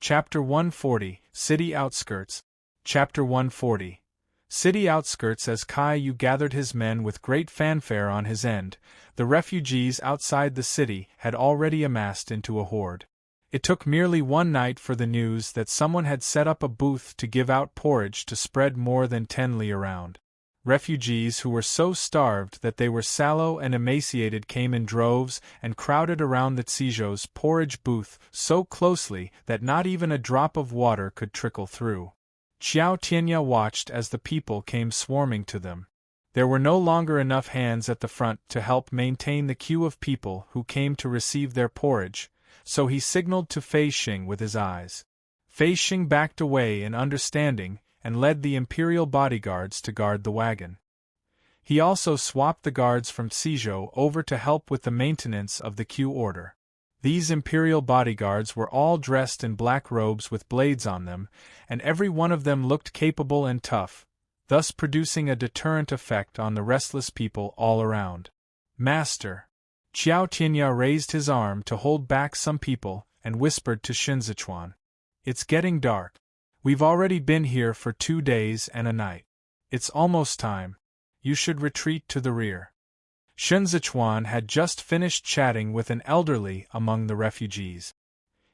Chapter 140, City Outskirts. Chapter 140. City outskirts. As Caillou gathered his men with great fanfare on his end, the refugees outside the city had already amassed into a horde. It took merely one night for the news that someone had set up a booth to give out porridge to spread more than 10 li around. Refugees who were so starved that they were sallow and emaciated came in droves and crowded around the Tsijo's porridge booth so closely that not even a drop of water could trickle through. Xiao Tianya watched as the people came swarming to them. There were no longer enough hands at the front to help maintain the queue of people who came to receive their porridge, so he signaled to Fei Xing with his eyes. Fei Xing backed away in understanding and led the imperial bodyguards to guard the wagon. He also swapped the guards from Tsijo over to help with the maintenance of the queue order. These imperial bodyguards were all dressed in black robes with blades on them, and every one of them looked capable and tough, thus producing a deterrent effect on the restless people all around. "Master!" Xiao Tianya raised his arm to hold back some people and whispered to Shinzichuan. "It's getting dark. We've already been here for 2 days and a night. It's almost time. You should retreat to the rear." Shinzichuan had just finished chatting with an elderly among the refugees.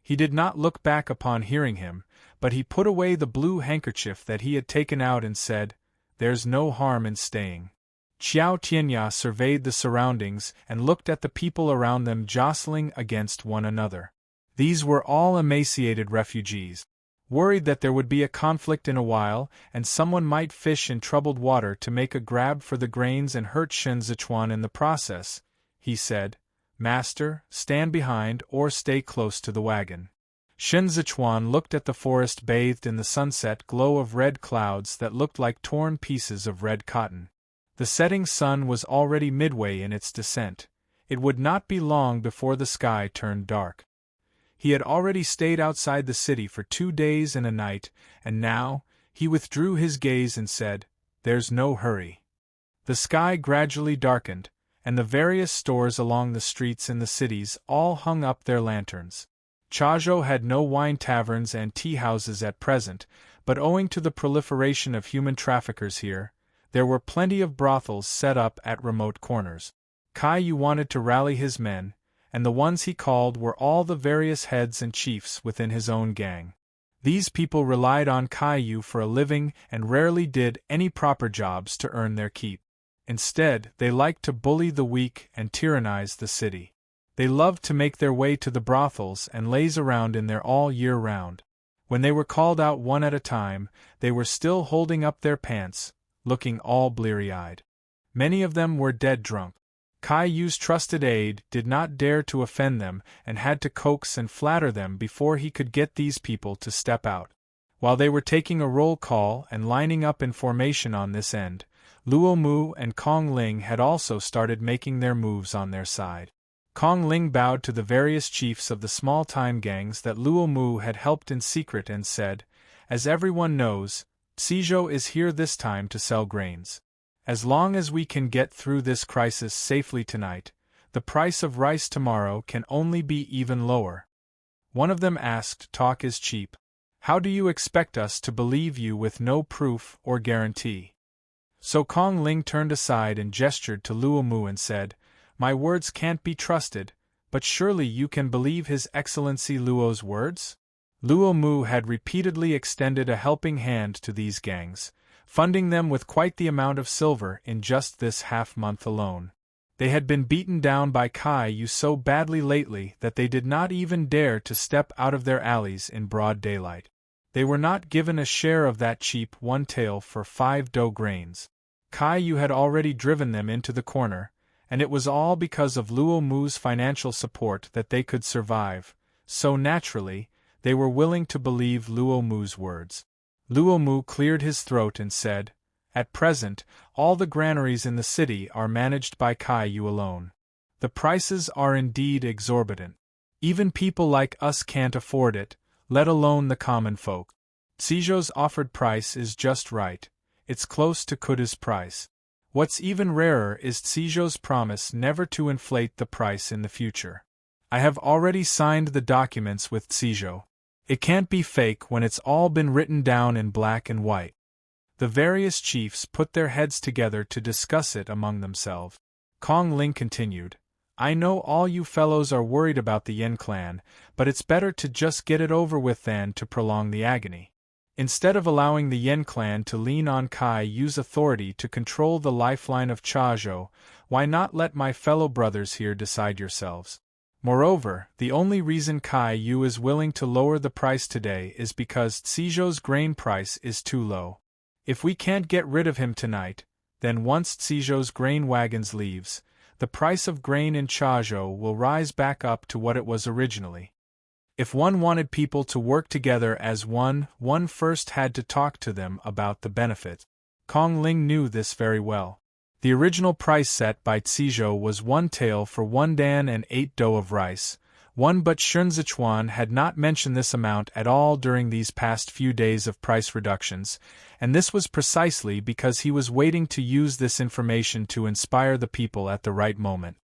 He did not look back upon hearing him, but he put away the blue handkerchief that he had taken out and said, "There's no harm in staying." Xiao Tianya surveyed the surroundings and looked at the people around them jostling against one another. These were all emaciated refugees. Worried that there would be a conflict in a while and someone might fish in troubled water to make a grab for the grains and hurt Shinzichuan in the process, he said, "Master, stand behind or stay close to the wagon." Shinzichuan looked at the forest bathed in the sunset glow of red clouds that looked like torn pieces of red cotton. The setting sun was already midway in its descent. It would not be long before the sky turned dark. He had already stayed outside the city for 2 days and a night, and now, he withdrew his gaze and said, "There's no hurry." The sky gradually darkened, and the various stores along the streets in the cities all hung up their lanterns. Chaozhou had no wine taverns and tea-houses at present, but owing to the proliferation of human traffickers here, there were plenty of brothels set up at remote corners. Caillou wanted to rally his men, and the ones he called were all the various heads and chiefs within his own gang. These people relied on Caillou for a living and rarely did any proper jobs to earn their keep. Instead, they liked to bully the weak and tyrannize the city. They loved to make their way to the brothels and laze around in there all year round. When they were called out one at a time, they were still holding up their pants, looking all bleary-eyed. Many of them were dead drunk. Caillou's trusted aide did not dare to offend them and had to coax and flatter them before he could get these people to step out. While they were taking a roll call and lining up in formation on this end, Luo Mu and Kong Ling had also started making their moves on their side. Kong Ling bowed to the various chiefs of the small-time gangs that Luo Mu had helped in secret and said, "As everyone knows, Tsijo is here this time to sell grains. As long as we can get through this crisis safely tonight, the price of rice tomorrow can only be even lower." One of them asked, "Talk is cheap. How do you expect us to believe you with no proof or guarantee?" So Kong Ling turned aside and gestured to Luo Mu and said, "My words can't be trusted, but surely you can believe His Excellency Luo's words?" Luo Mu had repeatedly extended a helping hand to these gangs, funding them with quite the amount of silver in just this half-month alone. They had been beaten down by Caillou so badly lately that they did not even dare to step out of their alleys in broad daylight. They were not given a share of that cheap 1 tael for 5 dough grains. Caillou had already driven them into the corner, and it was all because of Luo Mu's financial support that they could survive, so naturally, they were willing to believe Luo Mu's words. Luo Mu cleared his throat and said, "At present, all the granaries in the city are managed by Caillou alone. The prices are indeed exorbitant. Even people like us can't afford it, let alone the common folk. Tsijo's offered price is just right, it's close to Kuda's price. What's even rarer is Tsijo's promise never to inflate the price in the future. I have already signed the documents with Tsijo. It can't be fake when it's all been written down in black and white. The various chiefs put their heads together to discuss it among themselves. Kong Ling continued, I know all you fellows are worried about the Yin clan, but it's better to just get it over with than to prolong the agony. Instead of allowing the Yin clan to lean on Kai Yu's authority to control the lifeline of Chazhou, why not let my fellow brothers here decide yourselves? Moreover, the only reason Kai Yu is willing to lower the price today is because Cizhou's grain price is too low. If we can't get rid of him tonight, then once Cizhou's grain wagons leaves, the price of grain in Chazhou will rise back up to what it was originally. If one wanted people to work together as one first had to talk to them about the benefit. Kong Ling knew this very well. The original price set by Cizhou was 1 tael for 1 dan and 8 dough of rice, but Shunzichuan had not mentioned this amount at all during these past few days of price reductions, and this was precisely because he was waiting to use this information to inspire the people at the right moment.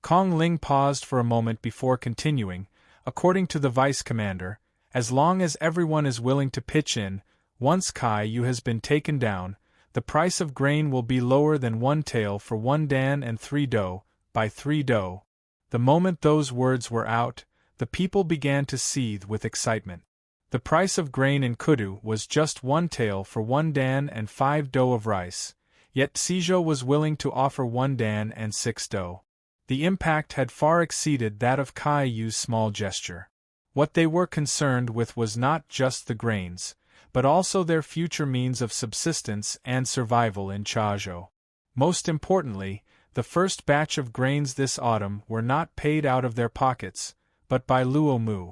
Kong Ling paused for a moment before continuing, according to the vice commander, as long as everyone is willing to pitch in, once Kai Yu has been taken down, the price of grain will be lower than 1 tael for 1 dan and 3 dough, by 3 dough. The moment those words were out, the people began to seethe with excitement. The price of grain in Kudu was just 1 tael for 1 dan and 5 dough of rice, yet Cizhou was willing to offer 1 dan and 6 dough. The impact had far exceeded that of Kai Yu's small gesture. What they were concerned with was not just the grains, but also their future means of subsistence and survival in Chazhou. Most importantly, the first batch of grains this autumn were not paid out of their pockets, but by Luo Mu.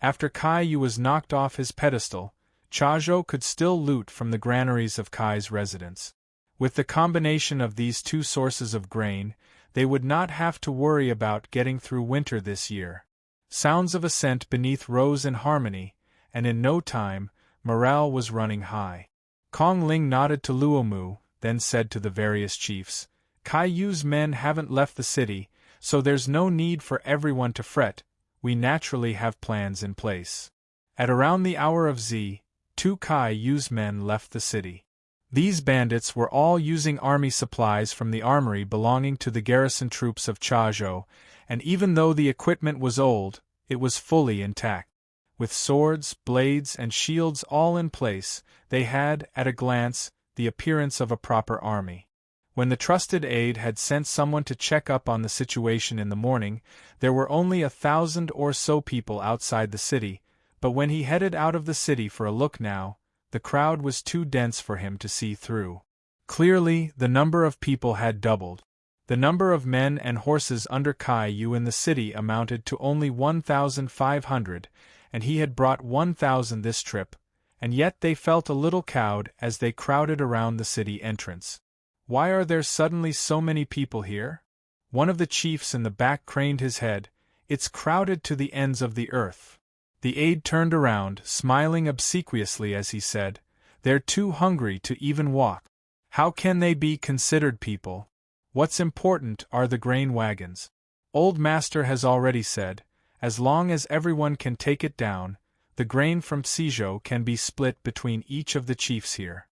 After Kai Yu was knocked off his pedestal, Chazhou could still loot from the granaries of Kai's residence. With the combination of these two sources of grain, they would not have to worry about getting through winter this year. Sounds of ascent beneath rose in harmony, and in no time, morale was running high. Kong Ling nodded to Luo Mu, then said to the various chiefs, Kai Yu's men haven't left the city, so there's no need for everyone to fret, we naturally have plans in place. At around the hour of Z, 2 Kai Yu's men left the city. These bandits were all using army supplies from the armory belonging to the garrison troops of Chazhou, and even though the equipment was old, it was fully intact. With swords, blades, and shields all in place, they had, at a glance, the appearance of a proper army. When the trusted aide had sent someone to check up on the situation in the morning, there were only 1,000 or so people outside the city, but when he headed out of the city for a look now, the crowd was too dense for him to see through. Clearly, the number of people had doubled. The number of men and horses under Kai Yu in the city amounted to only 1,500, and he had brought 1,000 this trip, and yet they felt a little cowed as they crowded around the city entrance. Why are there suddenly so many people here? One of the chiefs in the back craned his head. It's crowded to the ends of the earth. The aide turned around, smiling obsequiously as he said, They're too hungry to even walk. How can they be considered people? What's important are the grain wagons. Old Master has already said, as long as everyone can take it down, the grain from Cizhou can be split between each of the chiefs here.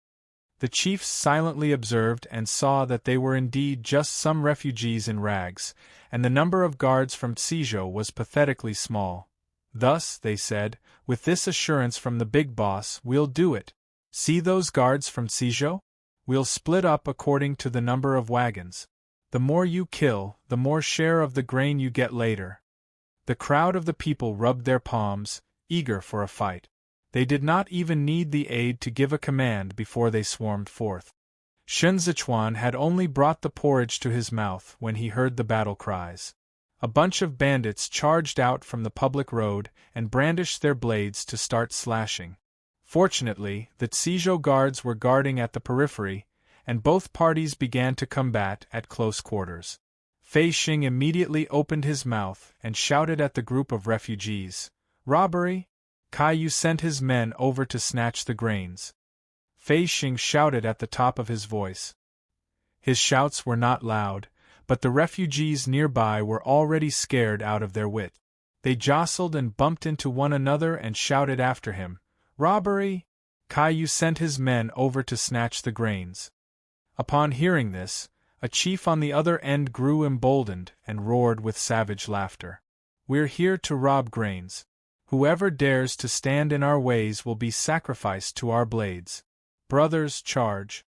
The chiefs silently observed and saw that they were indeed just some refugees in rags, and the number of guards from Cizhou was pathetically small. Thus, they said, with this assurance from the big boss, we'll do it. See those guards from Cizhou? We'll split up according to the number of wagons. The more you kill, the more share of the grain you get later. The crowd of the people rubbed their palms, eager for a fight. They did not even need the aide to give a command before they swarmed forth. Shunzichuan had only brought the porridge to his mouth when he heard the battle cries. A bunch of bandits charged out from the public road and brandished their blades to start slashing. Fortunately, the Cizhou guards were guarding at the periphery, and both parties began to combat at close quarters. Fei Xing immediately opened his mouth and shouted at the group of refugees, "Robbery!" Kai Yu sent his men over to snatch the grains. Fei Xing shouted at the top of his voice. His shouts were not loud, but the refugees nearby were already scared out of their wit. They jostled and bumped into one another and shouted after him, "Robbery!" Caillou sent his men over to snatch the grains. Upon hearing this, a chief on the other end grew emboldened and roared with savage laughter. "We're here to rob grains. Whoever dares to stand in our ways will be sacrificed to our blades. Brothers, charge!"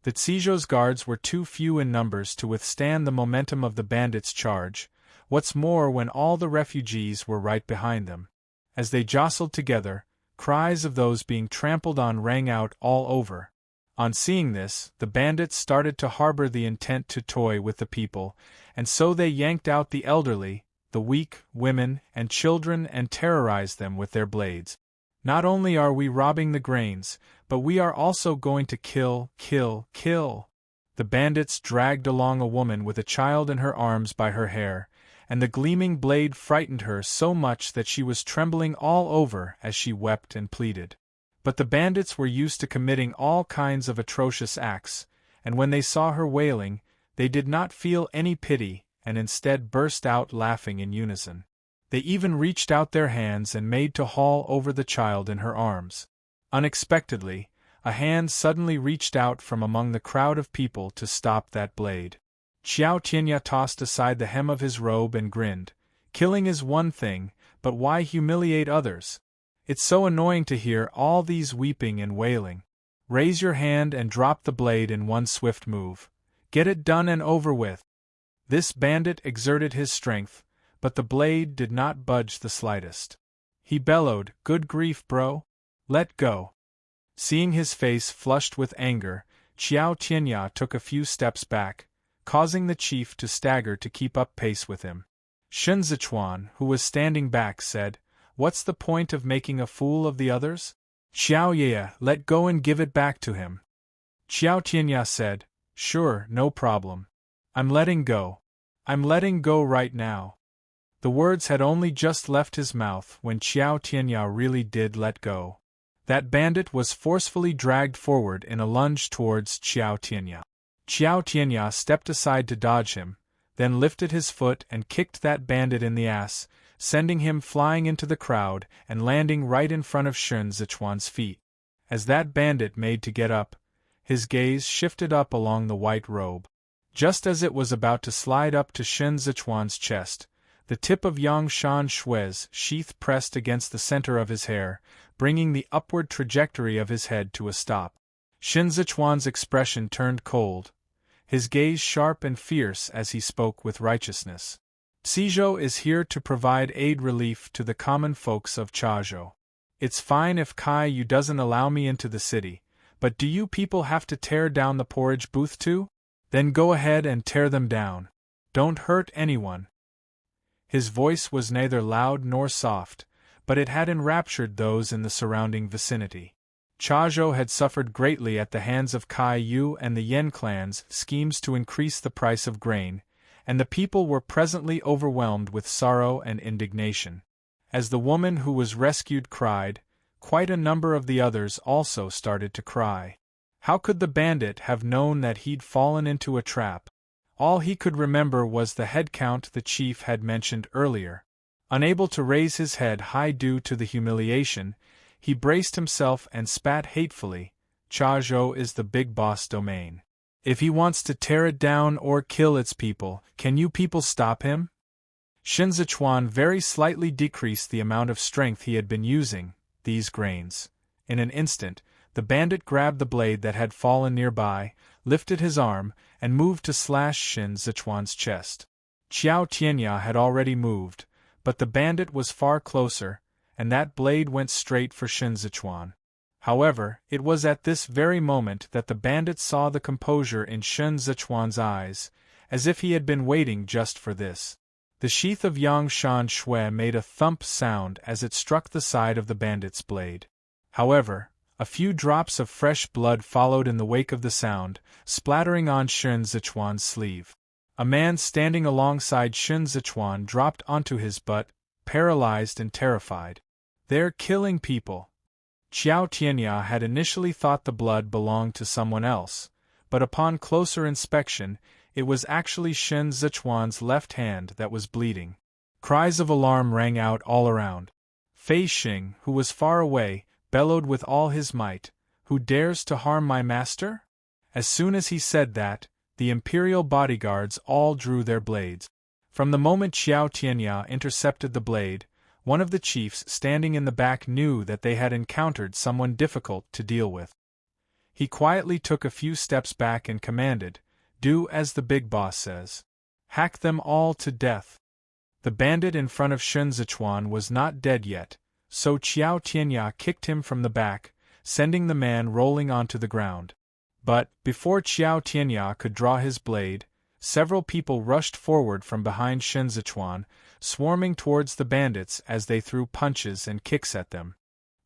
The Tsijo's guards were too few in numbers to withstand the momentum of the bandits' charge, what's more when all the refugees were right behind them. As they jostled together, cries of those being trampled on rang out all over. On seeing this, the bandits started to harbor the intent to toy with the people, and so they yanked out the elderly, the weak, women, and children and terrorized them with their blades. "Not only are we robbing the grains, but we are also going to kill, kill, kill." The bandits dragged along a woman with a child in her arms by her hair, and the gleaming blade frightened her so much that she was trembling all over as she wept and pleaded. But the bandits were used to committing all kinds of atrocious acts, and when they saw her wailing, they did not feel any pity and instead burst out laughing in unison. They even reached out their hands and made to haul over the child in her arms. Unexpectedly, a hand suddenly reached out from among the crowd of people to stop that blade. Xiao Tianya tossed aside the hem of his robe and grinned. "Killing is one thing, but why humiliate others? It's so annoying to hear all these weeping and wailing. Raise your hand and drop the blade in one swift move. Get it done and over with." This bandit exerted his strength, but the blade did not budge the slightest. He bellowed, "Good grief, bro! Let go!" Seeing his face flushed with anger, Xiao Tianya took a few steps back, causing the chief to stagger to keep up pace with him. Shun Zichuan, who was standing back, said, "What's the point of making a fool of the others? Xiao Ye, let go and give it back to him." Xiao Tianya said, "Sure, no problem. I'm letting go. I'm letting go right now." The words had only just left his mouth when Xiao Tianya really did let go. That bandit was forcefully dragged forward in a lunge towards Xiao Tianya. Xiao Tianya stepped aside to dodge him, then lifted his foot and kicked that bandit in the ass, sending him flying into the crowd and landing right in front of Shun Zichuan's feet. As that bandit made to get up, his gaze shifted up along the white robe. Just as it was about to slide up to Shun Zichuan's chest, the tip of Yang Shan Shui's sheath pressed against the center of his hair, bringing the upward trajectory of his head to a stop. Shun Zichuan's expression turned cold, his gaze sharp and fierce as he spoke with righteousness. "Tsijo is here to provide aid relief to the common folks of Chazhou. It's fine if Caillou doesn't allow me into the city, but do you people have to tear down the porridge booth too? Then go ahead and tear them down. Don't hurt anyone." His voice was neither loud nor soft, but it had enraptured those in the surrounding vicinity. Chazhou had suffered greatly at the hands of Caillou and the Yen clan's schemes to increase the price of grain, and the people were presently overwhelmed with sorrow and indignation. As the woman who was rescued cried, quite a number of the others also started to cry. How could the bandit have known that he'd fallen into a trap? All he could remember was the head count the chief had mentioned earlier. Unable to raise his head high due to the humiliation, he braced himself and spat hatefully. "Chazhou is the big boss domain. If he wants to tear it down or kill its people, can you people stop him?" Shun Zichuan very slightly decreased the amount of strength he had been using, these grains. In an instant, the bandit grabbed the blade that had fallen nearby, lifted his arm, and moved to slash Shun Zichuan's chest. Xiao Tianya had already moved, but the bandit was far closer, and that blade went straight for Shun Zichuan. However, it was at this very moment that the bandit saw the composure in Shun Zichuan's eyes, as if he had been waiting just for this. The sheath of Yang Shan Shui made a thump sound as it struck the side of the bandit's blade. However, a few drops of fresh blood followed in the wake of the sound, splattering on Shun Zichuan's sleeve. A man standing alongside Shun Zichuan dropped onto his butt, paralyzed and terrified. "They're killing people." Xiao Tianya had initially thought the blood belonged to someone else, but upon closer inspection, it was actually Shun Zichuan's left hand that was bleeding. Cries of alarm rang out all around. Fei Xing, who was far away, bellowed with all his might, "Who dares to harm my master?" As soon as he said that, the imperial bodyguards all drew their blades. From the moment Xiao Tianya intercepted the blade, one of the chiefs standing in the back knew that they had encountered someone difficult to deal with. He quietly took a few steps back and commanded, "Do as the big boss says. Hack them all to death." The bandit in front of Shun Zichuan was not dead yet, so Xiao Tianya kicked him from the back, sending the man rolling onto the ground. But, before Xiao Tianya could draw his blade, several people rushed forward from behind Shun Zichuan, swarming towards the bandits as they threw punches and kicks at them.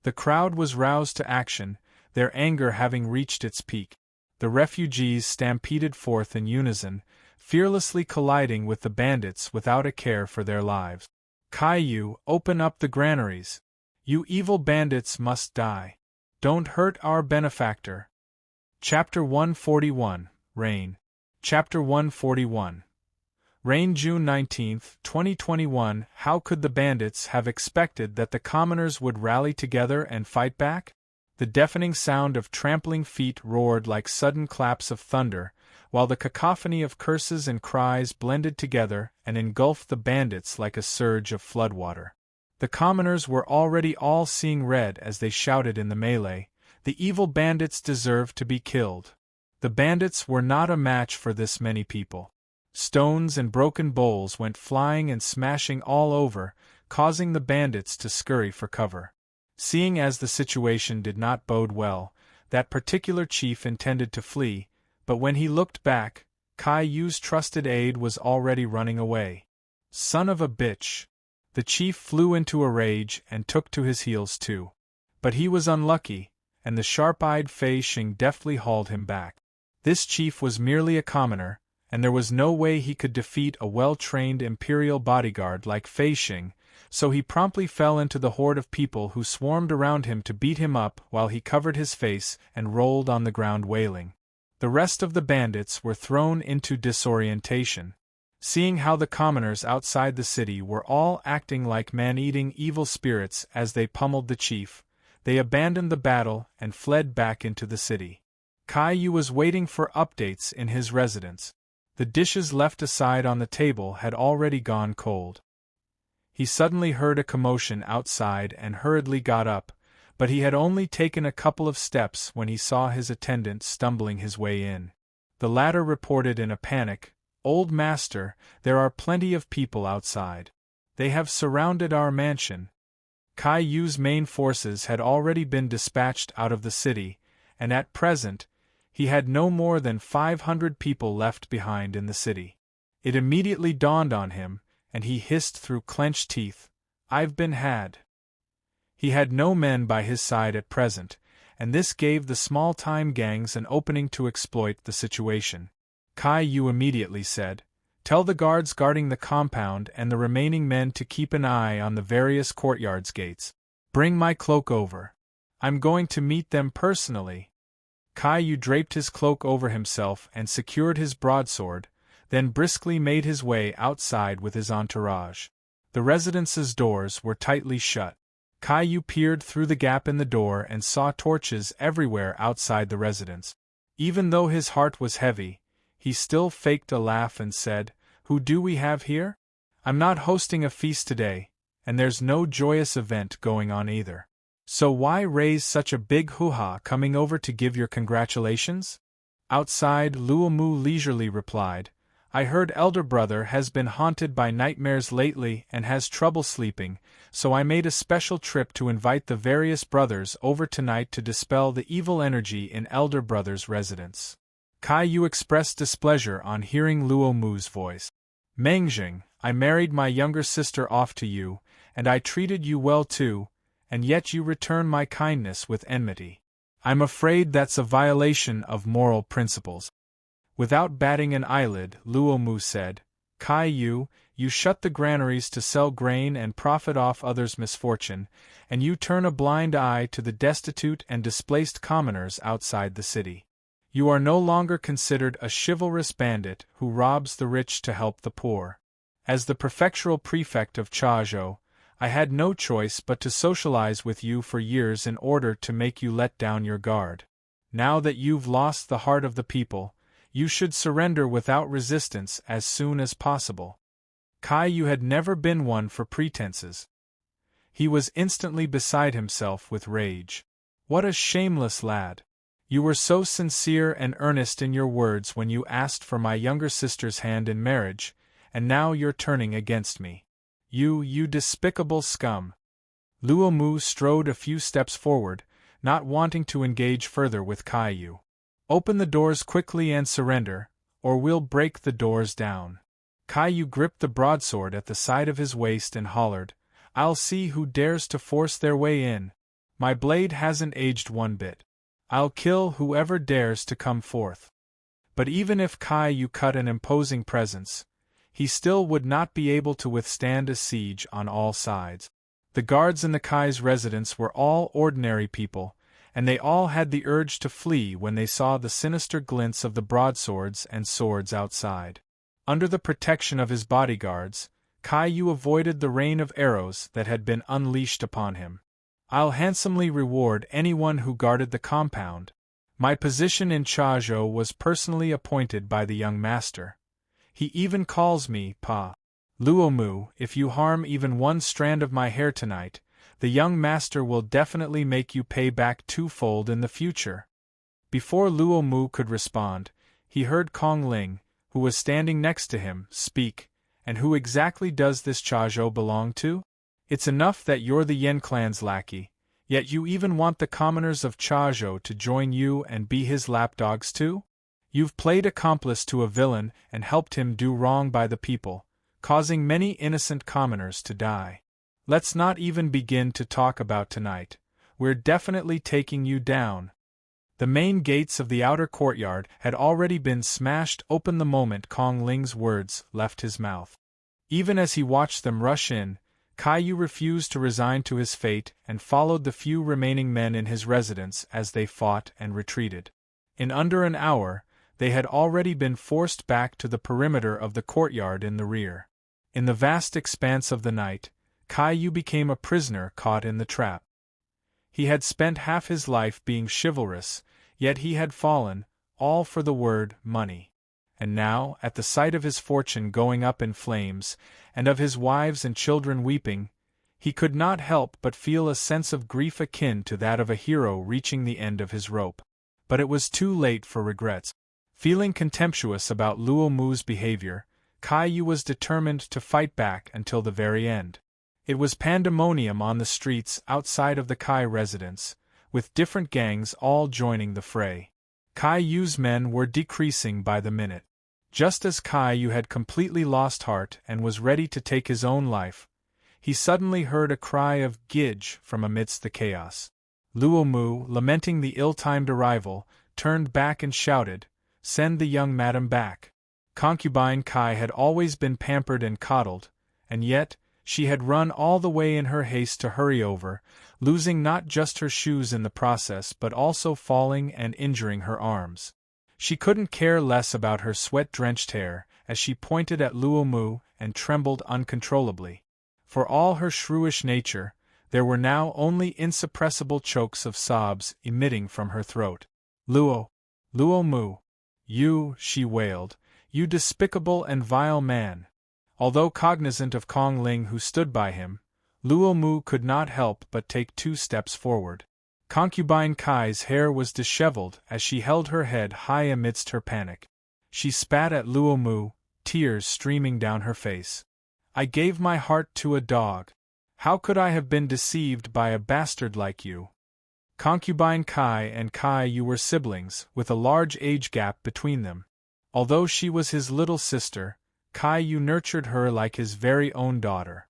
The crowd was roused to action, their anger having reached its peak. The refugees stampeded forth in unison, fearlessly colliding with the bandits without a care for their lives. "Caillou, open up the granaries! You evil bandits must die! Don't hurt our benefactor!" Chapter 141, Rain. Chapter 141. Rain, June 19, 2021. How could the bandits have expected that the commoners would rally together and fight back? The deafening sound of trampling feet roared like sudden claps of thunder, while the cacophony of curses and cries blended together and engulfed the bandits like a surge of floodwater. The commoners were already all seeing red as they shouted in the melee, "The evil bandits deserve to be killed." The bandits were not a match for this many people. Stones and broken bowls went flying and smashing all over, causing the bandits to scurry for cover. Seeing as the situation did not bode well, that particular chief intended to flee, but when he looked back, Caillou's trusted aide was already running away. "Son of a bitch!" The chief flew into a rage and took to his heels too. But he was unlucky, and the sharp-eyed Fei Xing deftly hauled him back. This chief was merely a commoner, and there was no way he could defeat a well-trained imperial bodyguard like Fei Xing, so he promptly fell into the horde of people who swarmed around him to beat him up while he covered his face and rolled on the ground wailing. The rest of the bandits were thrown into disorientation. Seeing how the commoners outside the city were all acting like man-eating evil spirits as they pummeled the chief, they abandoned the battle and fled back into the city. Caillou was waiting for updates in his residence. The dishes left aside on the table had already gone cold. He suddenly heard a commotion outside and hurriedly got up, but he had only taken a couple of steps when he saw his attendant stumbling his way in. The latter reported in a panic, "Old master, there are plenty of people outside. They have surrounded our mansion." Caillou's main forces had already been dispatched out of the city, and at present, he had no more than 500 people left behind in the city. It immediately dawned on him, and he hissed through clenched teeth, "I've been had." He had no men by his side at present, and this gave the small-time gangs an opening to exploit the situation. Caillou immediately said, "Tell the guards guarding the compound and the remaining men to keep an eye on the various courtyards gates. Bring my cloak over. I'm going to meet them personally." Caillou draped his cloak over himself and secured his broadsword, then briskly made his way outside with his entourage. The residence's doors were tightly shut. Caillou peered through the gap in the door and saw torches everywhere outside the residence. Even though his heart was heavy, he still faked a laugh and said, "Who do we have here? I'm not hosting a feast today, and there's no joyous event going on either. So why raise such a big hoo-ha coming over to give your congratulations?" Outside, Luomu leisurely replied, "I heard elder brother has been haunted by nightmares lately and has trouble sleeping, so I made a special trip to invite the various brothers over tonight to dispel the evil energy in elder brother's residence." Caillou expressed displeasure on hearing Luomu's voice. "Mengjing, I married my younger sister off to you, and I treated you well too, and yet you return my kindness with enmity. I'm afraid that's a violation of moral principles." Without batting an eyelid, Luomu said, "Caillou, you shut the granaries to sell grain and profit off others' misfortune, and you turn a blind eye to the destitute and displaced commoners outside the city. You are no longer considered a chivalrous bandit who robs the rich to help the poor. As the prefectural prefect of Chaozhou, I had no choice but to socialize with you for years in order to make you let down your guard. Now that you've lost the heart of the people, you should surrender without resistance as soon as possible. Caillou had never been one for pretenses. He was instantly beside himself with rage. What a shameless lad! You were so sincere and earnest in your words when you asked for my younger sister's hand in marriage, and now you're turning against me. You despicable scum! Luo Mu strode a few steps forward, not wanting to engage further with Caillou. Open the doors quickly and surrender, or we'll break the doors down. Caillou gripped the broadsword at the side of his waist and hollered, I'll see who dares to force their way in. My blade hasn't aged one bit. I'll kill whoever dares to come forth. But even if Caillou cut an imposing presence, he still would not be able to withstand a siege on all sides. The guards in the Kai's residence were all ordinary people, and they all had the urge to flee when they saw the sinister glints of the broadswords and swords outside. Under the protection of his bodyguards, Caillou avoided the rain of arrows that had been unleashed upon him. I'll handsomely reward anyone who guarded the compound. My position in Chaozhou was personally appointed by the young master. He even calls me Pa. Luo Mu, if you harm even one strand of my hair tonight, the young master will definitely make you pay back twofold in the future. Before Luo Mu could respond, he heard Kong Ling, who was standing next to him, speak. And who exactly does this Chaozhou belong to? It's enough that you're the Yin clan's lackey, yet you even want the commoners of Chaozhou to join you and be his lapdogs too? You've played accomplice to a villain and helped him do wrong by the people, causing many innocent commoners to die. Let's not even begin to talk about tonight. We're definitely taking you down. The main gates of the outer courtyard had already been smashed open the moment Kong Ling's words left his mouth. Even as he watched them rush in, Caillou refused to resign to his fate and followed the few remaining men in his residence as they fought and retreated. In under an hour, they had already been forced back to the perimeter of the courtyard in the rear. In the vast expanse of the night, Caillou became a prisoner caught in the trap. He had spent half his life being chivalrous, yet he had fallen, all for the word money. And now, at the sight of his fortune going up in flames, and of his wives and children weeping, he could not help but feel a sense of grief akin to that of a hero reaching the end of his rope. But it was too late for regrets. Feeling contemptuous about Luo Mu's behavior, Caillou was determined to fight back until the very end. It was pandemonium on the streets outside of the Kai residence, with different gangs all joining the fray. Caillou's men were decreasing by the minute. Just as Caillou had completely lost heart and was ready to take his own life, he suddenly heard a cry of "Gidge" from amidst the chaos. Luo Mu, lamenting the ill-timed arrival, turned back and shouted, "Send the young madam back." Concubine Kai had always been pampered and coddled, and yet, she had run all the way in her haste to hurry over, losing not just her shoes in the process but also falling and injuring her arms. She couldn't care less about her sweat-drenched hair, as she pointed at Luo Mu and trembled uncontrollably. For all her shrewish nature, there were now only insuppressible chokes of sobs emitting from her throat. Luo Mu, you," she wailed, "you despicable and vile man." Although cognizant of Kong Ling who stood by him, Luo Mu could not help but take 2 steps forward. Concubine Kai's hair was disheveled as she held her head high amidst her panic. She spat at Luo Mu, tears streaming down her face. "I gave my heart to a dog. How could I have been deceived by a bastard like you?" Concubine Kai and Caillou were siblings, with a large age gap between them. Although she was his little sister, Caillou nurtured her like his very own daughter.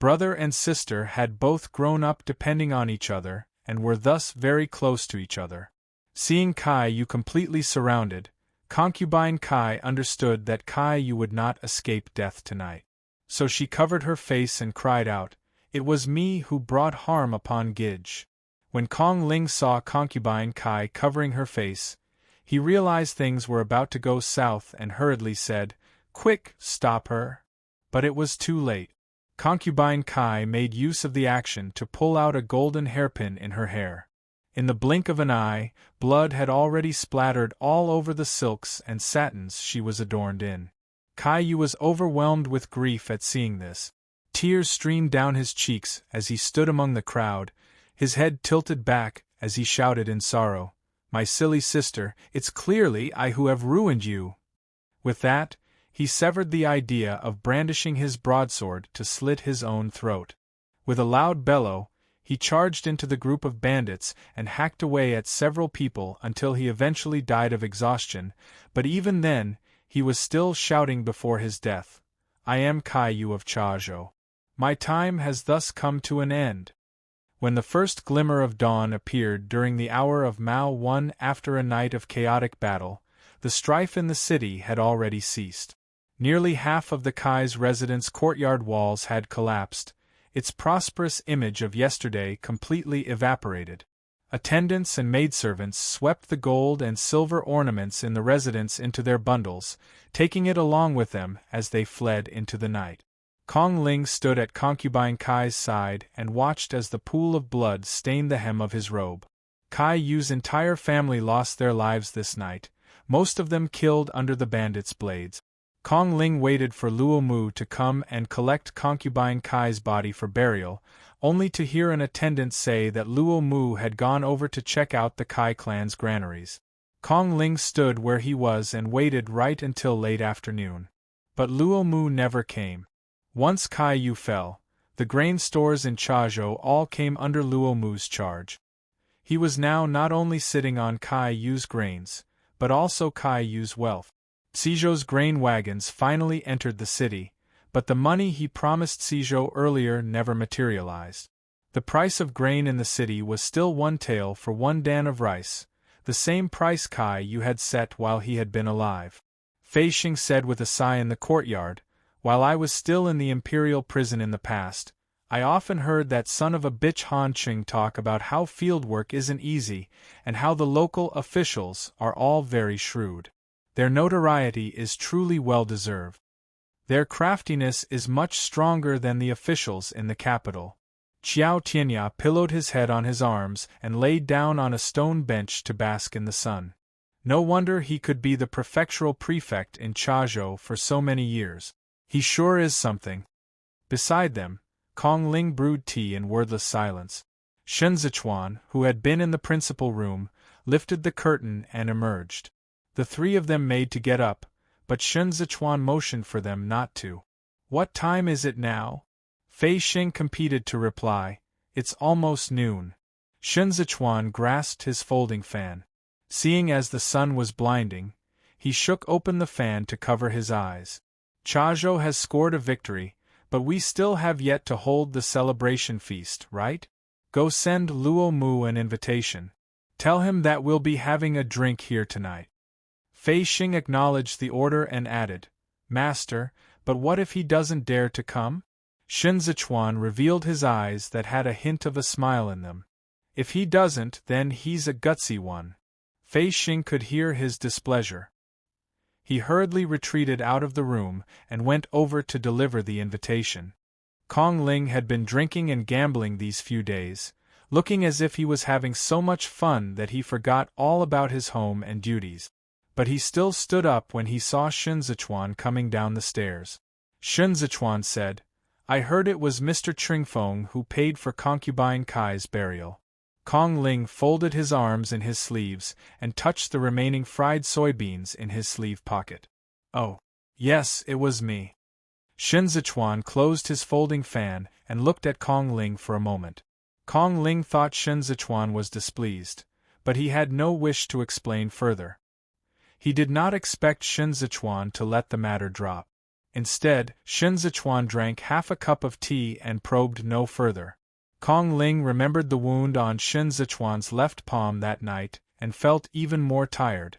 Brother and sister had both grown up depending on each other, and were thus very close to each other. Seeing Caillou completely surrounded, Concubine Kai understood that Caillou would not escape death tonight. So she covered her face and cried out, "It was me who brought harm upon Gidge." When Kong Ling saw Concubine Kai covering her face, he realized things were about to go south and hurriedly said, "Quick, stop her." But it was too late. Concubine Kai made use of the action to pull out a golden hairpin in her hair. In the blink of an eye, blood had already splattered all over the silks and satins she was adorned in. Caillou was overwhelmed with grief at seeing this. Tears streamed down his cheeks as he stood among the crowd, his head tilted back as he shouted in sorrow, "My silly sister, it's clearly I who have ruined you!" With that, he severed the idea of brandishing his broadsword to slit his own throat. With a loud bellow, he charged into the group of bandits and hacked away at several people until he eventually died of exhaustion, but even then, he was still shouting before his death, "I am Caillou of Chaozhou. My time has thus come to an end." When the first glimmer of dawn appeared during the hour of Mao 1 after a night of chaotic battle, the strife in the city had already ceased. Nearly half of the Kai's residence courtyard walls had collapsed, its prosperous image of yesterday completely evaporated. Attendants and maidservants swept the gold and silver ornaments in the residence into their bundles, taking it along with them as they fled into the night. Kong Ling stood at Concubine Kai's side and watched as the pool of blood stained the hem of his robe. Caillou's entire family lost their lives this night, most of them killed under the bandits' blades. Kong Ling waited for Luo Mu to come and collect Concubine Kai's body for burial, only to hear an attendant say that Luo Mu had gone over to check out the Kai clan's granaries. Kong Ling stood where he was and waited right until late afternoon. But Luo Mu never came. Once Caillou fell, the grain stores in Chaozhou all came under Luo Mu's charge. He was now not only sitting on Caillou's grains, but also Caillou's wealth. Xizhou's grain wagons finally entered the city, but the money he promised Xizhou earlier never materialized. The price of grain in the city was still 1 tael for 1 dan of rice, the same price Caillou had set while he had been alive. Fei Xing said with a sigh in the courtyard, "While I was still in the imperial prison in the past, I often heard that son of a bitch Han Qing talk about how field work isn't easy and how the local officials are all very shrewd. Their notoriety is truly well-deserved. Their craftiness is much stronger than the officials in the capital." Qiao Tianya pillowed his head on his arms and laid down on a stone bench to bask in the sun. No wonder he could be the prefectural prefect in Chaozhou for so many years. He sure is something. Beside them, Kong Ling brewed tea in wordless silence. Shen Zichuan, who had been in the principal room, lifted the curtain and emerged. The three of them made to get up, but Shen Zichuan motioned for them not to. "What time is it now?" Fei Xing competed to reply, "It's almost noon." Shen Zichuan grasped his folding fan. Seeing as the sun was blinding, he shook open the fan to cover his eyes. "Chaozhou has scored a victory, but we still have yet to hold the celebration feast, right? Go send Luo Mu an invitation. Tell him that we'll be having a drink here tonight." Fei Xing acknowledged the order and added, "Master, but what if he doesn't dare to come?" Shen Zichuan revealed his eyes that had a hint of a smile in them. "If he doesn't, then he's a gutsy one." Fei Xing could hear his displeasure. He hurriedly retreated out of the room and went over to deliver the invitation. Kong Ling had been drinking and gambling these few days, looking as if he was having so much fun that he forgot all about his home and duties. But he still stood up when he saw Shen Zichuan coming down the stairs. Shen Zichuan said, "I heard it was Mr. Tringfeng who paid for Concubine Kai's burial." Kong Ling folded his arms in his sleeves and touched the remaining fried soybeans in his sleeve pocket. "Oh, yes, it was me." Shen Zichuan closed his folding fan and looked at Kong Ling for a moment. Kong Ling thought Shen Zichuan was displeased, but he had no wish to explain further. He did not expect Shen Zichuan to let the matter drop. Instead, Shen Zichuan drank half a cup of tea and probed no further. Kong Ling remembered the wound on Shen Zichuan's left palm that night and felt even more tired.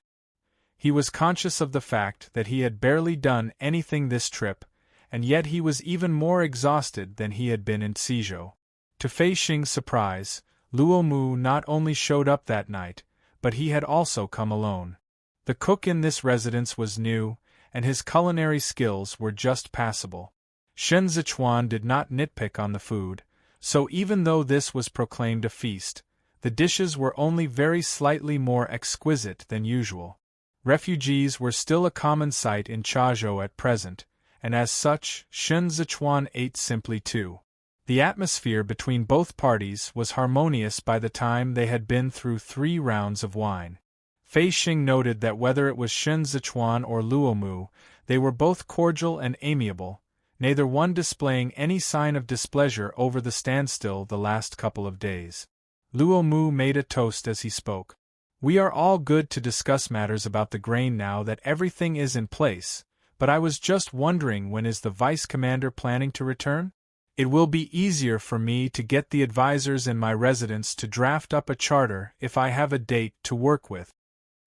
He was conscious of the fact that he had barely done anything this trip, and yet he was even more exhausted than he had been in Xizhou. To Fei Xing's surprise, Luo Mu not only showed up that night, but he had also come alone. The cook in this residence was new, and his culinary skills were just passable. Shen Zichuan did not nitpick on the food, so even though this was proclaimed a feast, the dishes were only very slightly more exquisite than usual. Refugees were still a common sight in Chazhou at present, and as such, Shen Zichuan ate simply too. The atmosphere between both parties was harmonious by the time they had been through 3 rounds of wine. Fei Xing noted that whether it was Shen Zichuan or Luo Mu, they were both cordial and amiable, neither one displaying any sign of displeasure over the standstill the last couple of days. Luo Mu made a toast as he spoke. We are all good to discuss matters about the grain now that everything is in place, but I was just wondering, when is the vice commander planning to return? It will be easier for me to get the advisors in my residence to draft up a charter if I have a date to work with.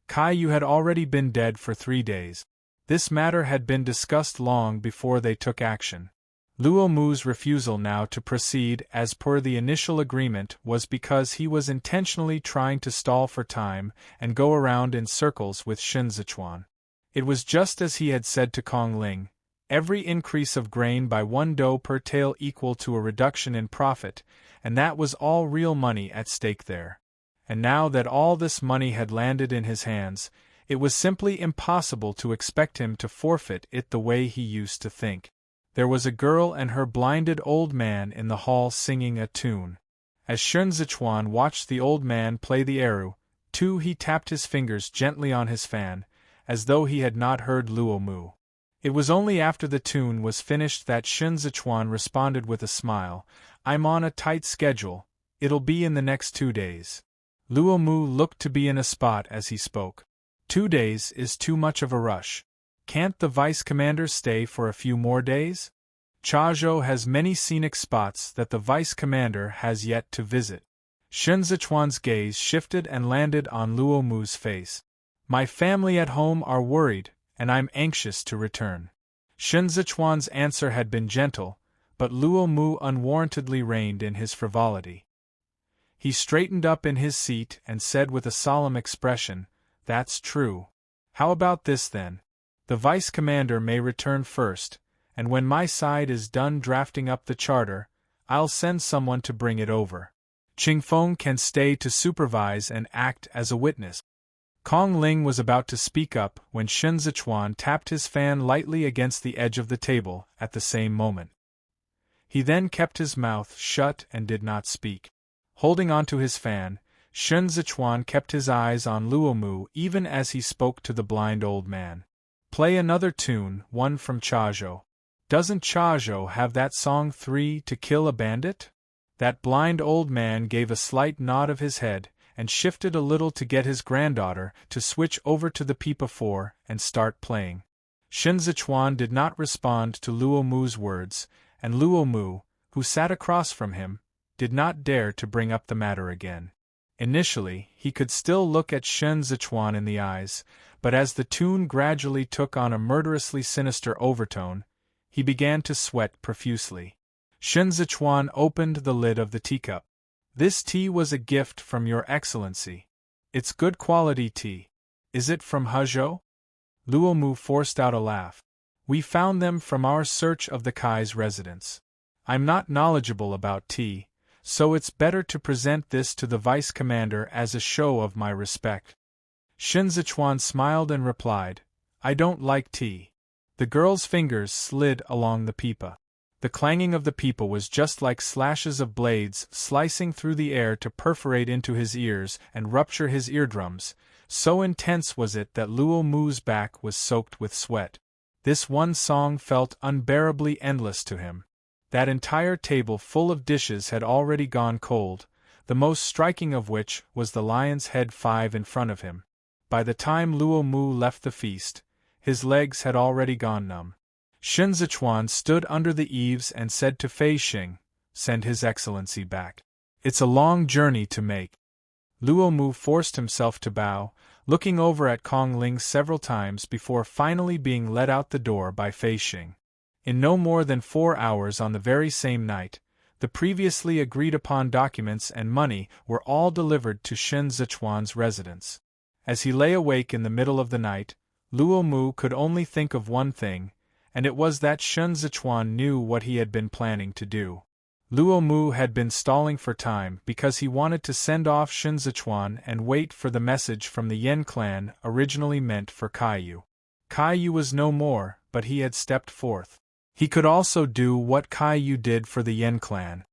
Kai Yu had already been dead for 3 days. This matter had been discussed long before they took action. Luo Mu's refusal now to proceed as per the initial agreement was because he was intentionally trying to stall for time and go around in circles with Shen Zichuan. It was just as he had said to Kong Ling. Every increase of grain by 1 dou per tael equal to a reduction in profit, and that was all real money at stake there. And now that all this money had landed in his hands, it was simply impossible to expect him to forfeit it the way he used to think. There was a girl and her blinded old man in the hall singing a tune. As Shen Zichuan watched the old man play the eru, too, he tapped his fingers gently on his fan, as though he had not heard Luo Mu. It was only after the tune was finished that Shen Zichuan responded with a smile, "I'm on a tight schedule, it'll be in the next 2 days." Luo Mu looked to be in a spot as he spoke. 2 days is too much of a rush. Can't the vice commander stay for a few more days? Chazhou has many scenic spots that the vice commander has yet to visit. Shen Zichuan's gaze shifted and landed on Luo Mu's face. My family at home are worried, and I'm anxious to return. Shen Zichuan's answer had been gentle, but Luo Mu unwarrantedly reined in his frivolity. He straightened up in his seat and said with a solemn expression, "That's true. How about this then? The vice commander may return first, and when my side is done drafting up the charter, I'll send someone to bring it over. Qingfeng can stay to supervise and act as a witness." Kong Ling was about to speak up when Shen Zichuan tapped his fan lightly against the edge of the table at the same moment. He then kept his mouth shut and did not speak. Holding onto his fan, Shen Zichuan kept his eyes on Luo Mu even as he spoke to the blind old man. "Play another tune, one from Chazhou. Doesn't Chazhou have that song 3 to Kill a Bandit?" That blind old man gave a slight nod of his head, and shifted a little to get his granddaughter to switch over to the pipa 4 and start playing. Shen Zichuan did not respond to Luo Mu's words, and Luo Mu, who sat across from him, did not dare to bring up the matter again. Initially, he could still look at Shen Zichuan in the eyes, but as the tune gradually took on a murderously sinister overtone, he began to sweat profusely. Shen Zichuan opened the lid of the teacup. "This tea was a gift from Your Excellency. It's good quality tea. Is it from Hezhou?" Luo Mu forced out a laugh. "We found them from our search of the Kai's residence. I'm not knowledgeable about tea, so it's better to present this to the vice commander as a show of my respect." Shen Zichuan smiled and replied, "I don't like tea." The girl's fingers slid along the pipa. The clanging of the pipa was just like slashes of blades slicing through the air to perforate into his ears and rupture his eardrums. So intense was it that Luo Mu's back was soaked with sweat. This one song felt unbearably endless to him. That entire table full of dishes had already gone cold, the most striking of which was the lion's head 5 in front of him. By the time Luo Mu left the feast, his legs had already gone numb. Shen Zichuan stood under the eaves and said to Fei Xing, "Send His Excellency back. It's a long journey to make." Luo Mu forced himself to bow, looking over at Kong Ling several times before finally being led out the door by Fei Xing. In no more than 4 hours on the very same night, the previously agreed-upon documents and money were all delivered to Shen Zichuan's residence. As he lay awake in the middle of the night, Luo Mu could only think of one thing, and it was that Shun Zichuan knew what he had been planning to do. Luo Mu had been stalling for time because he wanted to send off Shun Zichuan and wait for the message from the Yen clan originally meant for Kaiyu. Kaiyu was no more, but he had stepped forth. He could also do what Kaiyu did for the Yen clan.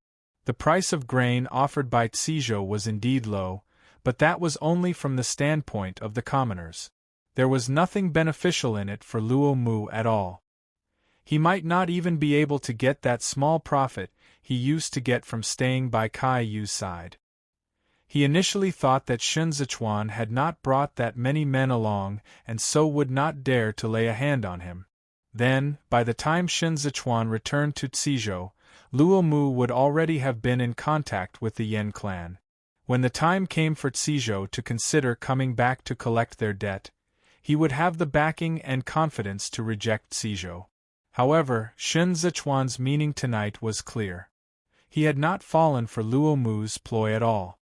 The price of grain offered by Tizhou was indeed low, but that was only from the standpoint of the commoners. There was nothing beneficial in it for Luo Mu at all. He might not even be able to get that small profit he used to get from staying by Kaiyu's side. He initially thought that Shun Zichuan had not brought that many men along and so would not dare to lay a hand on him. Then, by the time Shun Zichuan returned to Tizhou, Luo Mu would already have been in contact with the Yen clan. When the time came for Tizhou to consider coming back to collect their debt, he would have the backing and confidence to reject Tizhou. However, Shun Zichuan's meaning tonight was clear. He had not fallen for Luo Mu's ploy at all.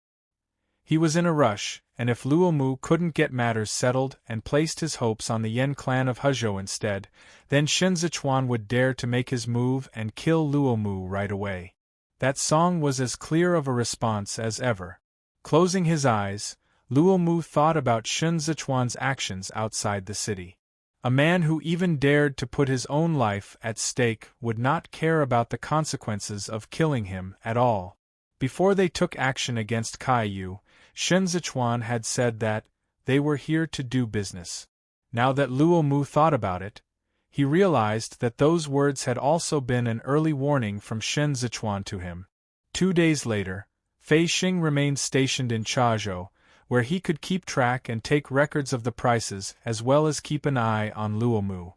He was in a rush, and if Luo Mu couldn't get matters settled and placed his hopes on the Yen clan of Hezhou instead, then Shun Zichuan would dare to make his move and kill Luo Mu right away. That song was as clear of a response as ever. Closing his eyes, Luo Mu thought about Shun Zichuan's actions outside the city. A man who even dared to put his own life at stake would not care about the consequences of killing him at all. Before they took action against Kaiyu, Shun Zichuan had said that they were here to do business. Now that Luo Mu thought about it, he realized that those words had also been an early warning from Shun Zichuan to him. 2 days later, Fei Xing remained stationed in Chazhou, where he could keep track and take records of the prices as well as keep an eye on Luo Mu.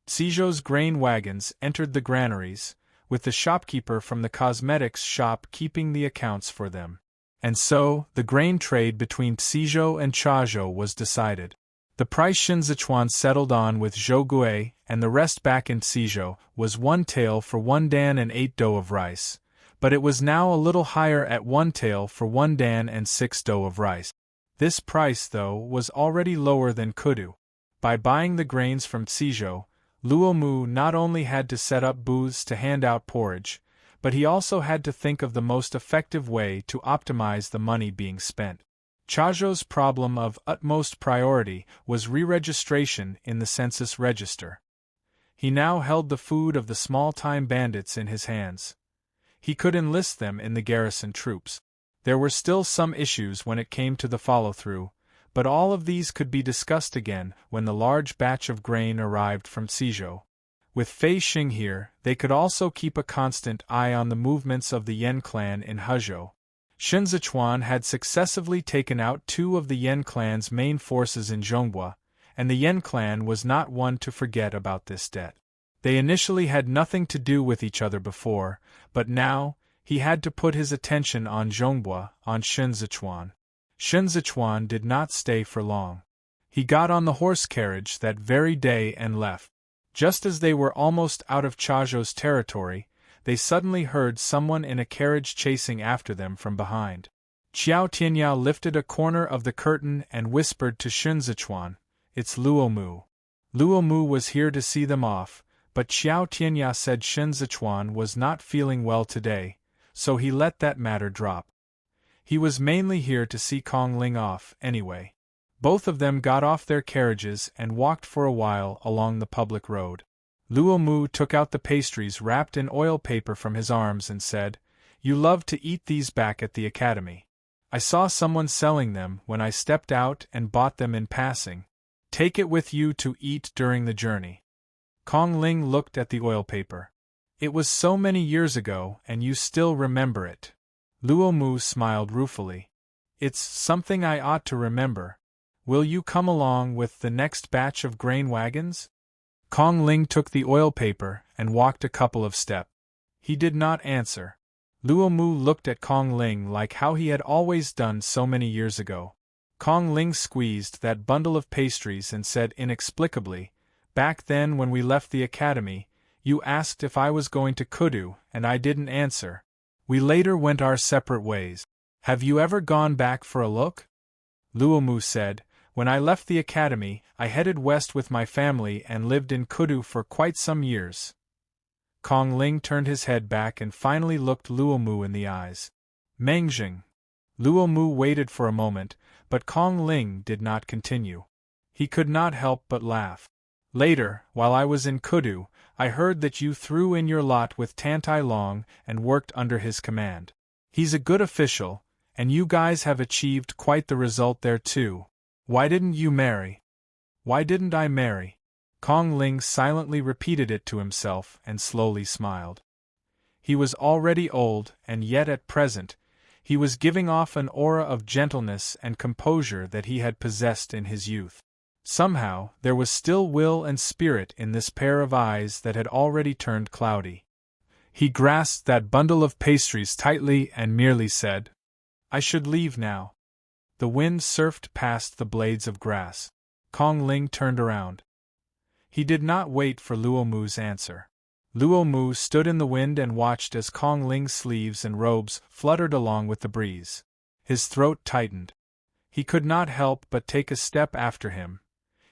Tizhou's grain wagons entered the granaries, with the shopkeeper from the cosmetics shop keeping the accounts for them. And so, the grain trade between Tizhou and Chazhou was decided. The price Shun Zichuan settled on with Zhou Gui and the rest back in Tizhou was 1 tael for 1 dan and 8 dough of rice, but it was now a little higher at 1 tael for 1 dan and 6 dough of rice. This price, though, was already lower than Kudu. By buying the grains from Tizhou, Luo Mu not only had to set up booths to hand out porridge, but he also had to think of the most effective way to optimize the money being spent. Chazhou's problem of utmost priority was re-registration in the census register. He now held the food of the small-time bandits in his hands. He could enlist them in the garrison troops. There were still some issues when it came to the follow-through, but all of these could be discussed again when the large batch of grain arrived from Tizhou. With Fei Xing here, they could also keep a constant eye on the movements of the Yen clan in Hezhou. Shun Zichuan had successively taken out 2 of the Yen clan's main forces in Zhonghua, and the Yen clan was not one to forget about this debt. They initially had nothing to do with each other before, but now, he had to put his attention on Zhonghua, on Shun Zichuan. Shun Zichuan did not stay for long. He got on the horse carriage that very day and left. Just as they were almost out of Chazhou's territory, they suddenly heard someone in a carriage chasing after them from behind. Qiao Tianyao lifted a corner of the curtain and whispered to Shun Zichuan, "It's Luo Mu." Luo Mu was here to see them off, but Qiao Tianyao said Shun Zichuan was not feeling well today, so he let that matter drop. He was mainly here to see Kong Ling off, anyway. Both of them got off their carriages and walked for a while along the public road. Luo Mu took out the pastries wrapped in oil paper from his arms and said, "You love to eat these back at the academy. I saw someone selling them when I stepped out and bought them in passing. Take it with you to eat during the journey." Kong Ling looked at the oil paper. "It was so many years ago and you still remember it." Luo Mu smiled ruefully. "It's something I ought to remember. Will you come along with the next batch of grain wagons?" Kong Ling took the oil paper and walked a couple of steps. He did not answer. Luo Mu looked at Kong Ling like how he had always done so many years ago. Kong Ling squeezed that bundle of pastries and said inexplicably, "Back then when we left the academy, you asked if I was going to Kudu, and I didn't answer. We later went our separate ways. Have you ever gone back for a look?" Luo Mu said, When I left the academy, I headed west with my family and lived in Kudu for quite some years. Kong Ling turned his head back and finally looked Luo Mu in the eyes. Mengjing. Luo Mu waited for a moment, but Kong Ling did not continue. He could not help but laugh. Later, while I was in Kudu, I heard that you threw in your lot with Tantai Long and worked under his command. He's a good official, and you guys have achieved quite the result there too. Why didn't you marry? Why didn't I marry? Kong Ling silently repeated it to himself and slowly smiled. He was already old, and yet at present, he was giving off an aura of gentleness and composure that he had possessed in his youth. Somehow, there was still will and spirit in this pair of eyes that had already turned cloudy. He grasped that bundle of pastries tightly and merely said, "I should leave now." The wind surfed past the blades of grass. Kong Ling turned around. He did not wait for Luo Mu's answer. Luo Mu stood in the wind and watched as Kong Ling's sleeves and robes fluttered along with the breeze. His throat tightened. He could not help but take a step after him.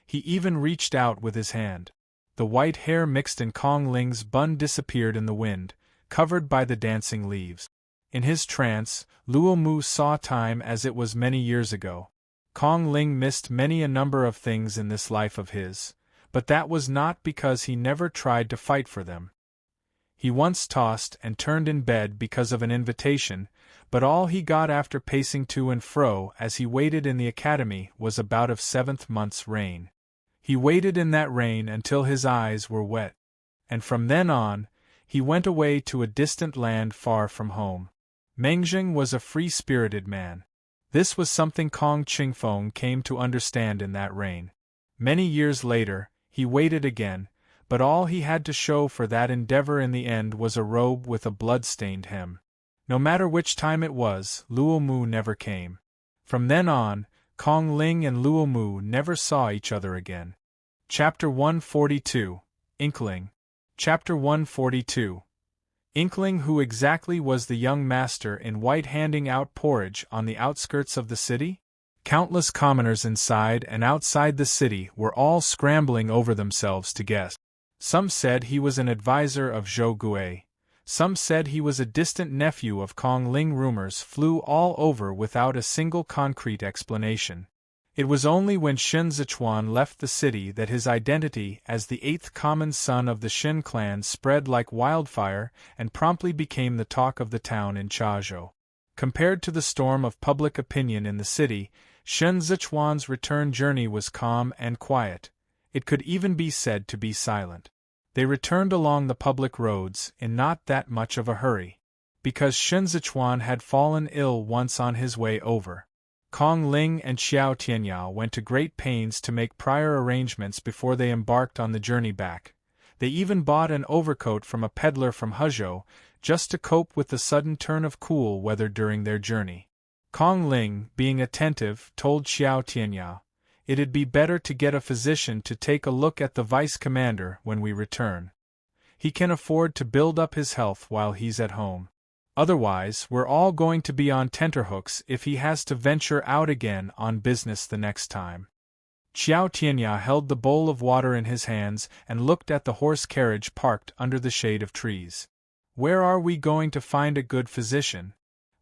He even reached out with his hand. The white hair mixed in Kong Ling's bun disappeared in the wind, covered by the dancing leaves. In his trance, Luo Mu saw time as it was many years ago. Kong Ling missed many a number of things in this life of his, but that was not because he never tried to fight for them. He once tossed and turned in bed because of an invitation, but all he got after pacing to and fro as he waited in the academy was a bout of 7th month's rain. He waited in that rain until his eyes were wet. And from then on, he went away to a distant land far from home. Mengjing was a free-spirited man. This was something Kong Qingfeng came to understand in that rain. Many years later, he waited again, but all he had to show for that endeavor in the end was a robe with a blood-stained hem. No matter which time it was, Luo Mu never came. From then on, Kong Ling and Luo Mu never saw each other again. Chapter 142, Inkling. Chapter 142. Inkling. Who exactly was the young master in white handing out porridge on the outskirts of the city? Countless commoners inside and outside the city were all scrambling over themselves to guess. Some said he was an advisor of Zhou Gui. Some said he was a distant nephew of Kong Ling. Rumors flew all over without a single concrete explanation. It was only when Shen Zichuan left the city that his identity as the 8th common son of the Shen clan spread like wildfire and promptly became the talk of the town in Chazhou. Compared to the storm of public opinion in the city, Shen Zichuan's return journey was calm and quiet. It could even be said to be silent. They returned along the public roads in not that much of a hurry, because Shen Zichuan had fallen ill once on his way over. Kong Ling and Xiao Tianyao went to great pains to make prior arrangements before they embarked on the journey back. They even bought an overcoat from a peddler from Huzhou, just to cope with the sudden turn of cool weather during their journey. Kong Ling, being attentive, told Xiao Tianyao, "It'd be better to get a physician to take a look at the vice-commander when we return. He can afford to build up his health while he's at home. Otherwise, we're all going to be on tenterhooks if he has to venture out again on business the next time." Xiao Tianyao held the bowl of water in his hands and looked at the horse carriage parked under the shade of trees. "Where are we going to find a good physician?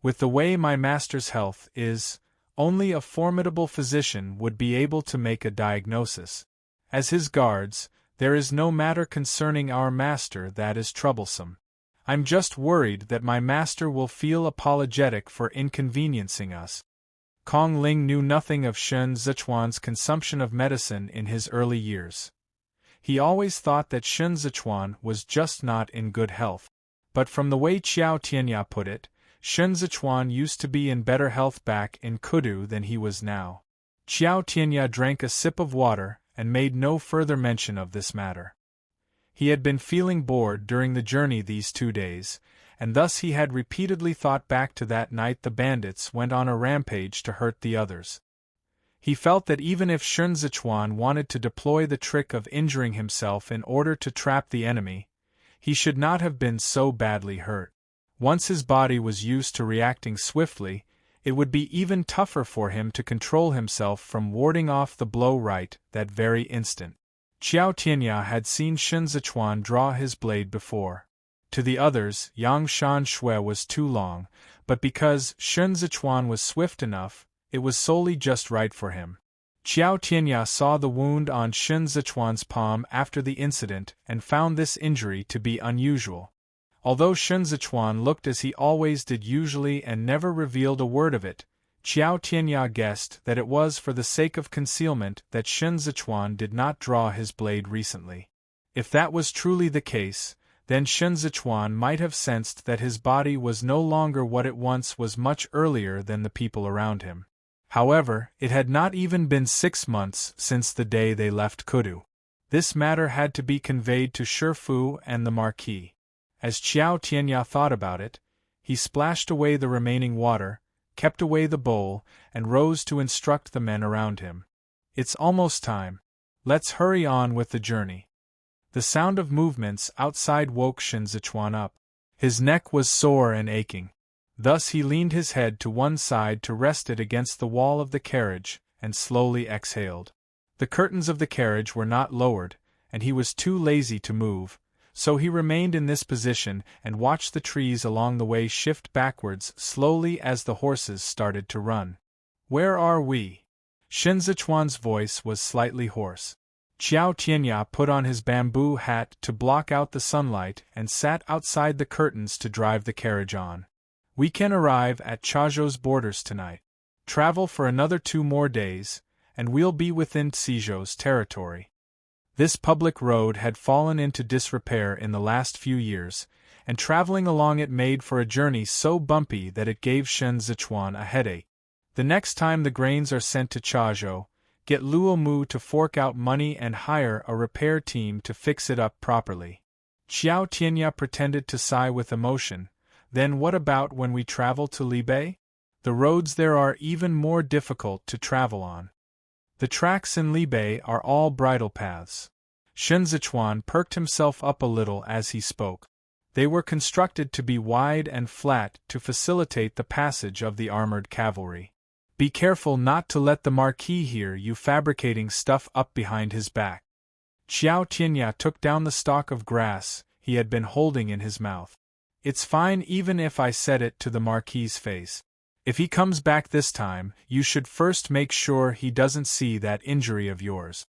With the way my master's health is, only a formidable physician would be able to make a diagnosis. As his guards, there is no matter concerning our master that is troublesome. I'm just worried that my master will feel apologetic for inconveniencing us." Kong Ling knew nothing of Shen Zichuan's consumption of medicine in his early years. He always thought that Shen Zichuan was just not in good health. But from the way Xiao Tianyao put it, Shen Zichuan used to be in better health back in Kudu than he was now. Xiao Tianyao drank a sip of water and made no further mention of this matter. He had been feeling bored during the journey these 2 days, and thus he had repeatedly thought back to that night the bandits went on a rampage to hurt the others. He felt that even if Shen Zichuan wanted to deploy the trick of injuring himself in order to trap the enemy, he should not have been so badly hurt. Once his body was used to reacting swiftly, It would be even tougher for him to control himself from warding off the blow right that very instant. Qiao Tianya had seen Shen Zichuan draw his blade before. To the others, Yang Shan Shui was too long, but because Shen Zichuan was swift enough, it was solely just right for him. Qiao Tianya saw the wound on Shen Zichuan's palm after the incident and found this injury to be unusual. Although Shen Zichuan looked as he always did usually and never revealed a word of it, Qiao Tianya guessed that it was for the sake of concealment that Shen Zichuan did not draw his blade recently. If that was truly the case, then Shen Zichuan might have sensed that his body was no longer what it once was much earlier than the people around him. However, it had not even been 6 months since the day they left Kudu. This matter had to be conveyed to Shifu and the Marquis. As Qiao Tianya thought about it, he splashed away the remaining water, kept away the bowl, and rose to instruct the men around him. It's almost time. Let's hurry on with the journey. The sound of movements outside woke Shen Zichuan up. His neck was sore and aching. Thus he leaned his head to one side to rest it against the wall of the carriage, and slowly exhaled. The curtains of the carriage were not lowered, and he was too lazy to move, so he remained in this position and watched the trees along the way shift backwards slowly as the horses started to run. "Where are we?" Shen Zichuan's voice was slightly hoarse. Qiao Tianya put on his bamboo hat to block out the sunlight and sat outside the curtains to drive the carriage on. "We can arrive at Chazhou's borders tonight. Travel for another 2 more days, and we'll be within Xizhou's territory." This public road had fallen into disrepair in the last few years, and traveling along it made for a journey so bumpy that it gave Shen Zichuan a headache. The next time the grains are sent to Chazhou, get Luo Mu to fork out money and hire a repair team to fix it up properly. Qiao Tianya pretended to sigh with emotion. Then what about when we travel to Libei? The roads there are even more difficult to travel on. The tracks in Libei are all bridle paths. Shen Zichuan perked himself up a little as he spoke. They were constructed to be wide and flat to facilitate the passage of the armored cavalry. Be careful not to let the Marquis hear you fabricating stuff up behind his back. Qiao Tianya took down the stalk of grass he had been holding in his mouth. "It's fine even if I said it to the Marquis's face. If he comes back this time, you should first make sure he doesn't see that injury of yours."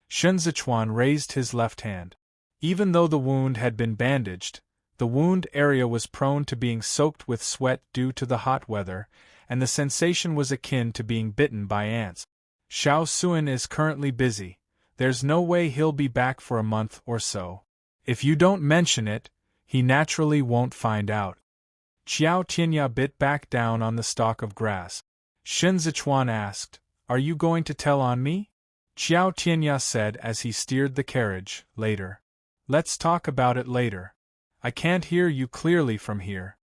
Shen Zichuan raised his left hand. Even though the wound had been bandaged, the wound area was prone to being soaked with sweat due to the hot weather, and the sensation was akin to being bitten by ants. "Xiao Suan is currently busy. There's no way he'll be back for a month or so. If you don't mention it, he naturally won't find out." Qiao Tianya bit back down on the stalk of grass. Shen Zichuan asked, "Are you going to tell on me?" Qiao Tianya said as he steered the carriage, "Later. Let's talk about it later. I can't hear you clearly from here."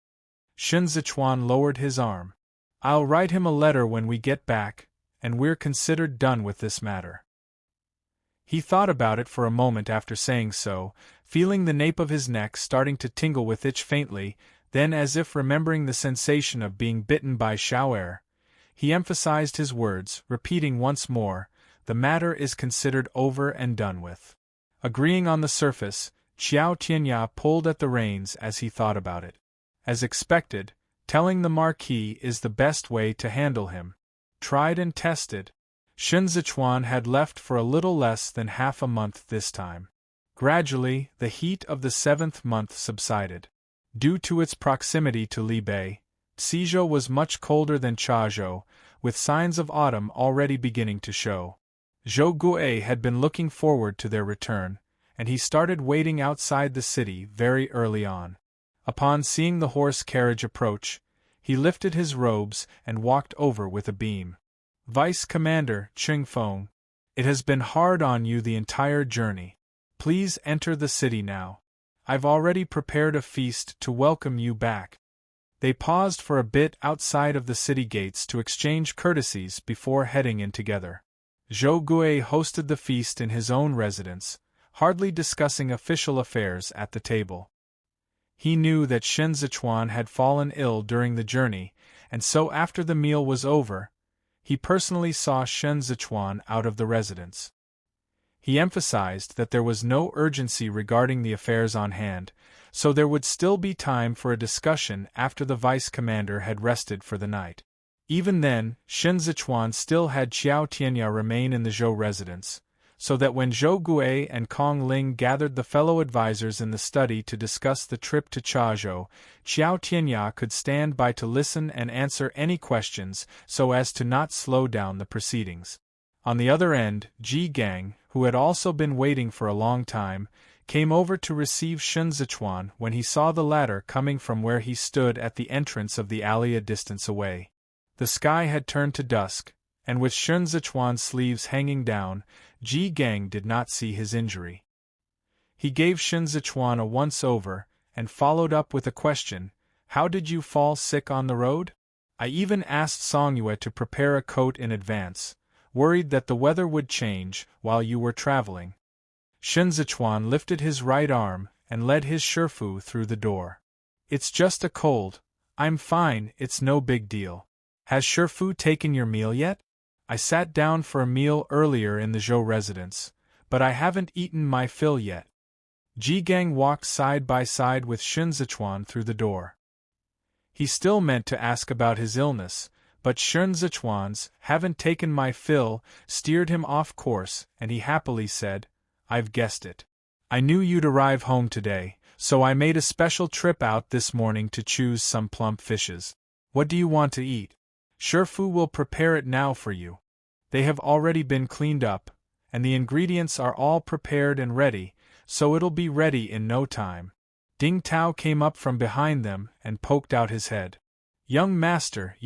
Shen Zichuan lowered his arm. "I'll write him a letter when we get back, and we're considered done with this matter." He thought about it for a moment after saying so, feeling the nape of his neck starting to tingle with itch faintly, then as if remembering the sensation of being bitten by Xiao'er, he emphasized his words, repeating once more, "The matter is considered over and done with." Agreeing on the surface, Qiao Tianya pulled at the reins as he thought about it. As expected, telling the Marquis is the best way to handle him. Tried and tested. Shen Zichuan had left for a little less than half a month this time. Gradually, the heat of the 7th month subsided. Due to its proximity to Libei, Xizhou was much colder than Chazhou, with signs of autumn already beginning to show. Zhou Guo had been looking forward to their return, and he started waiting outside the city very early on. Upon seeing the horse carriage approach, he lifted his robes and walked over with a beam. "Vice Commander Ching Feng, it has been hard on you the entire journey. Please enter the city now. I've already prepared a feast to welcome you back." They paused for a bit outside of the city gates to exchange courtesies before heading in together. Zhou Guo hosted the feast in his own residence, hardly discussing official affairs at the table. He knew that Shen Zichuan had fallen ill during the journey, and so after the meal was over, he personally saw Shen Zichuan out of the residence. He emphasized that there was no urgency regarding the affairs on hand, so there would still be time for a discussion after the vice commander had rested for the night. Even then, Shen Zichuan still had Qiao Tianya remain in the Zhou residence, so that when Zhou Gui and Kong Ling gathered the fellow advisors in the study to discuss the trip to Chazhou, Qiao Tianya could stand by to listen and answer any questions so as to not slow down the proceedings. On the other end, Ji Gang, who had also been waiting for a long time, came over to receive Shen Zichuan when he saw the latter coming from where he stood at the entrance of the alley a distance away. The sky had turned to dusk, and with Shen Zichuan's sleeves hanging down, Ji Gang did not see his injury. He gave Shen Zichuan a once-over, and followed up with a question, "How did you fall sick on the road? I even asked Song Yue to prepare a coat in advance, worried that the weather would change while you were traveling." Shen Zichuan lifted his right arm and led his Shifu through the door. "It's just a cold. I'm fine, it's no big deal. Has Shifu taken your meal yet? I sat down for a meal earlier in the Zhou residence, but I haven't eaten my fill yet." Ji Gang walked side by side with Shen Zichuan through the door. He still meant to ask about his illness, but Shen Zichuan's "haven't taken my fill" steered him off course, and he happily said, "I've guessed it. I knew you'd arrive home today, so I made a special trip out this morning to choose some plump fishes. What do you want to eat? Shifu will prepare it now for you. They have already been cleaned up, and the ingredients are all prepared and ready, so it'll be ready in no time." Ding Tao came up from behind them and poked out his head. Young master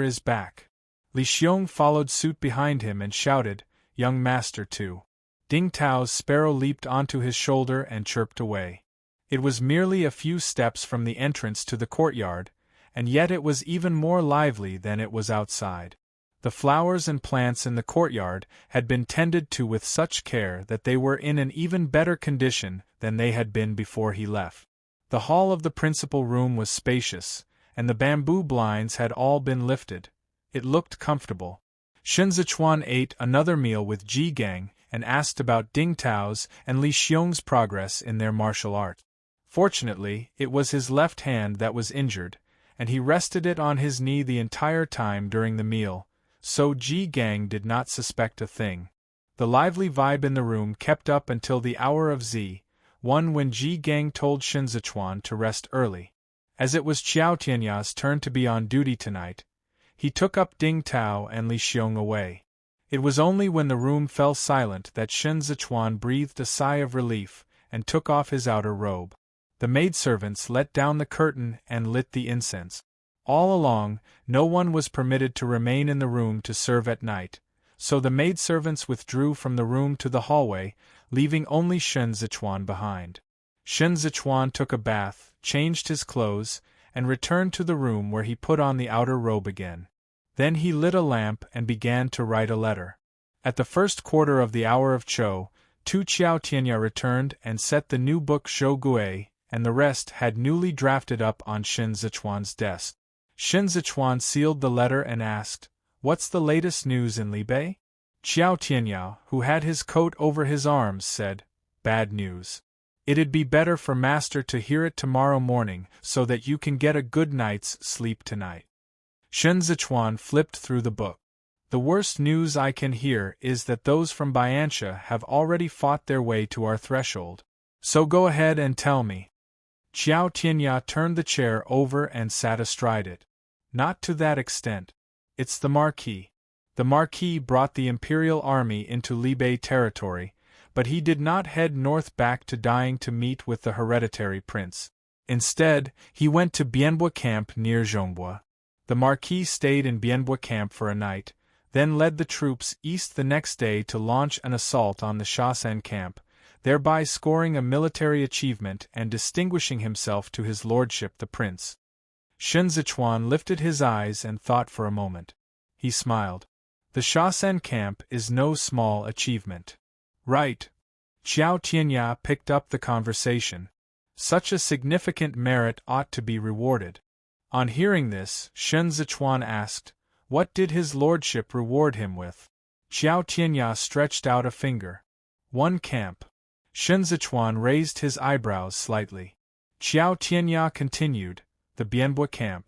is back." Li Xiong followed suit behind him and shouted, "Young master too." Ding Tao's sparrow leaped onto his shoulder and chirped away. It was merely a few steps from the entrance to the courtyard, and yet it was even more lively than it was outside. The flowers and plants in the courtyard had been tended to with such care that they were in an even better condition than they had been before he left. The hall of the principal room was spacious, and the bamboo blinds had all been lifted. It looked comfortable. Shen Zichuan ate another meal with Ji Gang and asked about Ding Tao's and Li Xiong's progress in their martial art. Fortunately, it was his left hand that was injured, and he rested it on his knee the entire time during the meal, so Ji Gang did not suspect a thing. The lively vibe in the room kept up until the hour of Z1 when Ji Gang told Shen Zichuan to rest early. As it was Qiao Tianya's turn to be on duty tonight, he took up Ding Tao and Li Xiong away. It was only when the room fell silent that Shen Zichuan breathed a sigh of relief and took off his outer robe. The maidservants let down the curtain and lit the incense. All along, no one was permitted to remain in the room to serve at night, so the maidservants withdrew from the room to the hallway, leaving only Shen Zichuan behind. Shen Zichuan took a bath, changed his clothes, and returned to the room where he put on the outer robe again. Then he lit a lamp and began to write a letter. At the first quarter of the hour of Chou, Tu Qiao Tianya returned and set the new book Zhou Gui, and the rest had newly drafted up on Shen Zichuan's desk. Shen Zichuan sealed the letter and asked, "What's the latest news in Libei?" Qiao Tianya, who had his coat over his arms, said, "Bad news. It'd be better for master to hear it tomorrow morning so that you can get a good night's sleep tonight." Shen Zichuan flipped through the book. "The worst news I can hear is that those from Bianxia have already fought their way to our threshold. So go ahead and tell me." Qiao Tianya turned the chair over and sat astride it. "Not to that extent. It's the Marquis. The Marquis brought the Imperial Army into Libei territory, but he did not head north back to Dying to meet with the hereditary prince. Instead, he went to Bienbois camp near Zhongbua. The Marquis stayed in Bienbois camp for a night, then led the troops east the next day to launch an assault on the Shasen camp, thereby scoring a military achievement and distinguishing himself to his lordship the prince." Shen Zichuan lifted his eyes and thought for a moment. He smiled. "The Shasen camp is no small achievement." "Right." Qiao Tianya picked up the conversation. "Such a significant merit ought to be rewarded. On hearing this, Shen Zichuan asked, "What did his lordship reward him with?" Xiao Tianya stretched out a finger. "1 camp." Shen Zichuan raised his eyebrows slightly. Xiao Tianya continued, "The Bianbui camp."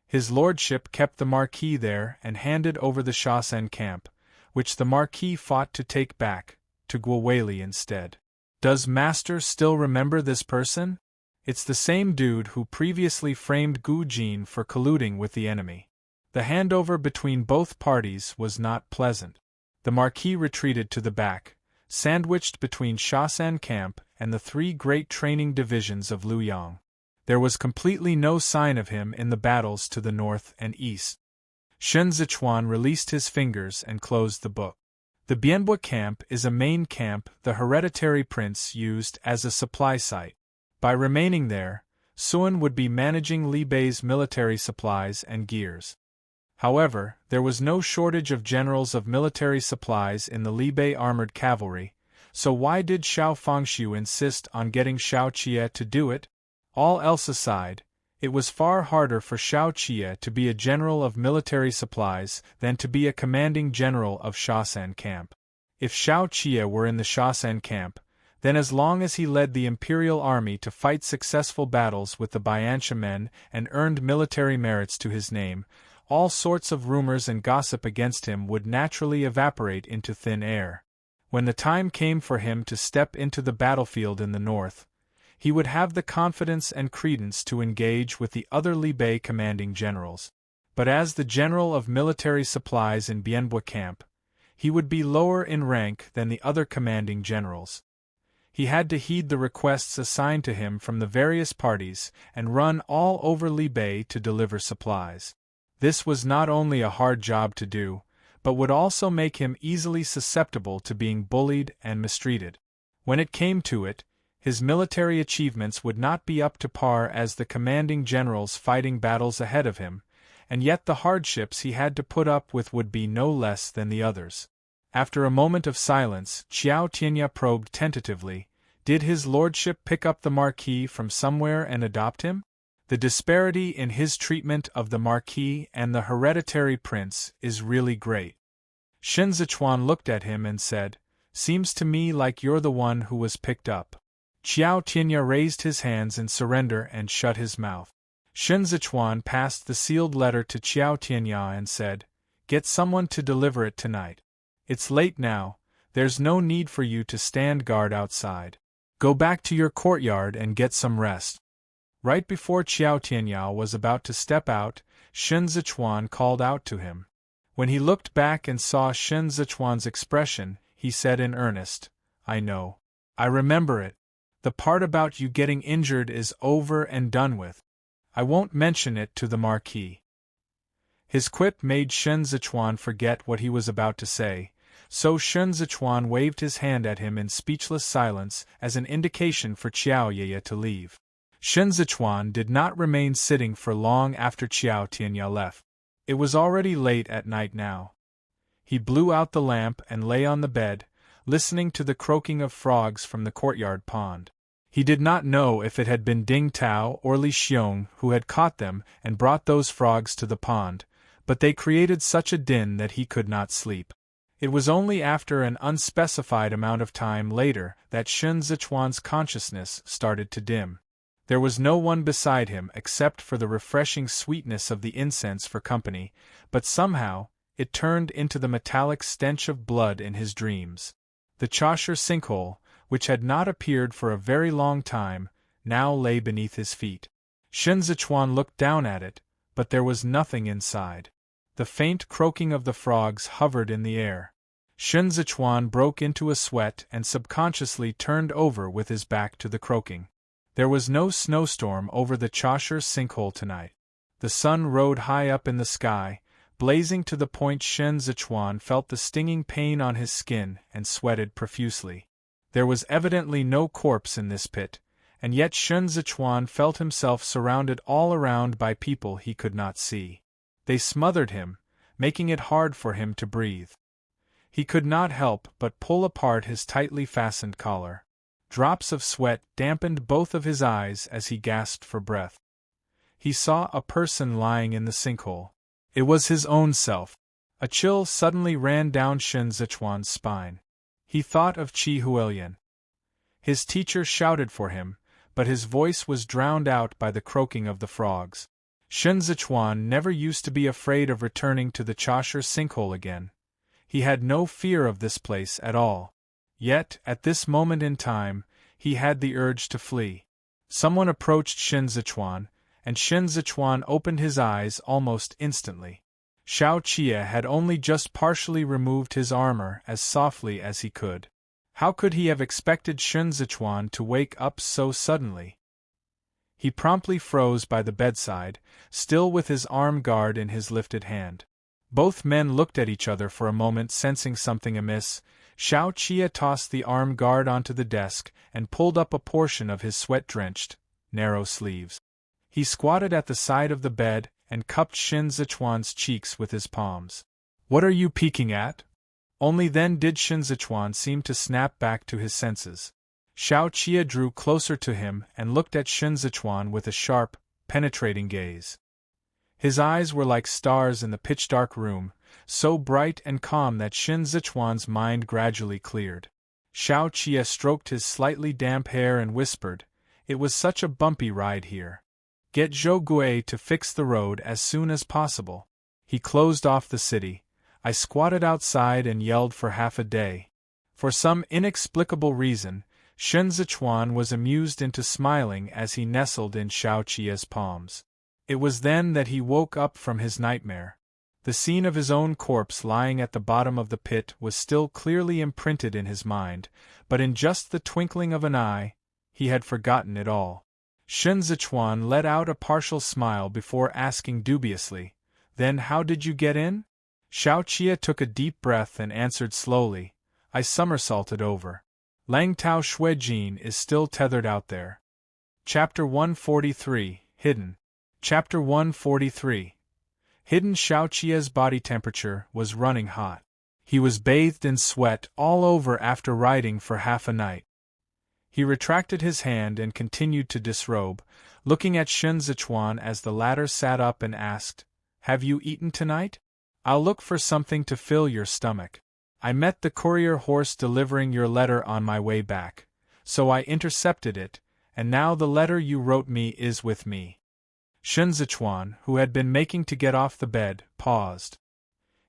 His lordship kept the marquis there and handed over the Shasen camp, which the marquis fought to take back, to Guowei instead. Does master still remember this person? It's the same dude who previously framed Gu Jin for colluding with the enemy. The handover between both parties was not pleasant. The marquis retreated to the back, sandwiched between Shasen camp and the 3 great training divisions of Luoyang. There was completely no sign of him in the battles to the north and east. Shen Zichuan released his fingers and closed the book. The Bianbui camp is a main camp the hereditary prince used as a supply site. By remaining there, Sun would be managing Li Bei's military supplies and gears. However, there was no shortage of generals of military supplies in the Li Bei armored cavalry, so why did Xiao Fangxiu insist on getting Xiao Qie to do it? All else aside, it was far harder for Xiao Qie to be a general of military supplies than to be a commanding general of Shasen camp. If Xiao Qie were in the Shasen camp, then as long as he led the imperial army to fight successful battles with the Bianxia men and earned military merits to his name, all sorts of rumors and gossip against him would naturally evaporate into thin air. When the time came for him to step into the battlefield in the north, he would have the confidence and credence to engage with the other Li Bei commanding generals. But as the general of military supplies in Bianbui camp, he would be lower in rank than the other commanding generals. He had to heed the requests assigned to him from the various parties and run all over Li Bei to deliver supplies. This was not only a hard job to do, but would also make him easily susceptible to being bullied and mistreated. When it came to it, his military achievements would not be up to par as the commanding generals fighting battles ahead of him, and yet the hardships he had to put up with would be no less than the others. After a moment of silence, Xiao Tianya probed tentatively, "Did his lordship pick up the marquis from somewhere and adopt him? The disparity in his treatment of the marquis and the hereditary prince is really great." Shen Zichuan looked at him and said, "Seems to me like you're the one who was picked up." Xiao Tianya raised his hands in surrender and shut his mouth. Shen Zichuan passed the sealed letter to Xiao Tianya and said, "Get someone to deliver it tonight. It's late now, there's no need for you to stand guard outside. Go back to your courtyard and get some rest." Right before Xiao Tianyao was about to step out, Shen Zichuan called out to him. When he looked back and saw Shen Zichuan's expression, he said in earnest, "I know. I remember it. The part about you getting injured is over and done with. I won't mention it to the marquis." His quip made Shen Zichuan forget what he was about to say, so Shen Zichuan waved his hand at him in speechless silence as an indication for Qiao Yeye to leave. Shen Zichuan did not remain sitting for long after Qiao Tianya left. It was already late at night now. He blew out the lamp and lay on the bed, listening to the croaking of frogs from the courtyard pond. He did not know if it had been Ding Tao or Li Xiong who had caught them and brought those frogs to the pond, but they created such a din that he could not sleep. It was only after an unspecified amount of time later that Shen Zichuan's consciousness started to dim. There was no one beside him except for the refreshing sweetness of the incense for company, but somehow, it turned into the metallic stench of blood in his dreams. The Chaucer sinkhole, which had not appeared for a very long time, now lay beneath his feet. Shen Zichuan looked down at it, but there was nothing inside. The faint croaking of the frogs hovered in the air. Shen Zichuan broke into a sweat and subconsciously turned over with his back to the croaking. There was no snowstorm over the Chaucer sinkhole tonight. The sun rode high up in the sky, blazing to the point Shen Zichuan felt the stinging pain on his skin and sweated profusely. There was evidently no corpse in this pit, and yet Shen Zichuan felt himself surrounded all around by people he could not see. They smothered him, making it hard for him to breathe. He could not help but pull apart his tightly fastened collar. Drops of sweat dampened both of his eyes as he gasped for breath. he saw a person lying in the sinkhole. It was his own self. A chill suddenly ran down Shen Zichuan's spine. He thought of Qi Huilian. His teacher shouted for him, but his voice was drowned out by the croaking of the frogs. Shen Zichuan never used to be afraid of returning to the Chashire sinkhole again. He had no fear of this place at all. Yet, at this moment in time, he had the urge to flee. Someone approached Shen Zichuan, and Shen Zichuan opened his eyes almost instantly. Xiao Qie had only just partially removed his armor as softly as he could. How could he have expected Shen Zichuan to wake up so suddenly? He promptly froze by the bedside, still with his arm guard in his lifted hand. Both men looked at each other for a moment, sensing something amiss. Xiao Qie tossed the arm guard onto the desk and pulled up a portion of his sweat-drenched, narrow sleeves. He squatted at the side of the bed and cupped Shen Zichuan's cheeks with his palms. "What are you peeking at?" Only then did Shen Zichuan seem to snap back to his senses. Xiao Qie drew closer to him and looked at Shen Zichuan with a sharp, penetrating gaze. His eyes were like stars in the pitch-dark room, so bright and calm that Shen Zichuan's mind gradually cleared. Xiao Qie stroked his slightly damp hair and whispered, "It was such a bumpy ride here. Get Zhou Gui to fix the road as soon as possible." He closed off the city. I squatted outside and yelled for half a day. For some inexplicable reason, Shen Zichuan was amused into smiling as he nestled in Xiao Qie's palms. It was then that he woke up from his nightmare. The scene of his own corpse lying at the bottom of the pit was still clearly imprinted in his mind, but in just the twinkling of an eye, he had forgotten it all. Shen Zichuan let out a partial smile before asking dubiously, "Then how did you get in?" Xiao Qie took a deep breath and answered slowly, "I somersaulted over. Lang Tao Shuijin is still tethered out there." Chapter 143, Hidden. Chapter 143. Hidden. Xiao Qie's body temperature was running hot. He was bathed in sweat all over after riding for half a night. He retracted his hand and continued to disrobe, looking at Shen Zichuan as the latter sat up and asked, "Have you eaten tonight? I'll look for something to fill your stomach. I met the courier horse delivering your letter on my way back, so I intercepted it, and now the letter you wrote me is with me." Shen Zichuan, who had been making to get off the bed, paused.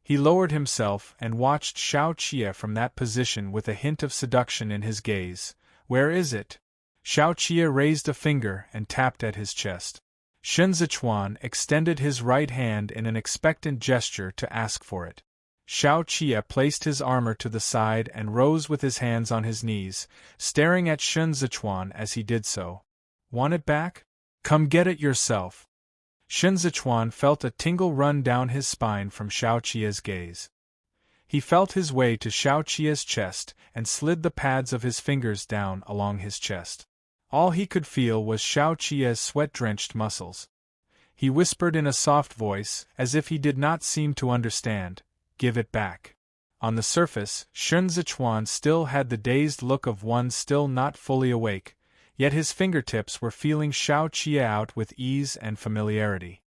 He lowered himself and watched Xiao Qie from that position with a hint of seduction in his gaze. "Where is it?" Xiao Qie raised a finger and tapped at his chest. Shen Zichuan extended his right hand in an expectant gesture to ask for it. Xiao Qie placed his armor to the side and rose with his hands on his knees, staring at Shen Zichuan as he did so. "Want it back? Come get it yourself." Shen Zichuan felt a tingle run down his spine from Xiao Qie's gaze. He felt his way to Xiao Qie's chest and slid the pads of his fingers down along his chest. All he could feel was Xiao Qie's sweat-drenched muscles. He whispered in a soft voice, as if he did not seem to understand, "Give it back." On the surface, Shen Zichuan still had the dazed look of one still not fully awake, yet his fingertips were feeling Xiao Qie out with ease and familiarity.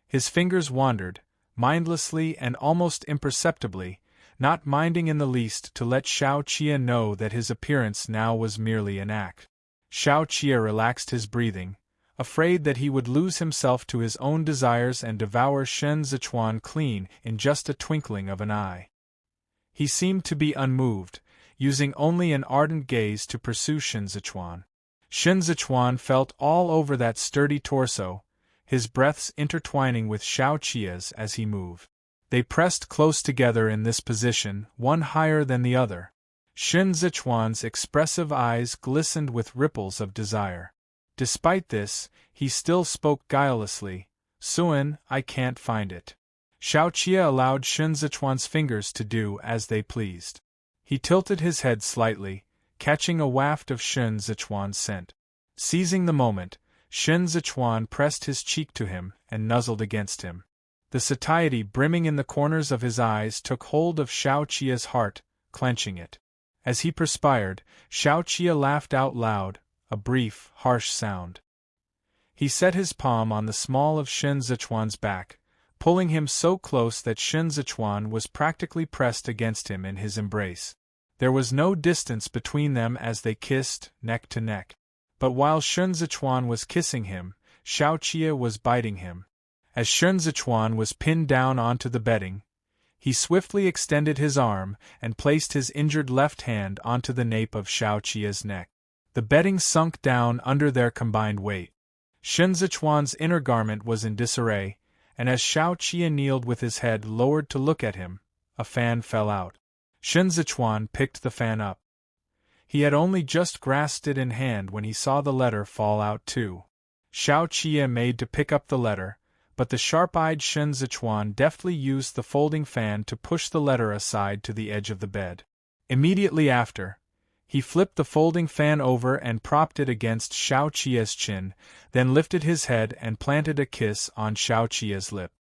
His fingers wandered, mindlessly and almost imperceptibly, not minding in the least to let Xiao Qie know that his appearance now was merely an act. Xiao Qie relaxed his breathing, afraid that he would lose himself to his own desires and devour Shen Zichuan clean in just a twinkling of an eye. He seemed to be unmoved, using only an ardent gaze to pursue Shen Zichuan. Shen Zichuan felt all over that sturdy torso, his breaths intertwining with Xiao Qie's as he moved. They pressed close together in this position, one higher than the other. Shen Zichuan's expressive eyes glistened with ripples of desire. Despite this, he still spoke guilelessly, "Suan, I can't find it." Xiao Qie allowed Shen Zichuan's fingers to do as they pleased. He tilted his head slightly, catching a waft of Shen Zichuan's scent. Seizing the moment, Shen Zichuan pressed his cheek to him and nuzzled against him. The satiety brimming in the corners of his eyes took hold of Xiao Qie's heart, clenching it. As he perspired, Xiao Qie laughed out loud, a brief, harsh sound. He set his palm on the small of Shen Zichuan's back, pulling him so close that Shen Zichuan was practically pressed against him in his embrace. There was no distance between them as they kissed, neck to neck. But while Shen Zichuan was kissing him, Xiao Qie was biting him. As Shen Zichuan was pinned down onto the bedding, he swiftly extended his arm and placed his injured left hand onto the nape of Xiao Qie's neck. The bedding sunk down under their combined weight. Shen Zichuan's inner garment was in disarray, and as Xiao Qie kneeled with his head lowered to look at him, a fan fell out. Shen Zichuan picked the fan up. He had only just grasped it in hand when he saw the letter fall out too. Xiao Qie made to pick up the letter, but the sharp-eyed Shen Zichuan deftly used the folding fan to push the letter aside to the edge of the bed. Immediately after, he flipped the folding fan over and propped it against Xiao Qie's chin, then lifted his head and planted a kiss on Xiao Qie's lip.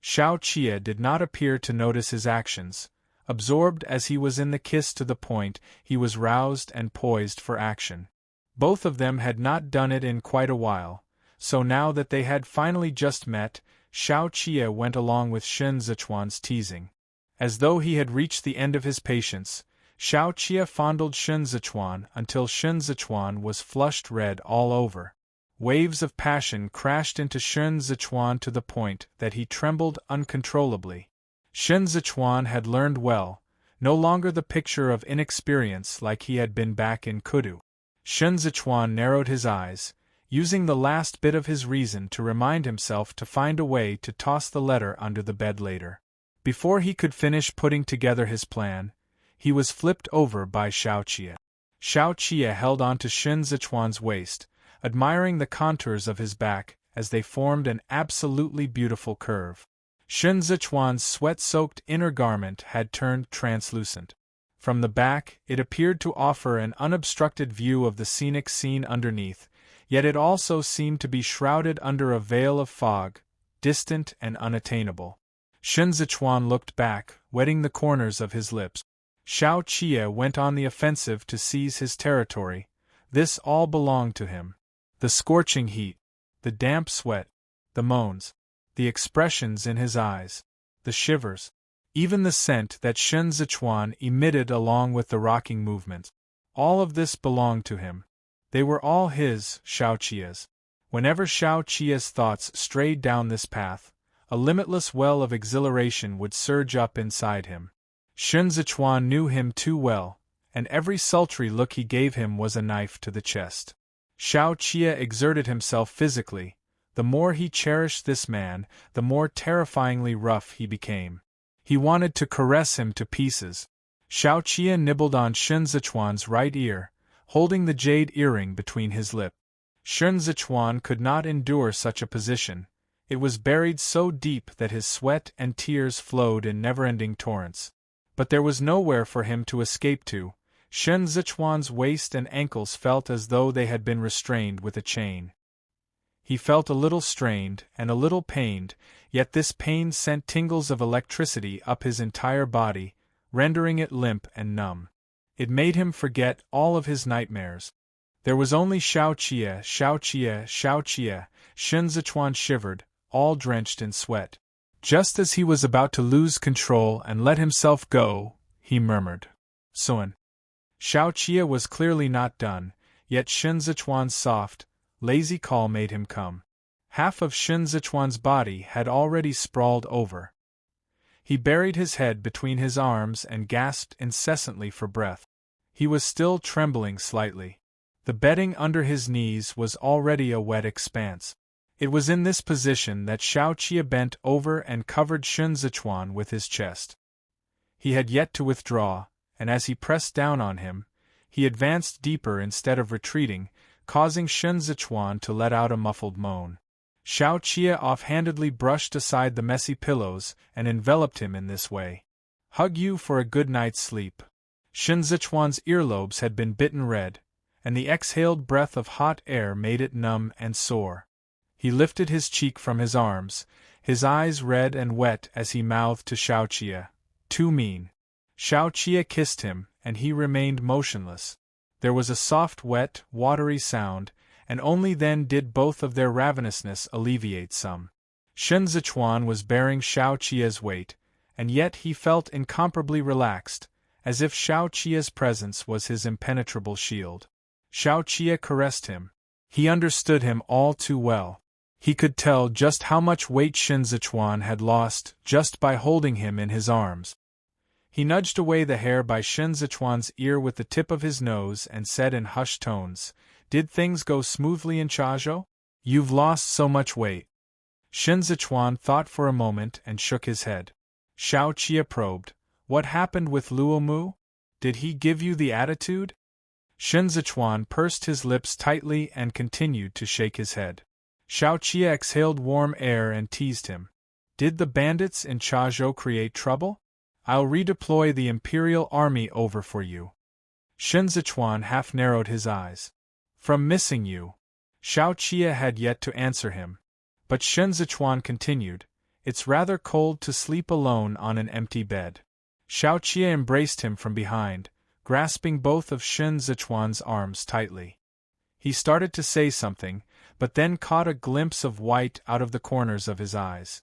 Xiao Qie did not appear to notice his actions, absorbed as he was in the kiss to the point he was roused and poised for action. Both of them had not done it in quite a while, so now that they had finally just met, Xiao Qie went along with Shen Zichuan's teasing. As though he had reached the end of his patience, Xiao Qie fondled Shen Zichuan until Shen Zichuan was flushed red all over. Waves of passion crashed into Shen Zichuan to the point that he trembled uncontrollably. Shen Zichuan had learned well, no longer the picture of inexperience like he had been back in Kudu. Shen Zichuan narrowed his eyes, using the last bit of his reason to remind himself to find a way to toss the letter under the bed later. Before he could finish putting together his plan, he was flipped over by Xiao Qie. Xiao Qie held onto Shen Zichuan's waist, admiring the contours of his back as they formed an absolutely beautiful curve. Shen Zichuan's sweat-soaked inner garment had turned translucent. From the back, it appeared to offer an unobstructed view of the scenic scene underneath, yet it also seemed to be shrouded under a veil of fog, distant and unattainable. Shen Zichuan looked back, wetting the corners of his lips. Xiao Qie went on the offensive to seize his territory. This all belonged to him. The scorching heat, the damp sweat, the moans, the expressions in his eyes, the shivers, even the scent that Shen Zichuan emitted along with the rocking movements. All of this belonged to him. They were all his, Xiao Qie's. Whenever Xiao Qie's thoughts strayed down this path, a limitless well of exhilaration would surge up inside him. Shen Zichuan knew him too well, and every sultry look he gave him was a knife to the chest. Xiao Qie exerted himself physically. The more he cherished this man, the more terrifyingly rough he became. He wanted to caress him to pieces. Xiao Qie nibbled on Shen Zichuan's right ear, holding the jade earring between his lips. Shen Zichuan could not endure such a position. It was buried so deep that his sweat and tears flowed in never-ending torrents. But there was nowhere for him to escape to. Shen Zichuan's waist and ankles felt as though they had been restrained with a chain. He felt a little strained and a little pained, yet this pain sent tingles of electricity up his entire body, rendering it limp and numb. It made him forget all of his nightmares. There was only Xiao Qie, Xiao Qie, Xiao Qie. Shen Zichuan shivered, all drenched in sweat. Just as he was about to lose control and let himself go, he murmured, "Suan." Xiao Qie was clearly not done, yet Shen Zichuan's soft, lazy call made him come. Half of Shen Zichuan's body had already sprawled over. He buried his head between his arms and gasped incessantly for breath. He was still trembling slightly. The bedding under his knees was already a wet expanse. It was in this position that Xiao Qie bent over and covered Shen Zichuan with his chest. He had yet to withdraw, and as he pressed down on him, he advanced deeper instead of retreating, causing Shen Zichuan to let out a muffled moan. Xiao Qie offhandedly brushed aside the messy pillows and enveloped him in this way. "Hug you for a good night's sleep." Shen Zichuan's earlobes had been bitten red, and the exhaled breath of hot air made it numb and sore. He lifted his cheek from his arms, his eyes red and wet as he mouthed to Xiao Qie, "Too mean." Xiao Qie kissed him, and he remained motionless. There was a soft, wet, watery sound, and only then did both of their ravenousness alleviate some. Shen Zichuan was bearing Xiao Qia's weight, and yet he felt incomparably relaxed, as if Xiao Qia's presence was his impenetrable shield. Xiao Qia caressed him. He understood him all too well. He could tell just how much weight Shen Zichuan had lost just by holding him in his arms. He nudged away the hair by Shen Zichuan's ear with the tip of his nose and said in hushed tones, "Did things go smoothly in Chazhou? You've lost so much weight." Shen Zichuan thought for a moment and shook his head. Xiao Qia probed, "What happened with Luo Mu? Did he give you the attitude?" Shen Zichuan pursed his lips tightly and continued to shake his head. Xiao Qia exhaled warm air and teased him. "Did the bandits in Chazhou create trouble? I'll redeploy the Imperial Army over for you." Shen Zichuan half narrowed his eyes. "From missing you." Xiao Qia had yet to answer him. But Shen Zichuan continued, "It's rather cold to sleep alone on an empty bed." Xiao Qia embraced him from behind, grasping both of Shen Zichuan's arms tightly. He started to say something, but then caught a glimpse of white out of the corners of his eyes.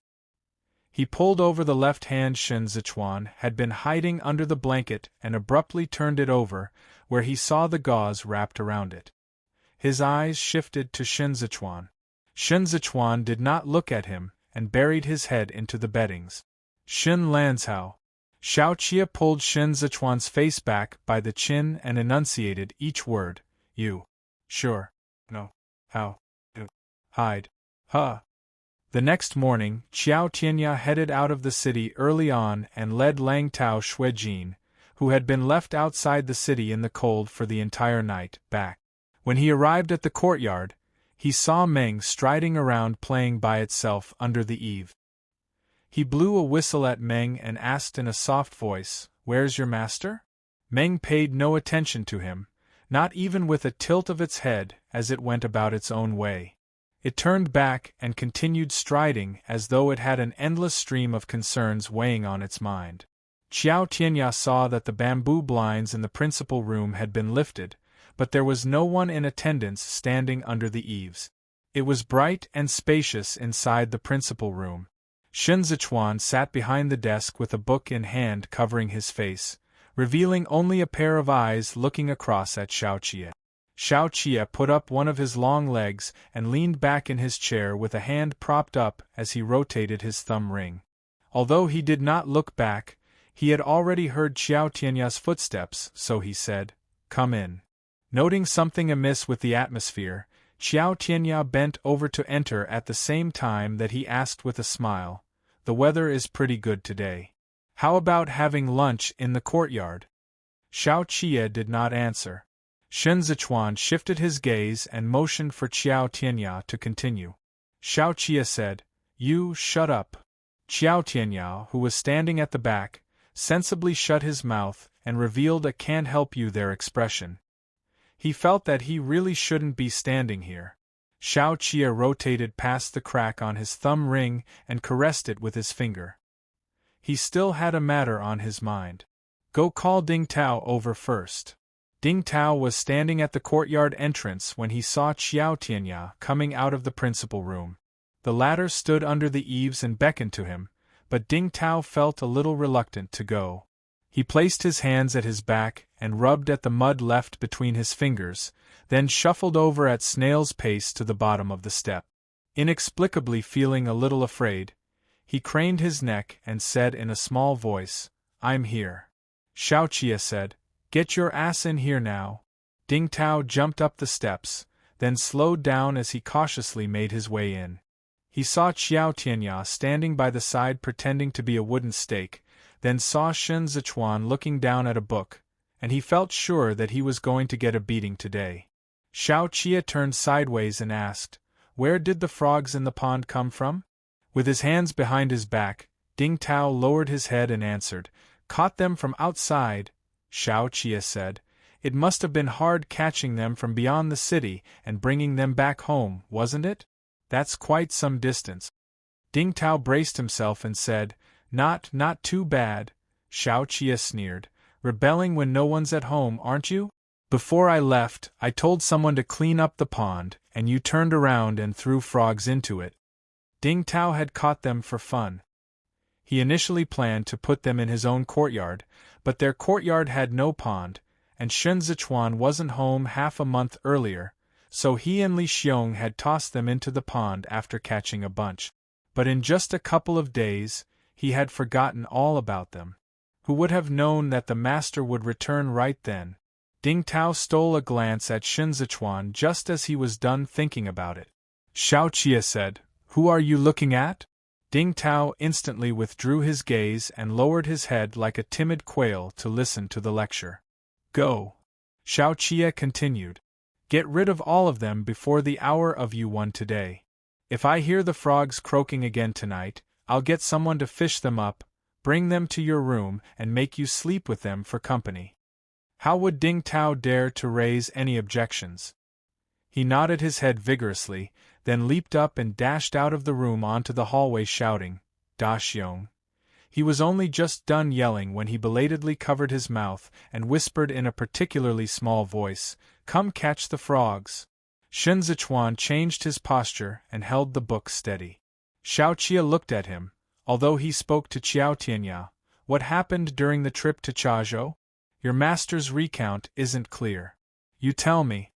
He pulled over the left hand Shen Zichuan had been hiding under the blanket and abruptly turned it over, where he saw the gauze wrapped around it. His eyes shifted to Shen Zichuan. Shen Zichuan did not look at him and buried his head into the beddings. "Shen Lanzhao." Xiao Qia pulled Shen Zichuan's face back by the chin and enunciated each word. "You. Sure. No. How. You. Hide. Huh." The next morning, Qiao Tianya headed out of the city early on and led Lang Tao Shuijin, who had been left outside the city in the cold for the entire night, back. When he arrived at the courtyard, he saw Meng striding around playing by itself under the eave. He blew a whistle at Meng and asked in a soft voice, "Where's your master?" Meng paid no attention to him, not even with a tilt of its head as it went about its own way. It turned back and continued striding as though it had an endless stream of concerns weighing on its mind. Qiao Tianya saw that the bamboo blinds in the principal room had been lifted, but there was no one in attendance standing under the eaves. It was bright and spacious inside the principal room. Shen Zichuan sat behind the desk with a book in hand covering his face, revealing only a pair of eyes looking across at Xiao Qia. Xiao Qia put up one of his long legs and leaned back in his chair with a hand propped up as he rotated his thumb ring. Although he did not look back, he had already heard Qiao Tianya's footsteps, so he said, "Come in." Noting something amiss with the atmosphere, Qiao Tianya bent over to enter at the same time that he asked with a smile, "The weather is pretty good today. How about having lunch in the courtyard?" Xiao Qia did not answer. Shen Zichuan shifted his gaze and motioned for Qiao Tianya to continue. Xiao Qia said, "You shut up." Qiao Tianya, who was standing at the back, sensibly shut his mouth and revealed a "can't help you there" expression. He felt that he really shouldn't be standing here. Xiao Qia rotated past the crack on his thumb ring and caressed it with his finger. He still had a matter on his mind. "Go call Ding Tao over first." Ding Tao was standing at the courtyard entrance when he saw Qiao Tianya coming out of the principal room. The latter stood under the eaves and beckoned to him, but Ding Tao felt a little reluctant to go. He placed his hands at his back and rubbed at the mud left between his fingers, then shuffled over at snail's pace to the bottom of the step. Inexplicably feeling a little afraid, he craned his neck and said in a small voice, "I'm here." Xiao Qia said, "Get your ass in here now." Ding Tao jumped up the steps, then slowed down as he cautiously made his way in. He saw Qiao Tianya standing by the side pretending to be a wooden stake, then saw Shen Zichuan looking down at a book, and he felt sure that he was going to get a beating today. Xiao Qia turned sideways and asked, "Where did the frogs in the pond come from?" With his hands behind his back, Ding Tao lowered his head and answered, "Caught them from outside." Xiao Qia said, "It must have been hard catching them from beyond the city and bringing them back home, wasn't it? That's quite some distance." Ding Tao braced himself and said, Not too bad." Xiao Qia sneered, "Rebelling when no one's at home, aren't you?" Before I left, I told someone to clean up the pond, and you turned around and threw frogs into it. Ding Tao had caught them for fun. He initially planned to put them in his own courtyard, but their courtyard had no pond, and Shun Zichuan wasn't home half a month earlier, so he and Li Xiong had tossed them into the pond after catching a bunch. But in just a couple of days, he had forgotten all about them. Who would have known that the master would return right then? Ding Tao stole a glance at Shun Zichuan just as he was done thinking about it. Xiao Qia said, "Who are you looking at?" Ding Tao instantly withdrew his gaze and lowered his head like a timid quail to listen to the lecture. "Go," Xiao Qia continued. "Get rid of all of them before the hour of you today. If I hear the frogs croaking again tonight, I'll get someone to fish them up, bring them to your room, and make you sleep with them for company." How would Ding Tao dare to raise any objections? He nodded his head vigorously, then leaped up and dashed out of the room onto the hallway shouting, "Da Xiong." He was only just done yelling when he belatedly covered his mouth and whispered in a particularly small voice, "Come catch the frogs." Shun Zichuan changed his posture and held the book steady. Xiao Qia looked at him, although he spoke to Qiao Tianya. "What happened during the trip to Chazhou? Your master's recount isn't clear. You tell me."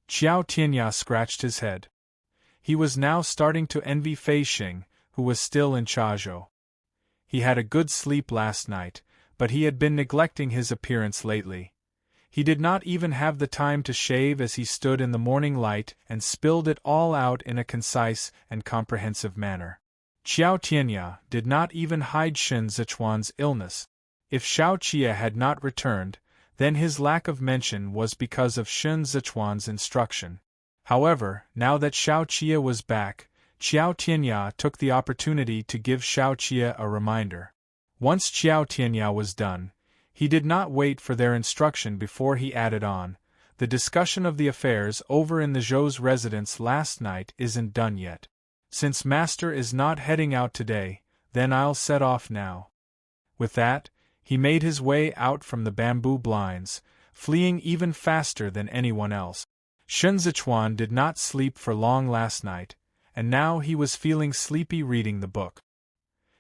Qiao Tianya scratched his head. He was now starting to envy Fei Xing, who was still in Chazhou. He had a good sleep last night, but he had been neglecting his appearance lately. He did not even have the time to shave as he stood in the morning light and spilled it all out in a concise and comprehensive manner. Qiao Tianya did not even hide Shun Zichuan's illness. If Xiao Qia had not returned, then his lack of mention was because of Shun Zichuan's instruction. However, now that Xiao Qia was back, Qiao Tianya took the opportunity to give Xiao Qia a reminder. Once Qiao Tianya was done, he did not wait for their instruction before he added on, "The discussion of the affairs over in the Zhou's residence last night isn't done yet. Since Master is not heading out today, then I'll set off now." With that, he made his way out from the bamboo blinds, fleeing even faster than anyone else. Shun Zichuan did not sleep for long last night, and now he was feeling sleepy reading the book.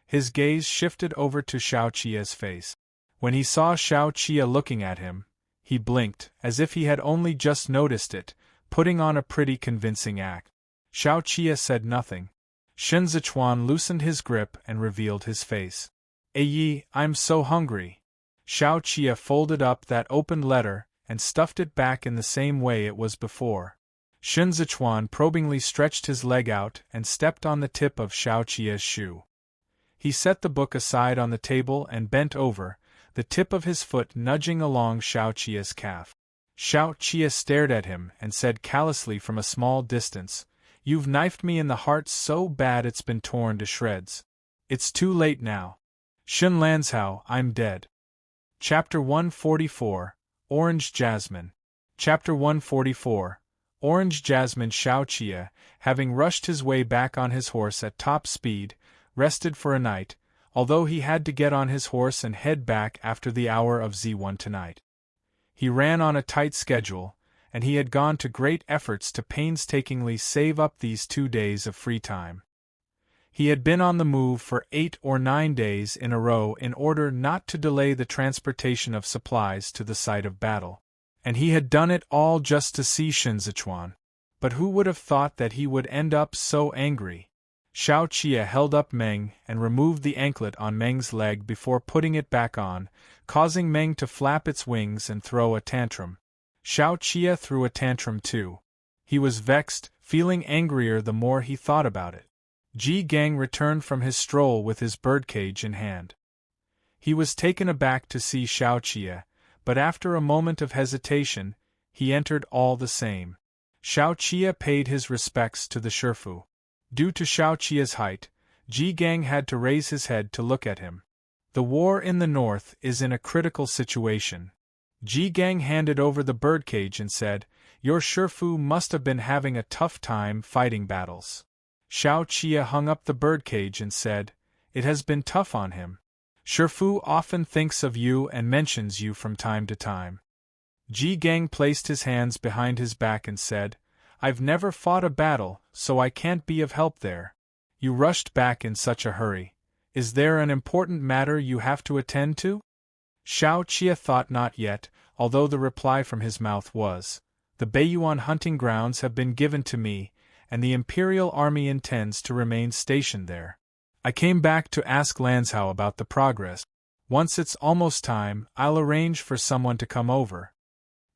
His gaze shifted over to Xiao Qia's face. When he saw Xiao Qia looking at him, he blinked, as if he had only just noticed it, putting on a pretty convincing act. Xiao Qia said nothing. Shun Zichuan loosened his grip and revealed his face. "Yi, I'm so hungry." Xiao Qia folded up that opened letter and stuffed it back in the same way it was before. Shun Zichuan probingly stretched his leg out and stepped on the tip of Xiao Qia's shoe. He set the book aside on the table and bent over, the tip of his foot nudging along Xiao Qia's calf. Xiao Qia stared at him and said callously from a small distance, "You've knifed me in the heart so bad it's been torn to shreds. It's too late now. Shun Lanzhao, I'm dead." Chapter 144, Orange Jasmine. Chapter 144, Orange Jasmine. Xiao Qia, having rushed his way back on his horse at top speed, rested for a night, although he had to get on his horse and head back after the hour of Z1 tonight. He ran on a tight schedule, and he had gone to great efforts to painstakingly save up these 2 days of free time. He had been on the move for 8 or 9 days in a row in order not to delay the transportation of supplies to the site of battle. And he had done it all just to see Shun Zichuan. But who would have thought that he would end up so angry? Xiao Qia held up Meng and removed the anklet on Meng's leg before putting it back on, causing Meng to flap its wings and throw a tantrum. Xiao Qia threw a tantrum too. He was vexed, feeling angrier the more he thought about it. Ji Gang returned from his stroll with his birdcage in hand. He was taken aback to see Xiao Qia, but after a moment of hesitation, he entered all the same. Xiao Qia paid his respects to the Shifu. Due to Xiao Qia's height, Ji Gang had to raise his head to look at him. The war in the north is in a critical situation. Ji Gang handed over the birdcage and said, "Your Shifu must have been having a tough time fighting battles." Xiao Qia hung up the birdcage and said, "It has been tough on him. Shifu often thinks of you and mentions you from time to time." Ji Gang placed his hands behind his back and said, "I've never fought a battle, so I can't be of help there. You rushed back in such a hurry. Is there an important matter you have to attend to?" Xiao Qia thought not yet, although the reply from his mouth was, "The Beiyuan hunting grounds have been given to me, and the Imperial Army intends to remain stationed there. I came back to ask Lanzhao about the progress. Once it's almost time, I'll arrange for someone to come over."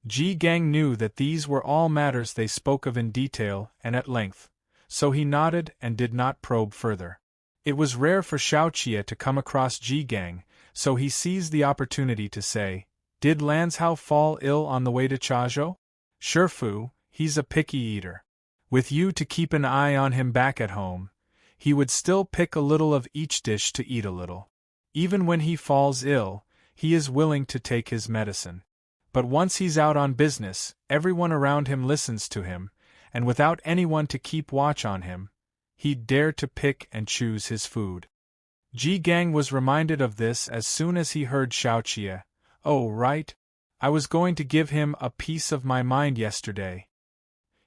Ji Gang knew that these were all matters they spoke of in detail and at length, so he nodded and did not probe further. It was rare for Xiao Qia to come across Ji Gang, so he seized the opportunity to say, "Did Lanzhao fall ill on the way to Chazhou?" "Shifu, he's a picky eater. With you to keep an eye on him back at home, he would still pick a little of each dish to eat a little. Even when he falls ill, he is willing to take his medicine. But once he's out on business, everyone around him listens to him, and without anyone to keep watch on him, he'd dare to pick and choose his food." Ji Gang was reminded of this as soon as he heard Xiao Qia. "Oh, right. I was going to give him a piece of my mind yesterday."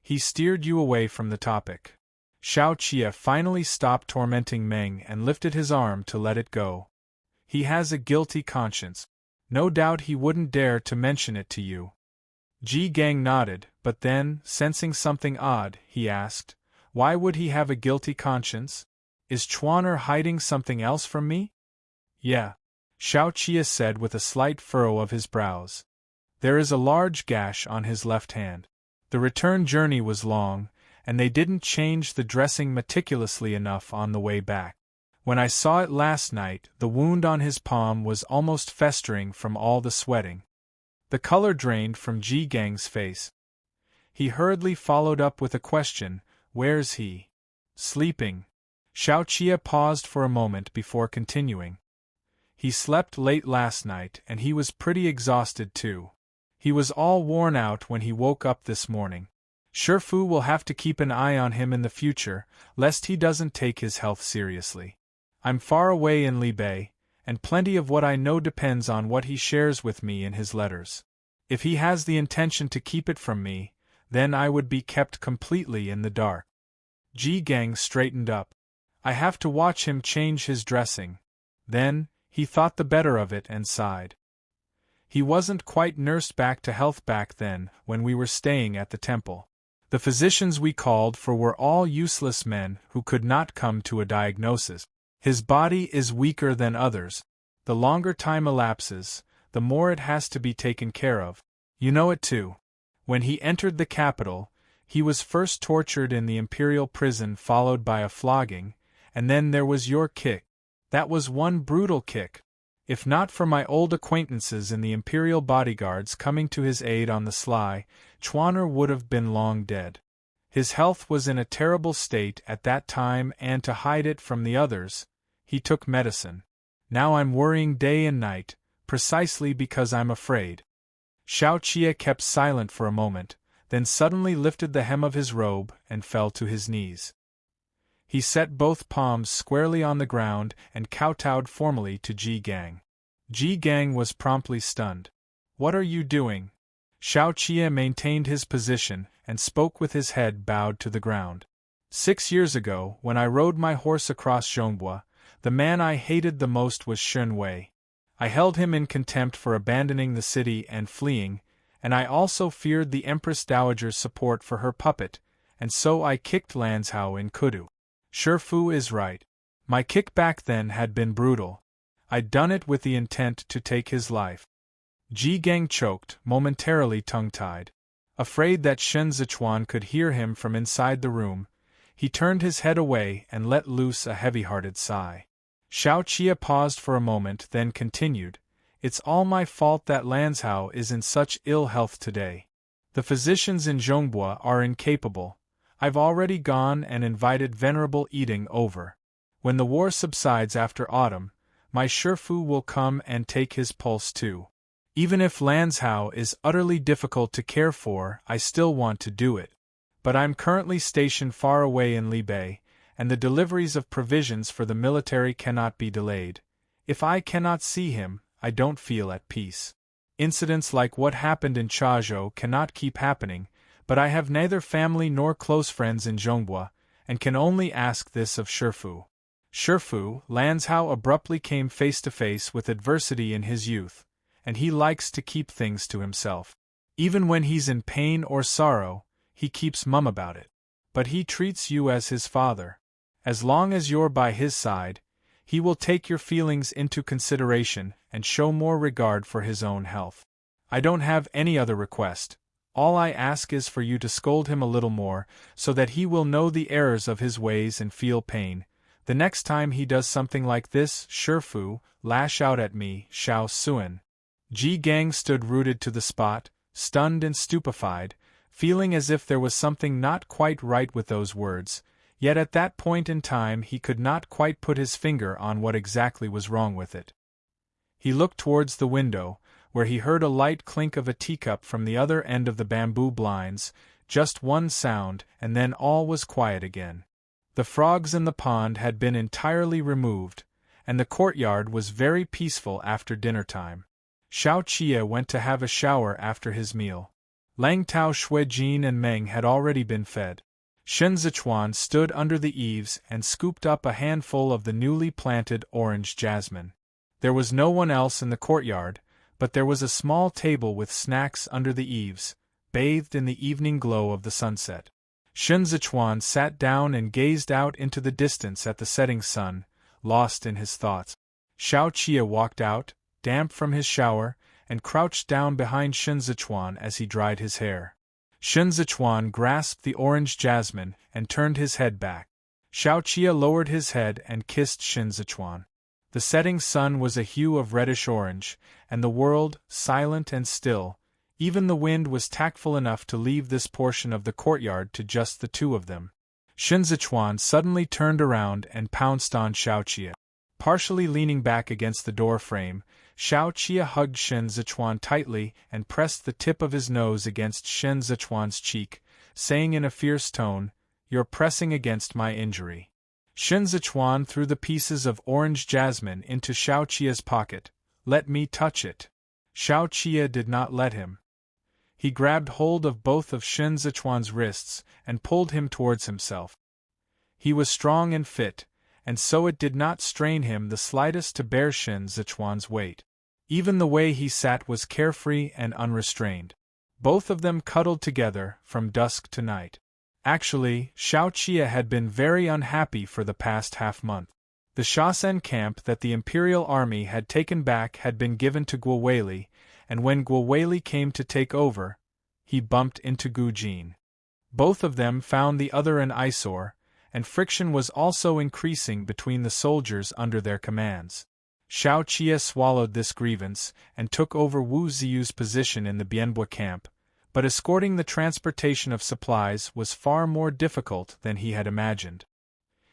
He steered you away from the topic. Xiao Qia finally stopped tormenting Meng and lifted his arm to let it go. "He has a guilty conscience. No doubt he wouldn't dare to mention it to you." Ji Gang nodded, but then, sensing something odd, he asked, "Why would he have a guilty conscience? Is Chuaner hiding something else from me?" "Yeah," Xiao Qia said with a slight furrow of his brows. "There is a large gash on his left hand. The return journey was long, and they didn't change the dressing meticulously enough on the way back. When I saw it last night, the wound on his palm was almost festering from all the sweating." The color drained from Ji Gang's face. He hurriedly followed up with a question, "Where's he?" "Sleeping." Xiao Qia paused for a moment before continuing. "He slept late last night and he was pretty exhausted too. He was all worn out when he woke up this morning. Shifu will have to keep an eye on him in the future, lest he doesn't take his health seriously. I'm far away in Libei, and plenty of what I know depends on what he shares with me in his letters. If he has the intention to keep it from me, then I would be kept completely in the dark." Ji Gang straightened up. "I have to watch him change his dressing." Then, he thought the better of it and sighed. "He wasn't quite nursed back to health back then when we were staying at the temple. The physicians we called for were all useless men who could not come to a diagnosis. His body is weaker than others. The longer time elapses, the more it has to be taken care of. You know it too. When he entered the capital, he was first tortured in the imperial prison followed by a flogging, and then there was your kick. That was one brutal kick. If not for my old acquaintances in the imperial bodyguards coming to his aid on the sly, Chuaner would have been long dead. His health was in a terrible state at that time, and to hide it from the others, he took medicine. Now I'm worrying day and night, precisely because I'm afraid." Xiao Qia kept silent for a moment, then suddenly lifted the hem of his robe and fell to his knees. He set both palms squarely on the ground and kowtowed formally to Ji Gang. Ji Gang was promptly stunned. "What are you doing?" Xiao Qia maintained his position and spoke with his head bowed to the ground. 6 years ago, when I rode my horse across Zhongbua, the man I hated the most was Shun Wei. I held him in contempt for abandoning the city and fleeing, and I also feared the Empress Dowager's support for her puppet, and so I kicked Lanzhao in Kudu. Shifu is right. My kick back then had been brutal. I'd done it with the intent to take his life." Ji Gang choked, momentarily tongue-tied. Afraid that Shen Zichuan could hear him from inside the room, he turned his head away and let loose a heavy-hearted sigh. Xiao Qia paused for a moment, then continued, "It's all my fault that Lanzhao is in such ill health today. The physicians in Zhongbua are incapable. I've already gone and invited Venerable Yiding over. When the war subsides after autumn, my Shifu will come and take his pulse too. Even if Lanzhao is utterly difficult to care for, I still want to do it. But I'm currently stationed far away in Libei, and the deliveries of provisions for the military cannot be delayed. If I cannot see him, I don't feel at peace. Incidents like what happened in Chazhou cannot keep happening, but I have neither family nor close friends in Zhonghua, and can only ask this of Shifu. Shifu Lanzhou abruptly came face to face with adversity in his youth, and he likes to keep things to himself. Even when he's in pain or sorrow, he keeps mum about it. But he treats you as his father. As long as you're by his side, he will take your feelings into consideration and show more regard for his own health. I don't have any other request. All I ask is for you to scold him a little more, so that he will know the errors of his ways and feel pain. The next time he does something like this, Shifu, lash out at me, Xiao Suan. Ji Gang stood rooted to the spot, stunned and stupefied, feeling as if there was something not quite right with those words, yet at that point in time he could not quite put his finger on what exactly was wrong with it. He looked towards the window, where he heard a light clink of a teacup from the other end of the bamboo blinds, just one sound, and then all was quiet again. The frogs in the pond had been entirely removed, and the courtyard was very peaceful after dinner time. Xiao Qie went to have a shower after his meal. Lang Tao, Shuijin and Meng had already been fed. Shen Zichuan stood under the eaves and scooped up a handful of the newly planted orange jasmine. There was no one else in the courtyard, but there was a small table with snacks under the eaves, bathed in the evening glow of the sunset. Shen Zichuan sat down and gazed out into the distance at the setting sun, lost in his thoughts. Xiao Qie walked out, damp from his shower, and crouched down behind Shen Zichuan as he dried his hair. Shen Zichuan grasped the orange jasmine and turned his head back. Xiao Qie lowered his head and kissed Shen Zichuan. The setting sun was a hue of reddish-orange, and the world, silent and still, even the wind was tactful enough to leave this portion of the courtyard to just the two of them. Shen Zichuan suddenly turned around and pounced on Xiao Qie. Partially leaning back against the door frame, Xiao Qie hugged Shen Zichuan tightly and pressed the tip of his nose against Shen Zichuan's cheek, saying in a fierce tone, "You're pressing against my injury." Shen Zichuan threw the pieces of orange jasmine into Xiao Qie's pocket. "Let me touch it." Xiao Qie did not let him. He grabbed hold of both of Shen Zichuan's wrists and pulled him towards himself. He was strong and fit, and so it did not strain him the slightest to bear Shen Zichuan's weight. Even the way he sat was carefree and unrestrained. Both of them cuddled together from dusk to night. Actually, Xiao Qie had been very unhappy for the past half-month. The Shasen camp that the Imperial Army had taken back had been given to Guo Weili, and when Guo Weili came to take over, he bumped into Gu Jin. Both of them found the other an eyesore, and friction was also increasing between the soldiers under their commands. Xiao Qie swallowed this grievance and took over Wu Ziyu's position in the Bianbua camp, but escorting the transportation of supplies was far more difficult than he had imagined.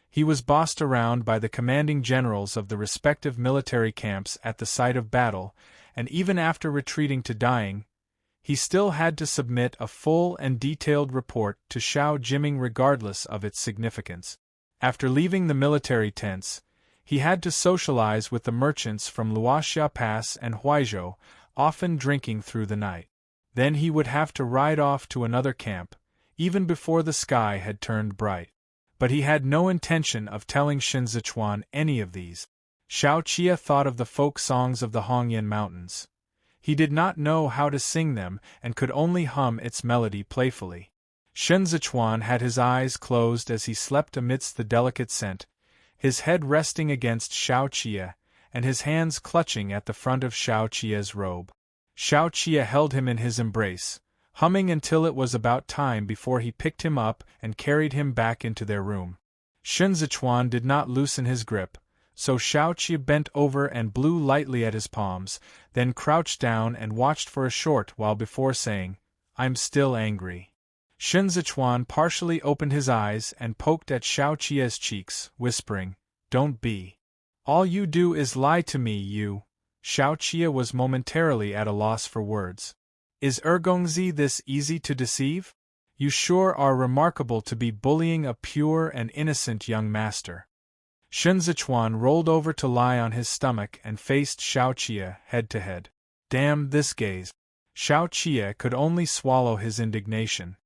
He was bossed around by the commanding generals of the respective military camps at the site of battle, and even after retreating to Dying, he still had to submit a full and detailed report to Xiao Jiming regardless of its significance. After leaving the military tents, he had to socialize with the merchants from Luoxia Pass and Huaizhou, often drinking through the night. Then he would have to ride off to another camp, even before the sky had turned bright. But he had no intention of telling Shen Zichuan any of these. Xiao Qie thought of the folk songs of the Hongyan Mountains. He did not know how to sing them and could only hum its melody playfully. Shen Zichuan had his eyes closed as he slept amidst the delicate scent, his head resting against Xiao Qie, and his hands clutching at the front of Xiao Qie's robe. Xiao Qie held him in his embrace, humming until it was about time before he picked him up and carried him back into their room. Shen Zichuan did not loosen his grip, so Xiao Qie bent over and blew lightly at his palms, then crouched down and watched for a short while before saying, "I'm still angry." Shen Zichuan partially opened his eyes and poked at Xiao Qie's cheeks, whispering, "Don't be. All you do is lie to me, you." Xiao Qie was momentarily at a loss for words. "Is Ergongzi this easy to deceive? You sure are remarkable to be bullying a pure and innocent young master." Shen Zichuan rolled over to lie on his stomach and faced Xiao Qie head to head. Damn this gaze. Xiao Qie could only swallow his indignation.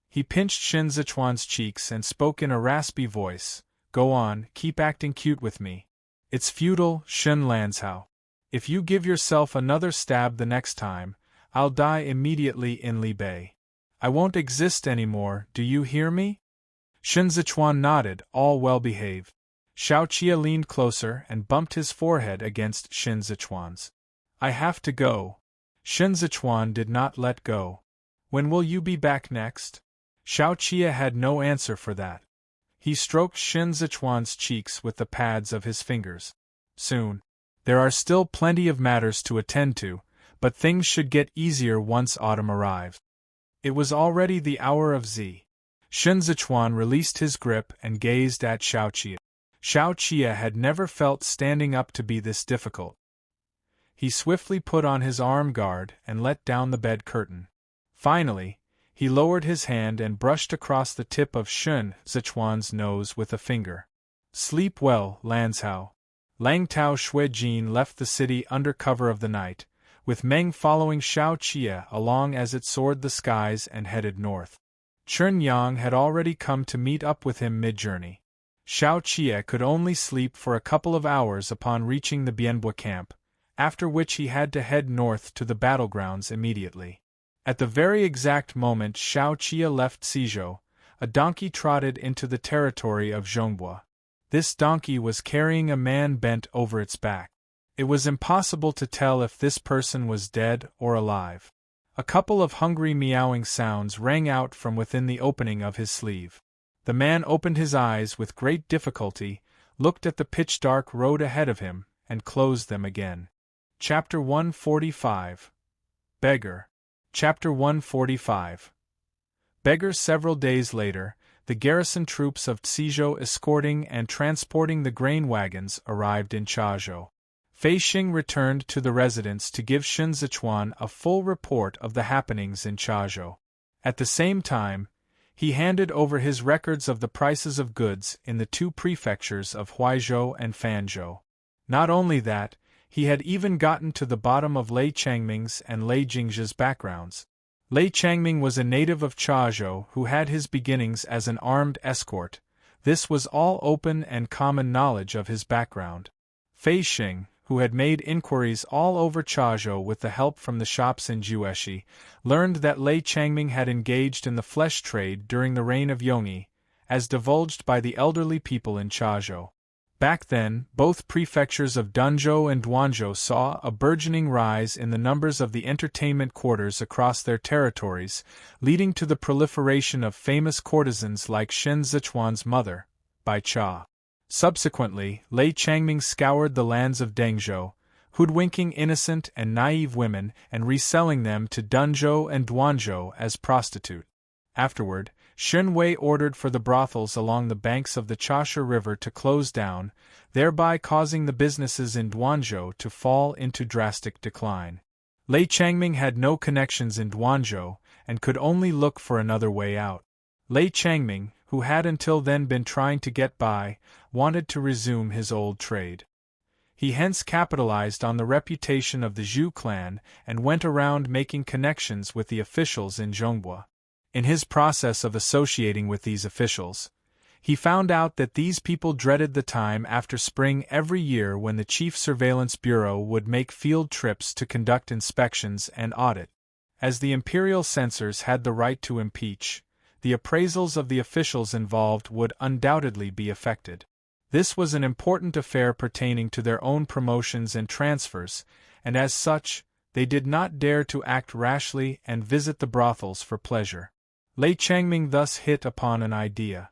He pinched Shen Zichuan's cheeks and spoke in a raspy voice. Go on, keep acting cute with me. It's futile, Shen Lanzhao. If you give yourself another stab the next time, I'll die immediately in Li Bei. I won't exist anymore, do you hear me? Shen Zichuan nodded, all well behaved. Xiao Qie leaned closer and bumped his forehead against Shen Zichuan's. I have to go. Shen Zichuan did not let go. When will you be back next? Xiao Qie had no answer for that. He stroked Shen Zichuan's cheeks with the pads of his fingers. Soon. There are still plenty of matters to attend to, but things should get easier once autumn arrives. It was already the hour of Z. Shen Zichuan released his grip and gazed at Xiao Qie. Xiao Qie had never felt standing up to be this difficult. He swiftly put on his arm guard and let down the bed curtain. Finally, he lowered his hand and brushed across the tip of Shen Zichuan's nose with a finger. Sleep well, Lanzhao. Lang Tao Xuejin left the city under cover of the night, with Meng following Xiao Qie along as it soared the skies and headed north. Chen Yang had already come to meet up with him mid-journey. Xiao Qie could only sleep for a couple of hours upon reaching the Bianbo camp, after which he had to head north to the battlegrounds immediately. At the very exact moment Xiao Qie left Sizhou, a donkey trotted into the territory of Zhongbua. This donkey was carrying a man bent over its back. It was impossible to tell if this person was dead or alive. A couple of hungry meowing sounds rang out from within the opening of his sleeve. The man opened his eyes with great difficulty, looked at the pitch-dark road ahead of him, and closed them again. Chapter 145. Beggar. Chapter 145. Beggar. Several days later, the garrison troops of Cizhou escorting and transporting the grain wagons arrived in Chazhou. Fei Xing returned to the residence to give Shen Zichuan a full report of the happenings in Chazhou. At the same time, he handed over his records of the prices of goods in the two prefectures of Huaizhou and Fanzhou. Not only that, he had even gotten to the bottom of Lei Changming's and Lei Jingzhe's backgrounds. Lei Changming was a native of Chazhou who had his beginnings as an armed escort. This was all open and common knowledge of his background. Fei Xing, who had made inquiries all over Chazhou with the help from the shops in Jueshi, learned that Lei Changming had engaged in the flesh trade during the reign of Yongyi, as divulged by the elderly people in Chazhou. Back then, both prefectures of Dunzhou and Duanzhou saw a burgeoning rise in the numbers of the entertainment quarters across their territories, leading to the proliferation of famous courtesans like Shen Zichuan's mother, Bai Cha. Subsequently, Lei Changming scoured the lands of Dengzhou, hoodwinking innocent and naive women and reselling them to Dunzhou and Duanzhou as prostitute. Afterward, Shen Wei ordered for the brothels along the banks of the Chashi River to close down, thereby causing the businesses in Duanzhou to fall into drastic decline. Lei Changming had no connections in Duanzhou and could only look for another way out. Lei Changming, who had until then been trying to get by, wanted to resume his old trade. He hence capitalized on the reputation of the Zhu clan and went around making connections with the officials in Zhongbua. In his process of associating with these officials, he found out that these people dreaded the time after spring every year when the Chief Surveillance Bureau would make field trips to conduct inspections and audit. As the imperial censors had the right to impeach, the appraisals of the officials involved would undoubtedly be affected. This was an important affair pertaining to their own promotions and transfers, and as such, they did not dare to act rashly and visit the brothels for pleasure. Lei Changming thus hit upon an idea.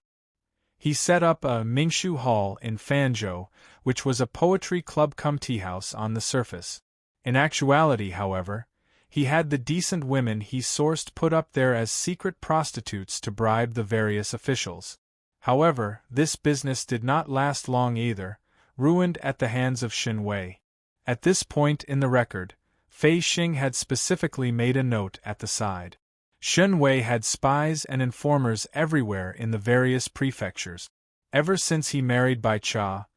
He set up a Mingshu Hall in Fanzhou, which was a poetry club cum tea-house on the surface. In actuality, however, he had the decent women he sourced put up there as secret prostitutes to bribe the various officials. However, this business did not last long either, ruined at the hands of Shen Wei. At this point in the record, Fei Xing had specifically made a note at the side. Shen Wei had spies and informers everywhere in the various prefectures. Ever since he married Bai Cha,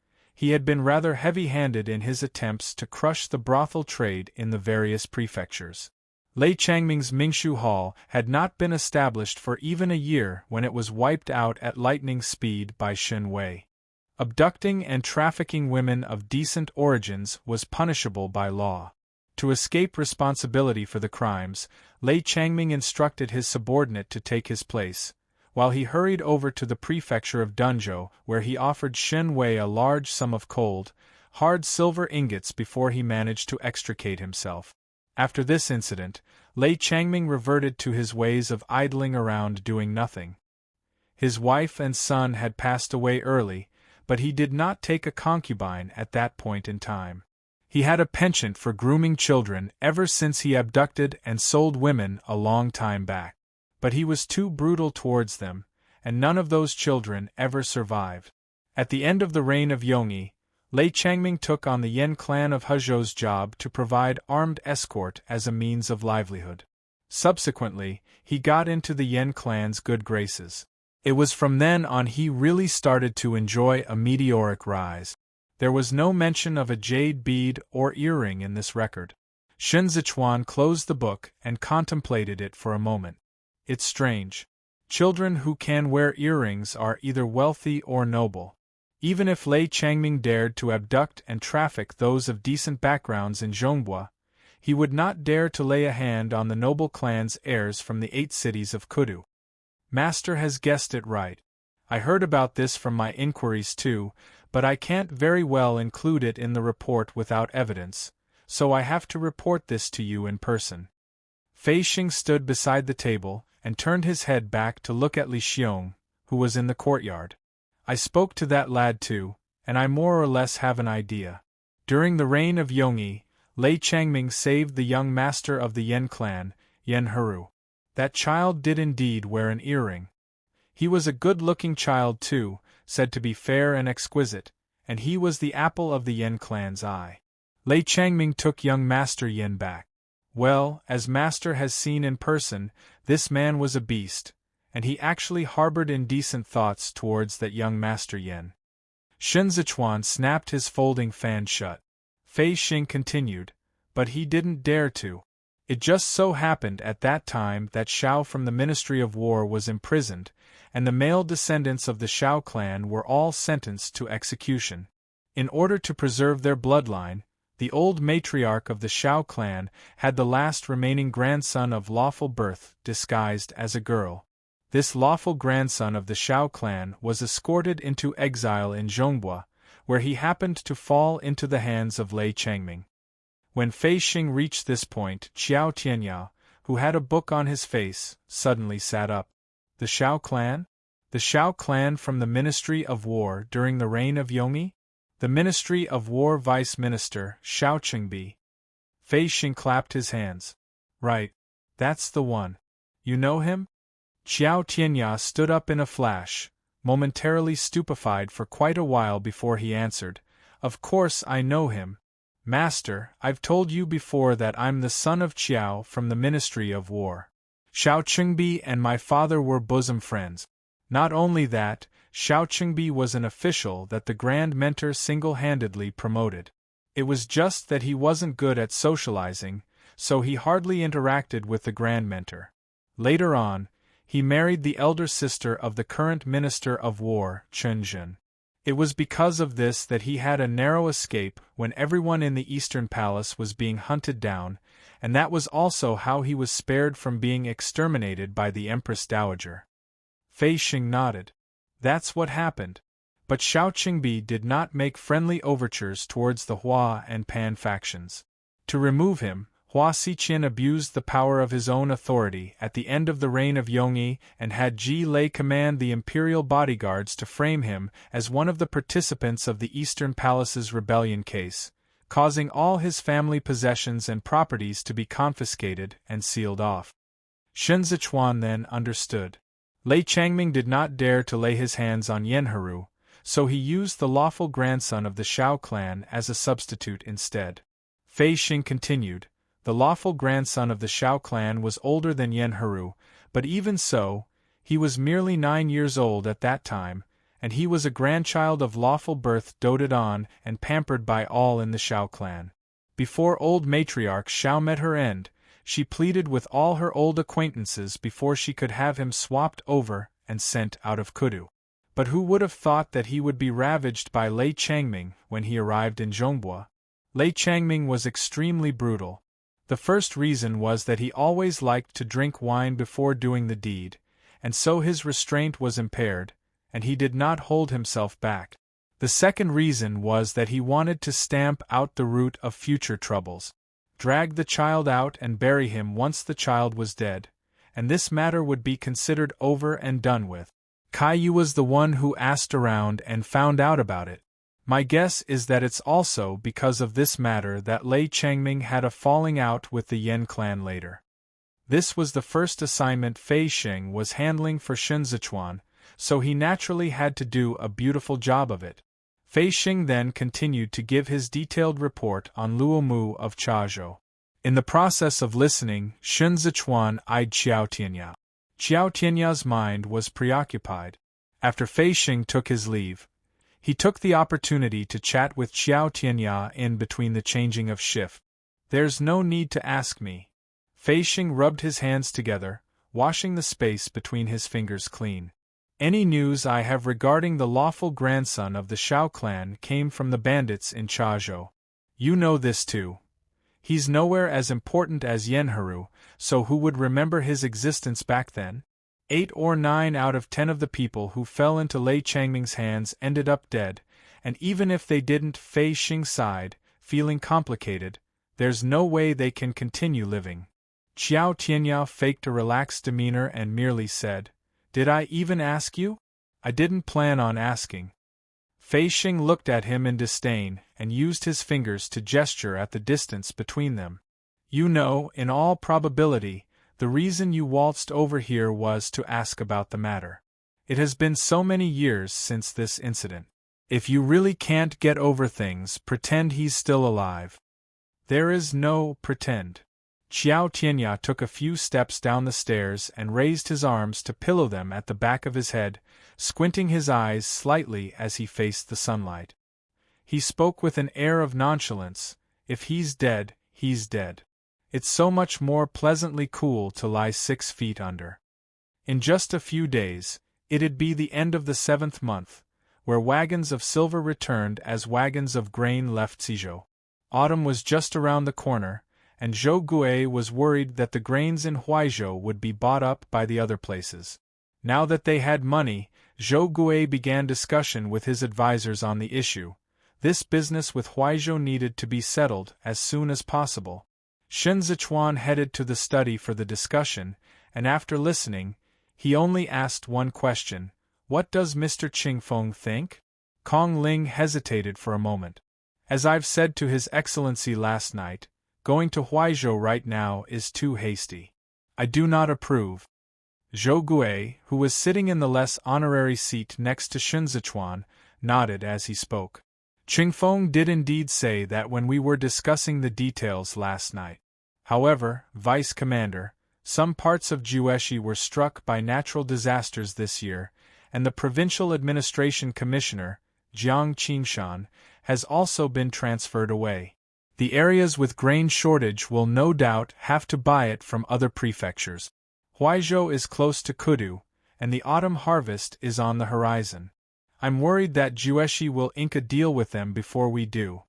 He had been rather heavy-handed in his attempts to crush the brothel trade in the various prefectures. Lei Changming's Mingshu Hall had not been established for even a year when it was wiped out at lightning speed by Shen Wei. Abducting and trafficking women of decent origins was punishable by law. To escape responsibility for the crimes, Lei Changming instructed his subordinate to take his place, while he hurried over to the prefecture of Dunzhou, where he offered Shen Wei a large sum of cold, hard silver ingots before he managed to extricate himself. After this incident, Lei Changming reverted to his ways of idling around doing nothing. His wife and son had passed away early, but he did not take a concubine at that point in time. He had a penchant for grooming children ever since he abducted and sold women a long time back. But he was too brutal towards them, and none of those children ever survived. At the end of the reign of Yongyi, Lei Changming took on the Yan clan of Hezhou's job to provide armed escort as a means of livelihood. Subsequently, he got into the Yan clan's good graces. It was from then on he really started to enjoy a meteoric rise. There was no mention of a jade bead or earring in this record. Shen Zichuan closed the book and contemplated it for a moment. It's strange. Children who can wear earrings are either wealthy or noble. Even if Lei Changming dared to abduct and traffic those of decent backgrounds in Zhongbua, he would not dare to lay a hand on the noble clan's heirs from the 8 cities of Kudu. Master has guessed it right. I heard about this from my inquiries too, but I can't very well include it in the report without evidence, so I have to report this to you in person. Fei Xing stood beside the table and turned his head back to look at Li Xiong, who was in the courtyard. I spoke to that lad too, and I more or less have an idea. During the reign of Yongyi, Lei Changming saved the young master of the Yan clan, Yan Heru. That child did indeed wear an earring. He was a good-looking child too, said to be fair and exquisite, and he was the apple of the Yan clan's eye. Lei Changming took young Master Yan back. Well, as Master has seen in person, this man was a beast, and he actually harbored indecent thoughts towards that young Master Yan. Shen Zichuan snapped his folding fan shut. Fei Xing continued, but he didn't dare to. It just so happened at that time that Xiao from the Ministry of War was imprisoned, and the male descendants of the Xiao clan were all sentenced to execution. In order to preserve their bloodline, the old matriarch of the Xiao clan had the last remaining grandson of lawful birth disguised as a girl. This lawful grandson of the Xiao clan was escorted into exile in Zhongbua, where he happened to fall into the hands of Lei Changming. When Fei Xing reached this point, Xiao Tianyao, who had a book on his face, suddenly sat up. The Xiao clan? The Xiao clan from the Ministry of War during the reign of Yongyi? The Ministry of War Vice Minister, Xiao Qingbi. Fei Xing clapped his hands. Right. That's the one. You know him? Xiao Tianyao stood up in a flash, momentarily stupefied for quite a while before he answered. Of course I know him. Master, I've told you before that I'm the son of Qiao from the Ministry of War. Xiao Qingbi and my father were bosom friends. Not only that, Xiao Qingbi was an official that the Grand Mentor single-handedly promoted. It was just that he wasn't good at socializing, so he hardly interacted with the Grand Mentor. Later on, he married the elder sister of the current Minister of War, Chen Jin. It was because of this that he had a narrow escape when everyone in the Eastern Palace was being hunted down, and that was also how he was spared from being exterminated by the Empress Dowager. Fei Xing nodded. That's what happened. But Xiao Qingbi did not make friendly overtures towards the Hua and Pan factions. To remove him, Hua Xiqian abused the power of his own authority at the end of the reign of Yongyi and had Ji Lei command the imperial bodyguards to frame him as one of the participants of the Eastern Palace's rebellion case, causing all his family possessions and properties to be confiscated and sealed off. Shen Zichuan then understood. Lei Changming did not dare to lay his hands on Yan Heru, so he used the lawful grandson of the Xiao clan as a substitute instead. Fei Xing continued. The lawful grandson of the Xiao clan was older than Yan Heru, but even so, he was merely 9 years old at that time, and he was a grandchild of lawful birth, doted on and pampered by all in the Shao clan. Before old matriarch Shao met her end, she pleaded with all her old acquaintances before she could have him swapped over and sent out of Kudu. But who would have thought that he would be ravaged by Lei Changming when he arrived in Zhongbua? Lei Changming was extremely brutal. The first reason was that he always liked to drink wine before doing the deed, and so his restraint was impaired, and he did not hold himself back. The second reason was that he wanted to stamp out the root of future troubles. Drag the child out and bury him once the child was dead, and this matter would be considered over and done with. Caillou was the one who asked around and found out about it. My guess is that it's also because of this matter that Lei Changming had a falling out with the Yan clan later. This was the first assignment Fei Xing was handling for Sun Zichuan, so he naturally had to do a beautiful job of it. Fei Xing then continued to give his detailed report on Luo Mu of Chazhou. In the process of listening, Sun Zichuan eyed Xiao Tianya. Xiao Tianya's mind was preoccupied. After Fei Xing took his leave, he took the opportunity to chat with Xiao Tianya in between the changing of shift. There's no need to ask me. Fei Xing rubbed his hands together, washing the space between his fingers clean. Any news I have regarding the lawful grandson of the Shao clan came from the bandits in Chazhou. You know this too. He's nowhere as important as Yenharu, so who would remember his existence back then? 8 or 9 out of 10 of the people who fell into Lei Changming's hands ended up dead, and even if they didn't, Fei Xing sighed, feeling complicated, there's no way they can continue living. Xiao Tianya faked a relaxed demeanor and merely said, "Did I even ask you? I didn't plan on asking." Fei Xing looked at him in disdain and used his fingers to gesture at the distance between them. You know, in all probability, the reason you waltzed over here was to ask about the matter. It has been so many years since this incident. If you really can't get over things, pretend he's still alive. There is no pretend. Xiao Tianya took a few steps down the stairs and raised his arms to pillow them at the back of his head, squinting his eyes slightly as he faced the sunlight. He spoke with an air of nonchalance, "If he's dead, he's dead. It's so much more pleasantly cool to lie 6 feet under." In just a few days, it'd be the end of the 7th month, where wagons of silver returned as wagons of grain left Suzhou. Autumn was just around the corner, and Zhou Gui was worried that the grains in Huaizhou would be bought up by the other places. Now that they had money, Zhou Gui began discussion with his advisors on the issue. This business with Huaizhou needed to be settled as soon as possible. Sun Zichuan headed to the study for the discussion, and after listening, he only asked one question: "What does Mr. Qingfeng think?" Kong Ling hesitated for a moment. "As I've said to His Excellency last night, going to Huaizhou right now is too hasty. I do not approve." Zhou Gui, who was sitting in the less honorary seat next to Sun Zichuan, nodded as he spoke. "Qingfeng did indeed say that when we were discussing the details last night. However, Vice Commander, some parts of Jueshi were struck by natural disasters this year, and the Provincial Administration Commissioner, Jiang Qingshan, has also been transferred away. The areas with grain shortage will no doubt have to buy it from other prefectures. Huaizhou is close to Kudu, and the autumn harvest is on the horizon. I'm worried that Jueshi will ink a deal with them before we do."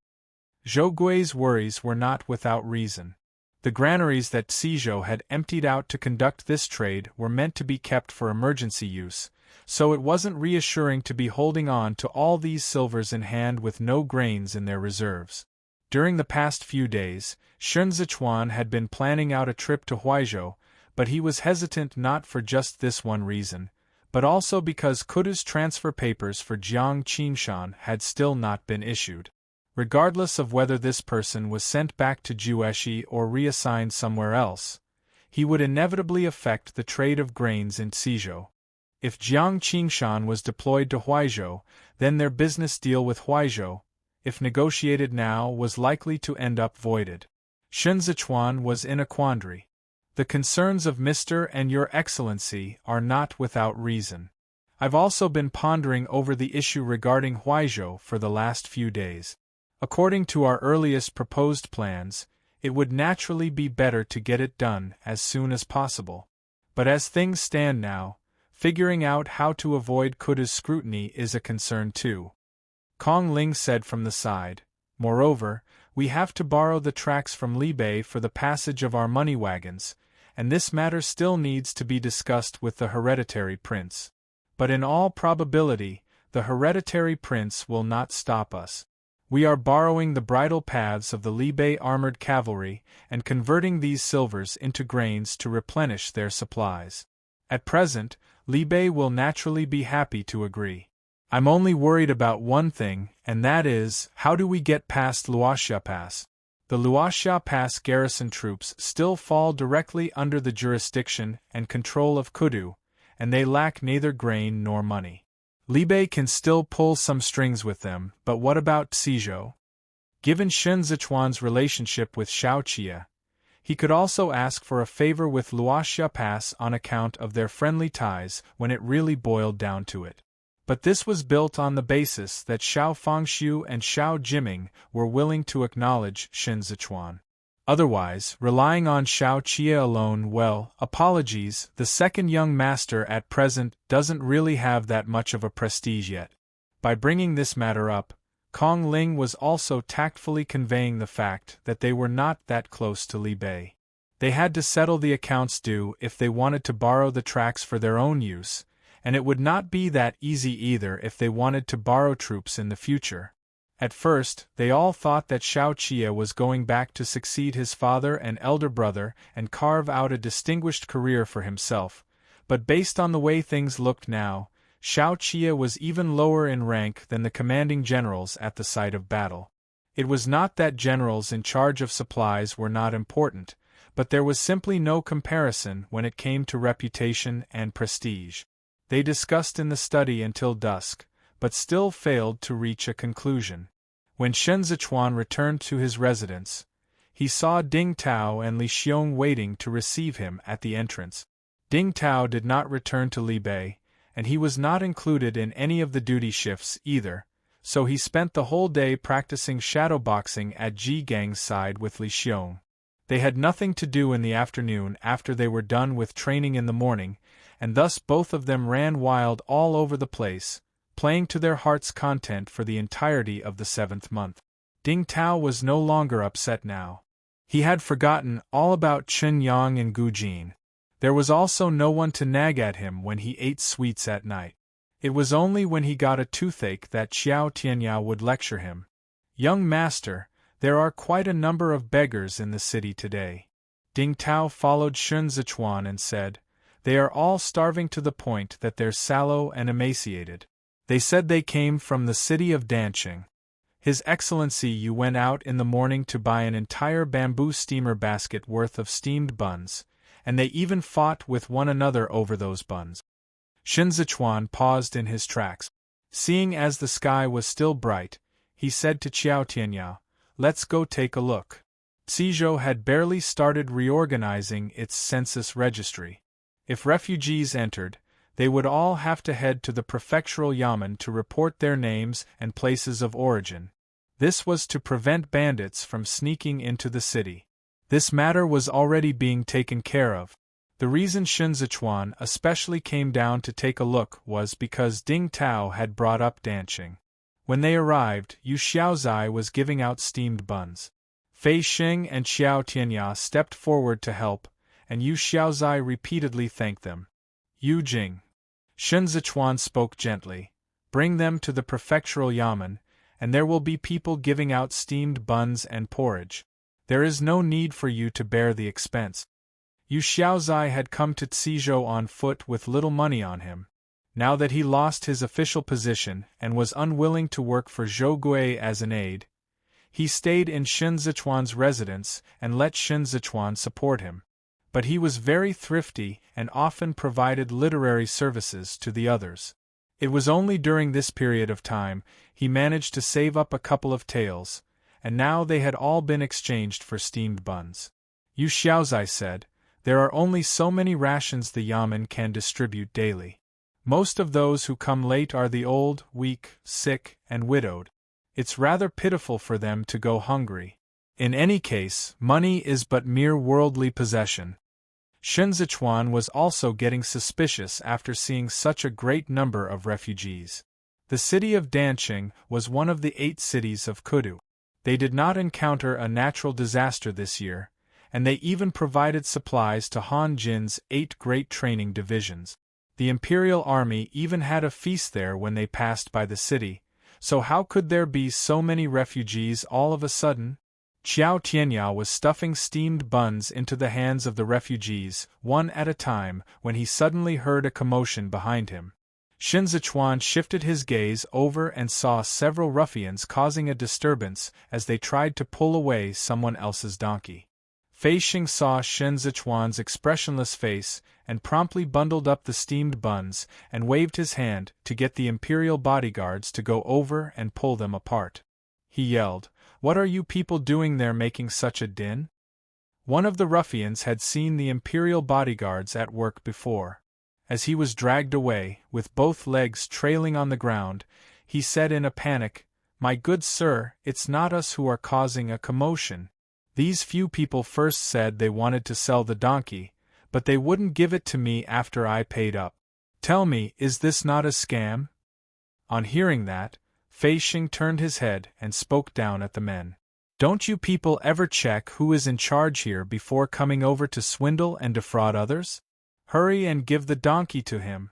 Zhou Gui's worries were not without reason. The granaries that Suzhou had emptied out to conduct this trade were meant to be kept for emergency use, so it wasn't reassuring to be holding on to all these silvers in hand with no grains in their reserves. During the past few days, Sun Zichuan had been planning out a trip to Huaizhou, but he was hesitant not for just this one reason, but also because Kudu's transfer papers for Jiang Qingshan had still not been issued. Regardless of whether this person was sent back to Jueshi or reassigned somewhere else, he would inevitably affect the trade of grains in Suzhou. If Jiang Qingshan was deployed to Huaizhou, then their business deal with Huaizhou, if negotiated now, was likely to end up voided. Sun Zichuan was in a quandary. "The concerns of Mr. and Your Excellency are not without reason. I've also been pondering over the issue regarding Huizhou for the last few days. According to our earliest proposed plans, it would naturally be better to get it done as soon as possible. But as things stand now, figuring out how to avoid Kuda's scrutiny is a concern too. Kong Ling said from the side. Moreover, we have to borrow the tracks from Libai for the passage of our money wagons, and this matter still needs to be discussed with the hereditary prince. But in all probability, the hereditary prince will not stop us. We are borrowing the bridle paths of the Libai armored cavalry and converting these silvers into grains to replenish their supplies. At present, Libai will naturally be happy to agree. I'm only worried about one thing, and that is, how do we get past Luoxia Pass? The Luoxia Pass garrison troops still fall directly under the jurisdiction and control of Kudu, and they lack neither grain nor money. Libai can still pull some strings with them, but what about Xizhou? Given Shen Zichuan's relationship with Shao Qia, he could also ask for a favor with Luoxia Pass on account of their friendly ties when it really boiled down to it. But this was built on the basis that Shao Fangxiu and Shao Jiming were willing to acknowledge Shen Zichuan. Otherwise, relying on Shao Qia alone, well, apologies, the second young master at present doesn't really have that much of a prestige yet. By bringing this matter up, Kong Ling was also tactfully conveying the fact that they were not that close to Libai. They had to settle the accounts due if they wanted to borrow the tracks for their own use, and it would not be that easy either if they wanted to borrow troops in the future. At first, they all thought that Shao Qia was going back to succeed his father and elder brother and carve out a distinguished career for himself, but based on the way things looked now, Shao Qia was even lower in rank than the commanding generals at the site of battle. It was not that generals in charge of supplies were not important, but there was simply no comparison when it came to reputation and prestige. They discussed in the study until dusk, but still failed to reach a conclusion. When Shen Zichuan returned to his residence, he saw Ding Tao and Li Xiong waiting to receive him at the entrance. Ding Tao did not return to Libai, and he was not included in any of the duty shifts either, so he spent the whole day practicing shadowboxing at Ji Gang's side with Li Xiong. They had nothing to do in the afternoon after they were done with training in the morning, and thus both of them ran wild all over the place, playing to their heart's content for the entirety of the 7th month. Ding Tao was no longer upset now. He had forgotten all about Chen Yang and Gu Jin. There was also no one to nag at him when he ate sweets at night. It was only when he got a toothache that Xiao Tianya would lecture him. "Young master, there are quite a number of beggars in the city today." Ding Tao followed Shen Zichuan and said, "They are all starving to the point that they're sallow and emaciated. They said they came from the city of Danqing. His Excellency, you went out in the morning to buy an entire bamboo steamer basket worth of steamed buns, and they even fought with one another over those buns." Shen Zichuan paused in his tracks. Seeing as the sky was still bright, he said to Qiao Tianyao, "Let's go take a look." Xizhou had barely started reorganizing its census registry. If refugees entered, they would all have to head to the prefectural yamen to report their names and places of origin. This was to prevent bandits from sneaking into the city. This matter was already being taken care of. The reason Shen Zichuan especially came down to take a look was because Ding Tao had brought up Danqing. When they arrived, Yu Xiaozai was giving out steamed buns. Fei Xing and Xiao Tianya stepped forward to help, and Yu Xiaozai repeatedly thanked them. "Yu Jing." Shen Zichuan spoke gently. "Bring them to the prefectural yamen, and there will be people giving out steamed buns and porridge. There is no need for you to bear the expense." Yu Xiaozai had come to Xizhou on foot with little money on him. Now that he lost his official position and was unwilling to work for Zhou Gui as an aide, he stayed in Shen Zichuan's residence and let Shen Zichuan support him. But he was very thrifty and often provided literary services to the others. It was only during this period of time he managed to save up a couple of taels, and now they had all been exchanged for steamed buns. Yu Xiaozai said, "There are only so many rations the yamen can distribute daily. Most of those who come late are the old, weak, sick, and widowed. It's rather pitiful for them to go hungry. In any case, money is but mere worldly possession. Shenzichuan was also getting suspicious after seeing such a great number of refugees. The city of Danqing was one of the 8 cities of Kudu. They did not encounter a natural disaster this year, and they even provided supplies to Han Jin's 8 great training divisions. The Imperial Army even had a feast there when they passed by the city, so how could there be so many refugees all of a sudden? Qiao Tianyao was stuffing steamed buns into the hands of the refugees, one at a time, when he suddenly heard a commotion behind him. Shenzichuan shifted his gaze over and saw several ruffians causing a disturbance as they tried to pull away someone else's donkey. Fei Xing saw Shenzichuan's expressionless face and promptly bundled up the steamed buns and waved his hand to get the imperial bodyguards to go over and pull them apart. He yelled, "What are you people doing there making such a din?" One of the ruffians had seen the imperial bodyguards at work before. As he was dragged away, with both legs trailing on the ground, he said in a panic, "My good sir, it's not us who are causing a commotion. These few people first said they wanted to sell the donkey, but they wouldn't give it to me after I paid up. Tell me, is this not a scam?" On hearing that, Fei Xing turned his head and spoke down at the men. "Don't you people ever check who is in charge here before coming over to swindle and defraud others? Hurry and give the donkey to him."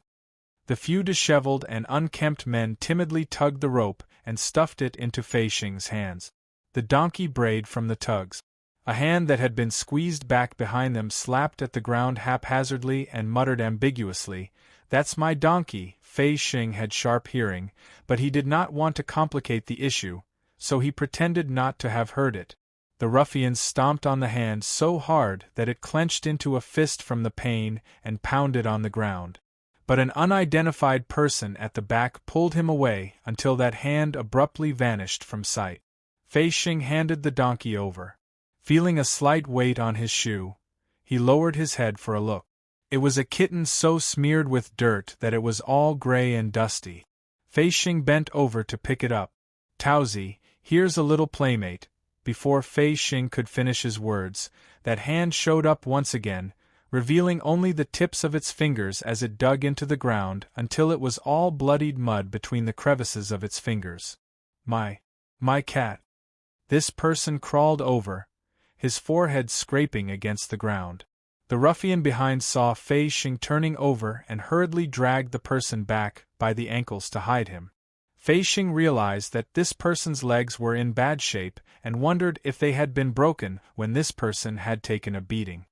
The few disheveled and unkempt men timidly tugged the rope and stuffed it into Fei Xing's hands. The donkey brayed from the tugs. A hand that had been squeezed back behind them slapped at the ground haphazardly and muttered ambiguously, "That's my donkey." Fei Xing had sharp hearing, but he did not want to complicate the issue, so he pretended not to have heard it. The ruffians stomped on the hand so hard that it clenched into a fist from the pain and pounded on the ground. But an unidentified person at the back pulled him away until that hand abruptly vanished from sight. Fei Xing handed the donkey over. Feeling a slight weight on his shoe, he lowered his head for a look. It was a kitten so smeared with dirt that it was all gray and dusty. Fei Xing bent over to pick it up. "Taozi, here's a little playmate." Before Fei Xing could finish his words, that hand showed up once again, revealing only the tips of its fingers as it dug into the ground until it was all bloodied mud between the crevices of its fingers. My cat." This person crawled over, his forehead scraping against the ground. The ruffian behind saw Fei Xing turning over and hurriedly dragged the person back by the ankles to hide him. Fei Xing realized that this person's legs were in bad shape and wondered if they had been broken when this person had taken a beating.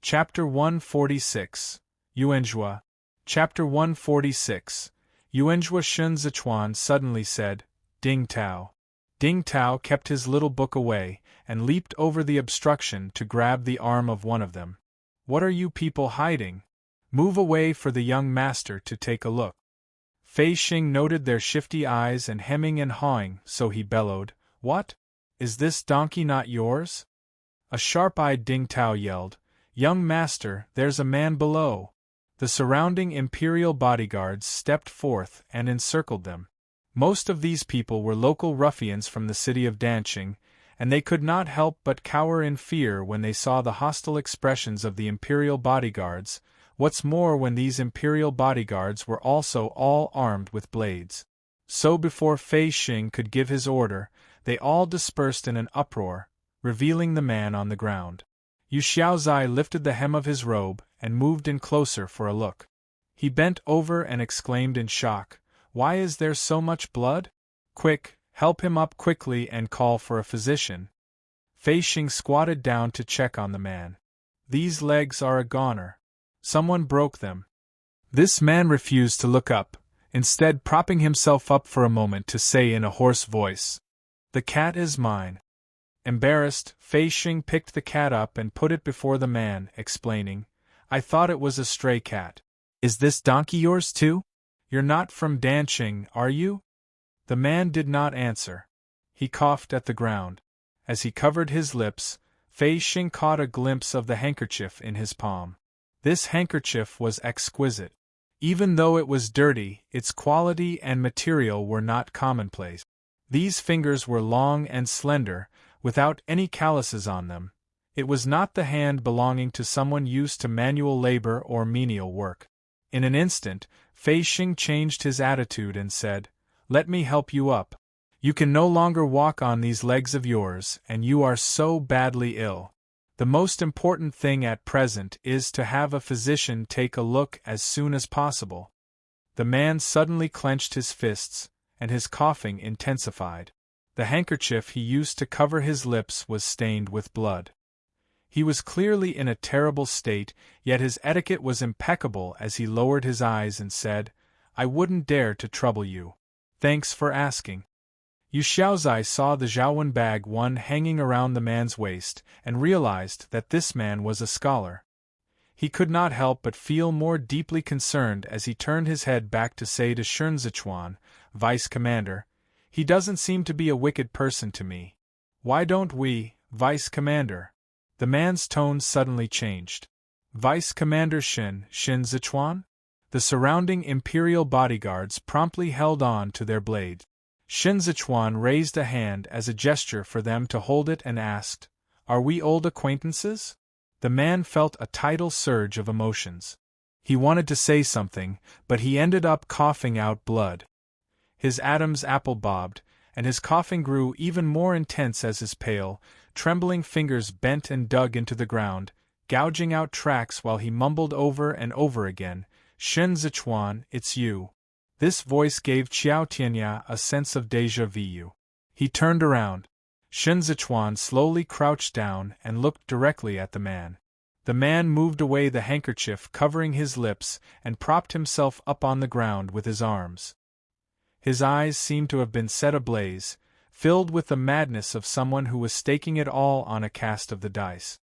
Chapter 146. Yuanzhua. Chapter 146. Yuanzhua. Shenzichuan suddenly said, "Ding Tao." Ding Tao kept his little book away and leaped over the obstruction to grab the arm of one of them. "What are you people hiding? Move away for the young master to take a look." Fei Xing noted their shifty eyes and hemming and hawing, so he bellowed, "What? Is this donkey not yours?" A sharp-eyed Ding Tao yelled, "Young master, there's a man below." The surrounding imperial bodyguards stepped forth and encircled them. Most of these people were local ruffians from the city of Danqing, and they could not help but cower in fear when they saw the hostile expressions of the imperial bodyguards, what's more when these imperial bodyguards were also all armed with blades. So before Fei Xing could give his order, they all dispersed in an uproar, revealing the man on the ground. Yu Xiaozai lifted the hem of his robe and moved in closer for a look. He bent over and exclaimed in shock, "Why is there so much blood? Quick, help him up quickly and call for a physician." Fei Xing squatted down to check on the man. "These legs are a goner. Someone broke them." This man refused to look up, instead propping himself up for a moment to say in a hoarse voice, "The cat is mine." Embarrassed, Fei Xing picked the cat up and put it before the man, explaining, "I thought it was a stray cat." "Is this donkey yours too? You're not from Danqing, are you?" The man did not answer. He coughed at the ground. As he covered his lips, Fei Xing caught a glimpse of the handkerchief in his palm. This handkerchief was exquisite. Even though it was dirty, its quality and material were not commonplace. These fingers were long and slender, without any calluses on them. It was not the hand belonging to someone used to manual labor or menial work. In an instant, Fei Xing changed his attitude and said, "Let me help you up. You can no longer walk on these legs of yours, and you are so badly ill. The most important thing at present is to have a physician take a look as soon as possible." The man suddenly clenched his fists, and his coughing intensified. The handkerchief he used to cover his lips was stained with blood. He was clearly in a terrible state, yet his etiquette was impeccable as he lowered his eyes and said, "I wouldn't dare to trouble you. Thanks for asking." Yu Xiaozai saw the Zhaowen bag one hanging around the man's waist, and realized that this man was a scholar. He could not help but feel more deeply concerned as he turned his head back to say to Shunzichuan, "Vice Commander, he doesn't seem to be a wicked person to me. Why don't we, Vice Commander?" The man's tone suddenly changed. "Vice Commander Shunzichuan?" The surrounding imperial bodyguards promptly held on to their blades. Shunzichuan raised a hand as a gesture for them to hold it and asked, "Are we old acquaintances?" The man felt a tidal surge of emotions. He wanted to say something, but he ended up coughing out blood. His Adam's apple bobbed, and his coughing grew even more intense as his pale, trembling fingers bent and dug into the ground, gouging out tracks while he mumbled over and over again, "Shunzichuan, it's you." This voice gave Qiao Tianya a sense of déjà vu. He turned around. Shunzichuan slowly crouched down and looked directly at the man. The man moved away the handkerchief covering his lips and propped himself up on the ground with his arms. His eyes seemed to have been set ablaze, filled with the madness of someone who was staking it all on a cast of the dice.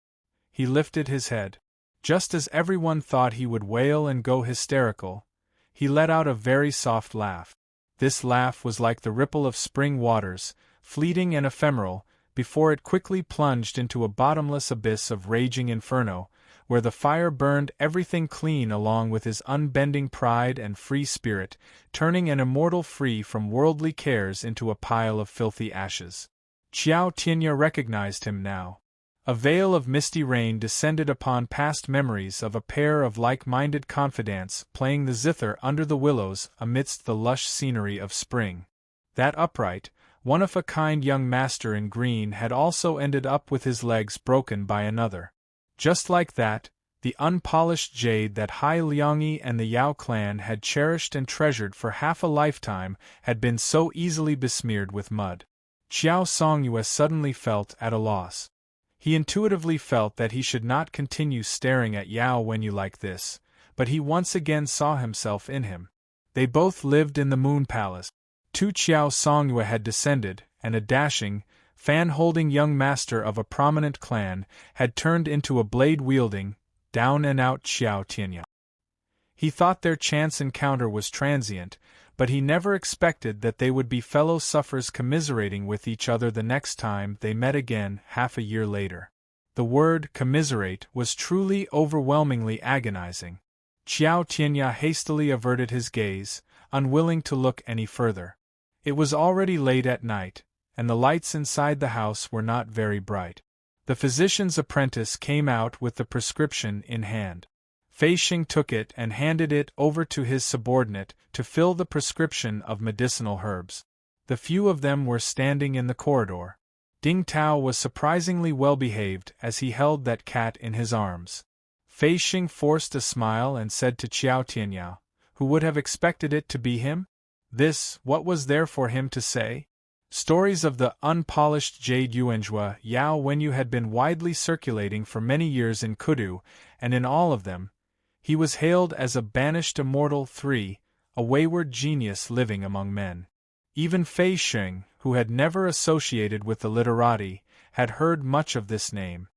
He lifted his head. Just as everyone thought he would wail and go hysterical, he let out a very soft laugh. This laugh was like the ripple of spring waters, fleeting and ephemeral, before it quickly plunged into a bottomless abyss of raging inferno, where the fire burned everything clean along with his unbending pride and free spirit, turning an immortal free from worldly cares into a pile of filthy ashes. Qiao Tianya recognized him now. A veil of misty rain descended upon past memories of a pair of like-minded confidants playing the zither under the willows amidst the lush scenery of spring. That upright, one-of-a-kind young master in green had also ended up with his legs broken by another. Just like that, the unpolished jade that Hai Liangyi and the Yao clan had cherished and treasured for half a lifetime had been so easily besmeared with mud. Qiao Songyue suddenly felt at a loss. He intuitively felt that he should not continue staring at Yao Wenyu like this, but he once again saw himself in him. They both lived in the Moon Palace. Tu Qiao Songyue had descended, and a dashing, fan-holding young master of a prominent clan had turned into a blade-wielding, down-and-out Qiao Tianya. He thought their chance encounter was transient, but he never expected that they would be fellow sufferers commiserating with each other the next time they met again half a year later. The word commiserate was truly overwhelmingly agonizing. Qiao Tianya hastily averted his gaze, unwilling to look any further. It was already late at night, and the lights inside the house were not very bright. The physician's apprentice came out with the prescription in hand. Fei Xing took it and handed it over to his subordinate to fill the prescription of medicinal herbs. The few of them were standing in the corridor. Ding Tao was surprisingly well-behaved as he held that cat in his arms. Fei Xing forced a smile and said to Qiao Tianyao, who would have expected it to be him? What was there for him to say? Stories of the unpolished jade Yuanjua Yao Wenyu had been widely circulating for many years in Kudu, and in all of them, he was hailed as a banished immortal a wayward genius living among men. Even Fei Xing, who had never associated with the literati, had heard much of this name.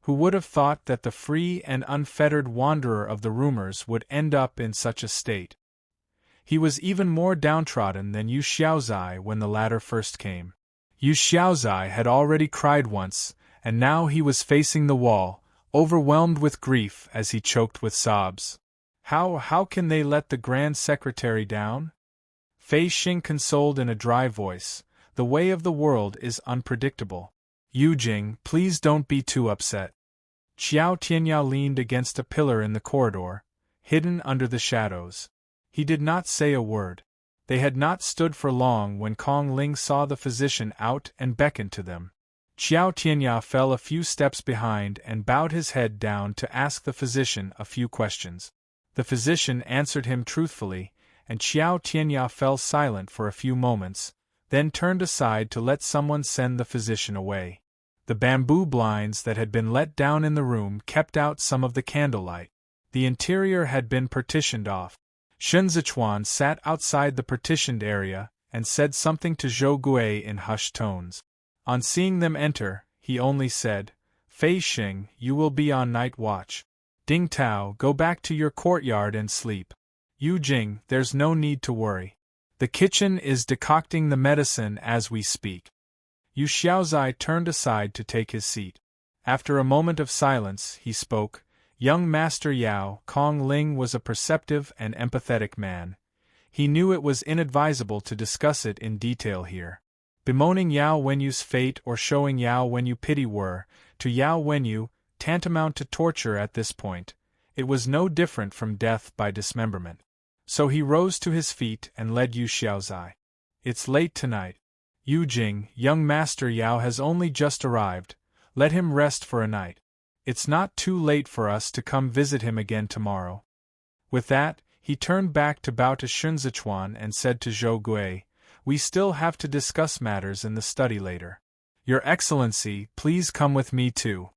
Who would have thought that the free and unfettered wanderer of the rumors would end up in such a state? He was even more downtrodden than Yu Xiaozai when the latter first came. Yu Xiaozai had already cried once, and now he was facing the wall, overwhelmed with grief as he choked with sobs. How can they let the Grand Secretary down? Fei Xing consoled in a dry voice, the way of the world is unpredictable. Yujing, please don't be too upset. Xiao Tianyao leaned against a pillar in the corridor, hidden under the shadows. He did not say a word. They had not stood for long when Kong Ling saw the physician out and beckoned to them. Xiao Tianyao fell a few steps behind and bowed his head down to ask the physician a few questions. The physician answered him truthfully, and Xiao Tianyao fell silent for a few moments, then turned aside to let someone send the physician away. The bamboo blinds that had been let down in the room kept out some of the candlelight. The interior had been partitioned off. Shun Zichuan sat outside the partitioned area and said something to Zhou Gui in hushed tones. On seeing them enter, he only said, Fei Xing, you will be on night watch. Ding Tao, go back to your courtyard and sleep. Yu Jing, there's no need to worry. The kitchen is decocting the medicine as we speak. Yu Xiaozai turned aside to take his seat. After a moment of silence, he spoke. Young Master Yao, Kong Ling was a perceptive and empathetic man. He knew it was inadvisable to discuss it in detail here. Bemoaning Yao Wenyu's fate or showing Yao Wenyu pity were, to Yao Wenyu, tantamount to torture at this point. It was no different from death by dismemberment. So he rose to his feet and led Yu Xiaozai. It's late tonight. Yu Jing, young Master Yao has only just arrived. Let him rest for a night. It's not too late for us to come visit him again tomorrow. With that, he turned back to bow to Shun Zichuan and said to Zhou Gui, we still have to discuss matters in the study later. Your Excellency, please come with me too.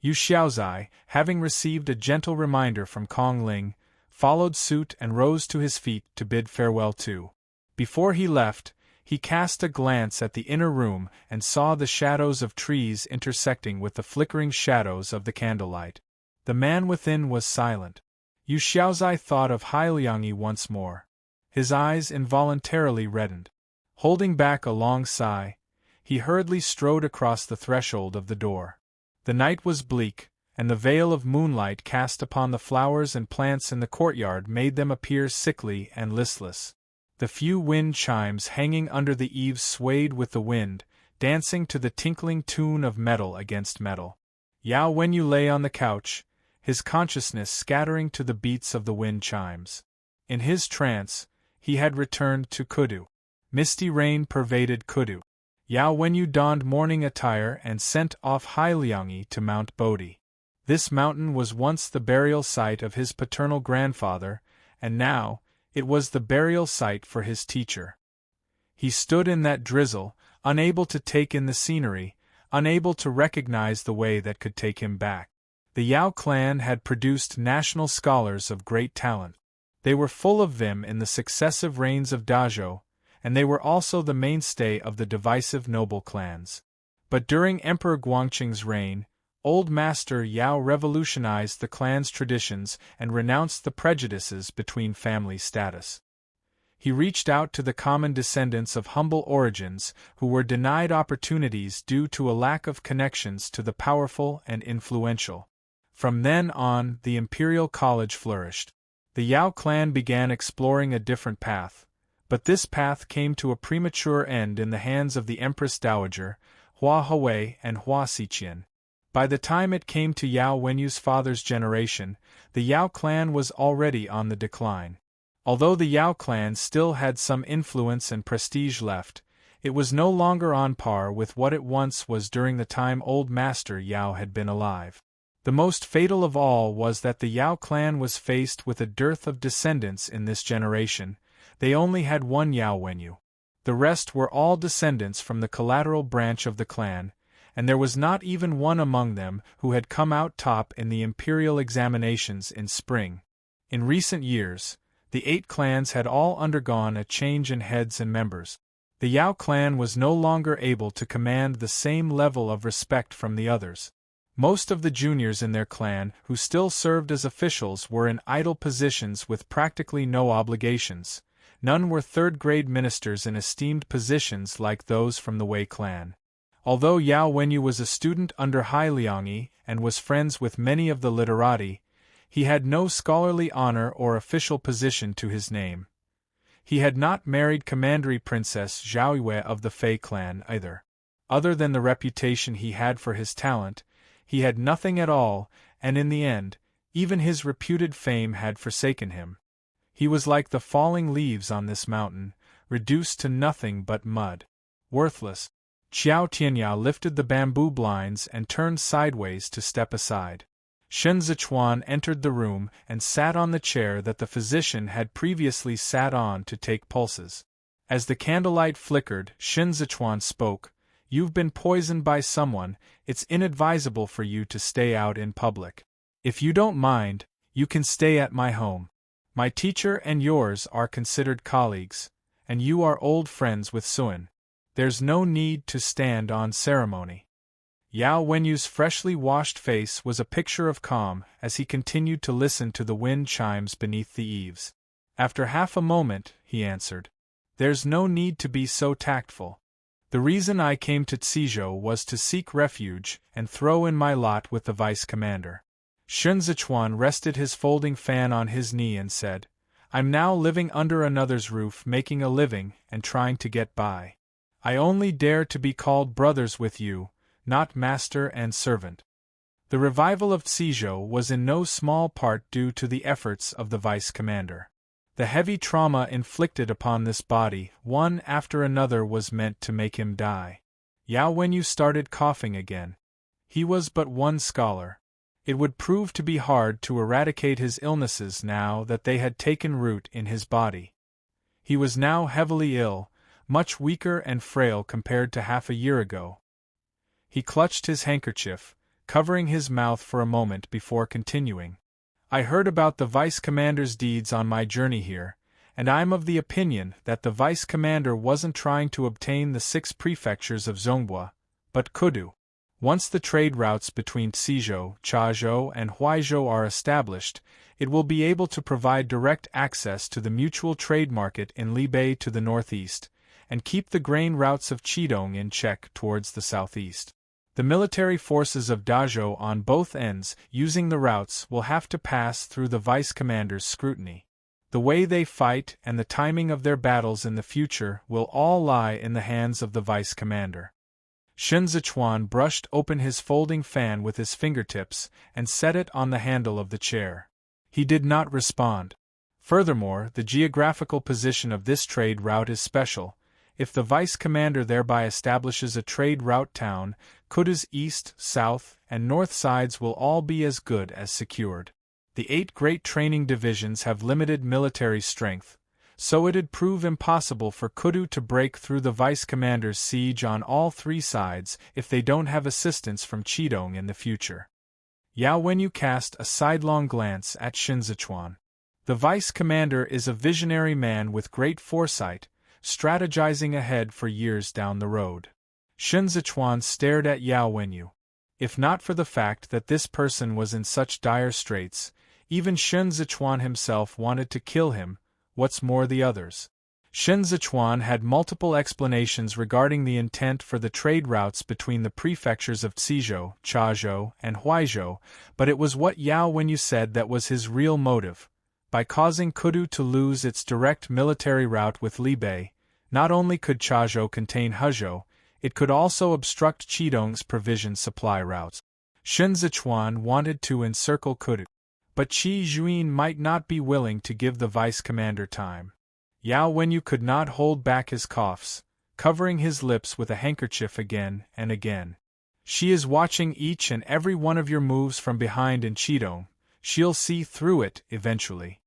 Yu Xiaozai, having received a gentle reminder from Kong Ling, followed suit and rose to his feet to bid farewell too. Before he left, he cast a glance at the inner room and saw the shadows of trees intersecting with the flickering shadows of the candlelight. The man within was silent. Yu Xiaozai thought of Hailiangyi once more. His eyes involuntarily reddened. Holding back a long sigh, he hurriedly strode across the threshold of the door. The night was bleak, and the veil of moonlight cast upon the flowers and plants in the courtyard made them appear sickly and listless. The few wind chimes hanging under the eaves swayed with the wind, dancing to the tinkling tune of metal against metal. Yao Wenyu lay on the couch, his consciousness scattering to the beats of the wind chimes. In his trance, he had returned to Kudu. Misty rain pervaded Kudu. Yao Wenyu donned mourning attire and sent off Hailiangyi to Mount Bodhi. This mountain was once the burial site of his paternal grandfather, and now, it was the burial site for his teacher. He stood in that drizzle, unable to take in the scenery, unable to recognize the way that could take him back. The Yao clan had produced national scholars of great talent. They were full of vim in the successive reigns of Dazhou, and they were also the mainstay of the divisive noble clans. But during Emperor Guangqing's reign, Old Master Yao revolutionized the clan's traditions and renounced the prejudices between family status. He reached out to the common descendants of humble origins who were denied opportunities due to a lack of connections to the powerful and influential. From then on, the imperial college flourished. The Yao clan began exploring a different path, but this path came to a premature end in the hands of the Empress Dowager, Hua Hui and Hua Xiqian. By the time it came to Yao Wenyu's father's generation, the Yao clan was already on the decline. Although the Yao clan still had some influence and prestige left, it was no longer on par with what it once was during the time Old Master Yao had been alive. The most fatal of all was that the Yao clan was faced with a dearth of descendants in this generation. They only had one Yao Wenyu. The rest were all descendants from the collateral branch of the clan, and there was not even one among them who had come out top in the imperial examinations in spring. In recent years, the 8 clans had all undergone a change in heads and members. The Yao clan was no longer able to command the same level of respect from the others. Most of the juniors in their clan who still served as officials were in idle positions with practically no obligations. None were third-grade ministers in esteemed positions like those from the Wei clan. Although Yao Wenyu was a student under Hailiangyi and was friends with many of the literati, He had no scholarly honor or official position to his name. He had not married Commandery Princess Zhaoyue of the Fei clan either. Other than the reputation he had for his talent, he had nothing at all, and in the end, even his reputed fame had forsaken him. He was like the falling leaves on this mountain, reduced to nothing but mud. Worthless. Qiao Tianya lifted the bamboo blinds and turned sideways to step aside. Shen Zichuan entered the room and sat on the chair that the physician had previously sat on to take pulses. As the candlelight flickered, Shen Zichuan spoke, "You've been poisoned by someone. It's inadvisable for you to stay out in public. If you don't mind, you can stay at my home. My teacher and yours are considered colleagues, and you are old friends with Suan. There's no need to stand on ceremony." Yao Wenyu's freshly washed face was a picture of calm as he continued to listen to the wind chimes beneath the eaves. After half a moment, he answered, "There's no need to be so tactful. The reason I came to Tizhou was to seek refuge and throw in my lot with the vice commander." Shen Zichuan rested his folding fan on his knee and said, "I'm now living under another's roof, making a living and trying to get by. I only dare to be called brothers with you, not master and servant." The revival of Tizhou was in no small part due to the efforts of the vice commander. The heavy trauma inflicted upon this body, one after another, was meant to make him die. Yao Wenyu started coughing again. He was but one scholar. It would prove to be hard to eradicate his illnesses now that they had taken root in his body. He was now heavily ill, much weaker and frail compared to half a year ago. He clutched his handkerchief, covering his mouth for a moment before continuing. "I heard about the vice commander's deeds on my journey here, and I'm of the opinion that the vice commander wasn't trying to obtain the 6 prefectures of Zhonghua, but Kudu. Once the trade routes between Tizhou, Chazhou, and Huaizhou are established, it will be able to provide direct access to the mutual trade market in Libei to the northeast, and keep the grain routes of Qidong in check towards the southeast. The military forces of Dazhou on both ends, using the routes, will have to pass through the vice commander's scrutiny. The way they fight and the timing of their battles in the future will all lie in the hands of the vice commander." Shen Zichuan brushed open his folding fan with his fingertips and set it on the handle of the chair. He did not respond. Furthermore, the geographical position of this trade route is special. If the vice commander thereby establishes a trade route town, Kudu's east, south, and north sides will all be as good as secured. The 8 great training divisions have limited military strength, so it'd prove impossible for Kudu to break through the vice commander's siege on all 3 sides if they don't have assistance from Qidong in the future. Yao Wenyu cast a sidelong glance at Shen Zichuan. The vice commander is a visionary man with great foresight, strategizing ahead for years down the road. Shen Zichuan stared at Yao Wenyu. If not for the fact that this person was in such dire straits, even Shen Zichuan himself wanted to kill him, what's more the others. Shen Zichuan had multiple explanations regarding the intent for the trade routes between the prefectures of Tizhou, Chazhou, and Huaizhou, but it was what Yao Wenyu said that was his real motive. By causing Kudu to lose its direct military route with Libei, not only could Chazhou contain Hezhou, it could also obstruct Qidong's provision supply routes. Shen Zichuan wanted to encircle Kudu, but Qi Juin might not be willing to give the vice commander time. Yao Wenyu could not hold back his coughs, covering his lips with a handkerchief again and again. "She is watching each and every one of your moves from behind in Qidong. She'll see through it eventually.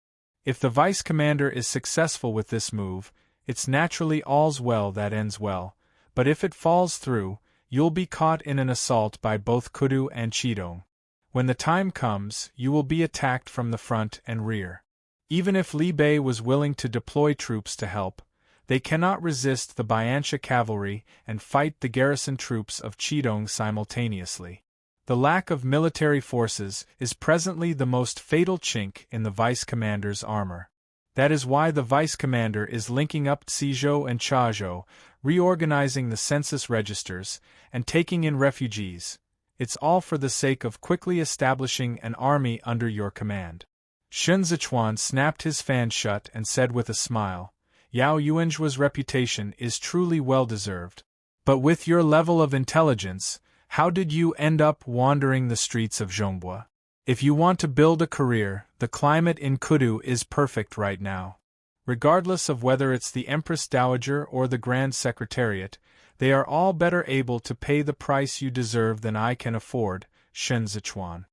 If the vice commander is successful with this move, it's naturally all's well that ends well, but if it falls through, you'll be caught in an assault by both Kudu and Qidong. When the time comes, you will be attacked from the front and rear. Even if Libei was willing to deploy troops to help, they cannot resist the Bianxia cavalry and fight the garrison troops of Qidong simultaneously. The lack of military forces is presently the most fatal chink in the vice commander's armor. That is why the vice commander is linking up Tizhou and Chazhou, reorganizing the census registers, and taking in refugees, It's all for the sake of quickly establishing an army under your command. Shen Zichuan snapped his fan shut and said with a smile, Yao Yuanzhua's reputation is truly well-deserved. But with your level of intelligence, how did you end up wandering the streets of Zhongbua? If you want to build a career, the climate in Kudu is perfect right now. Regardless of whether it's the Empress Dowager or the Grand Secretariat, they are all better able to pay the price you deserve than I can afford, Shen Zichuan.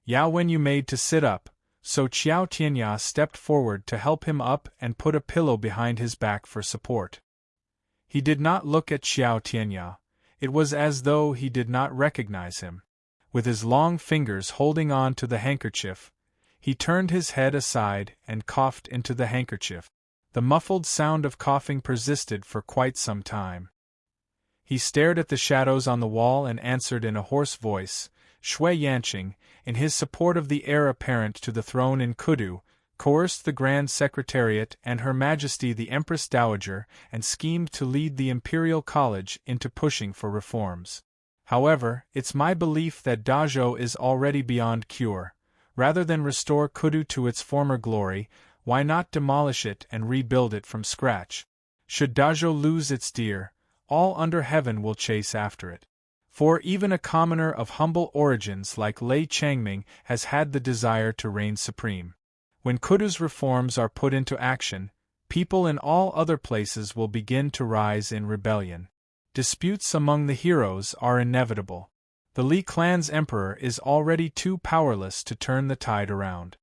Yao Wenyu made to sit up, so Qiao Tianya stepped forward to help him up and put a pillow behind his back for support. He did not look at Qiao Tianya. It was as though he did not recognize him. With his long fingers holding on to the handkerchief, he turned his head aside and coughed into the handkerchief. The muffled sound of coughing persisted for quite some time. He stared at the shadows on the wall and answered in a hoarse voice, Shui Yanqing, in his support of the heir apparent to the throne in Kudu, coerced the Grand Secretariat and Her Majesty the Empress Dowager and schemed to lead the Imperial College into pushing for reforms. However, it's my belief that Dazhou is already beyond cure. Rather than restore Kudu to its former glory, why not demolish it and rebuild it from scratch? Should Dazhou lose its deer, all under heaven will chase after it. For even a commoner of humble origins like Lei Changming has had the desire to reign supreme. When Kudu's reforms are put into action, people in all other places will begin to rise in rebellion. Disputes among the heroes are inevitable. The Li clan's emperor is already too powerless to turn the tide around.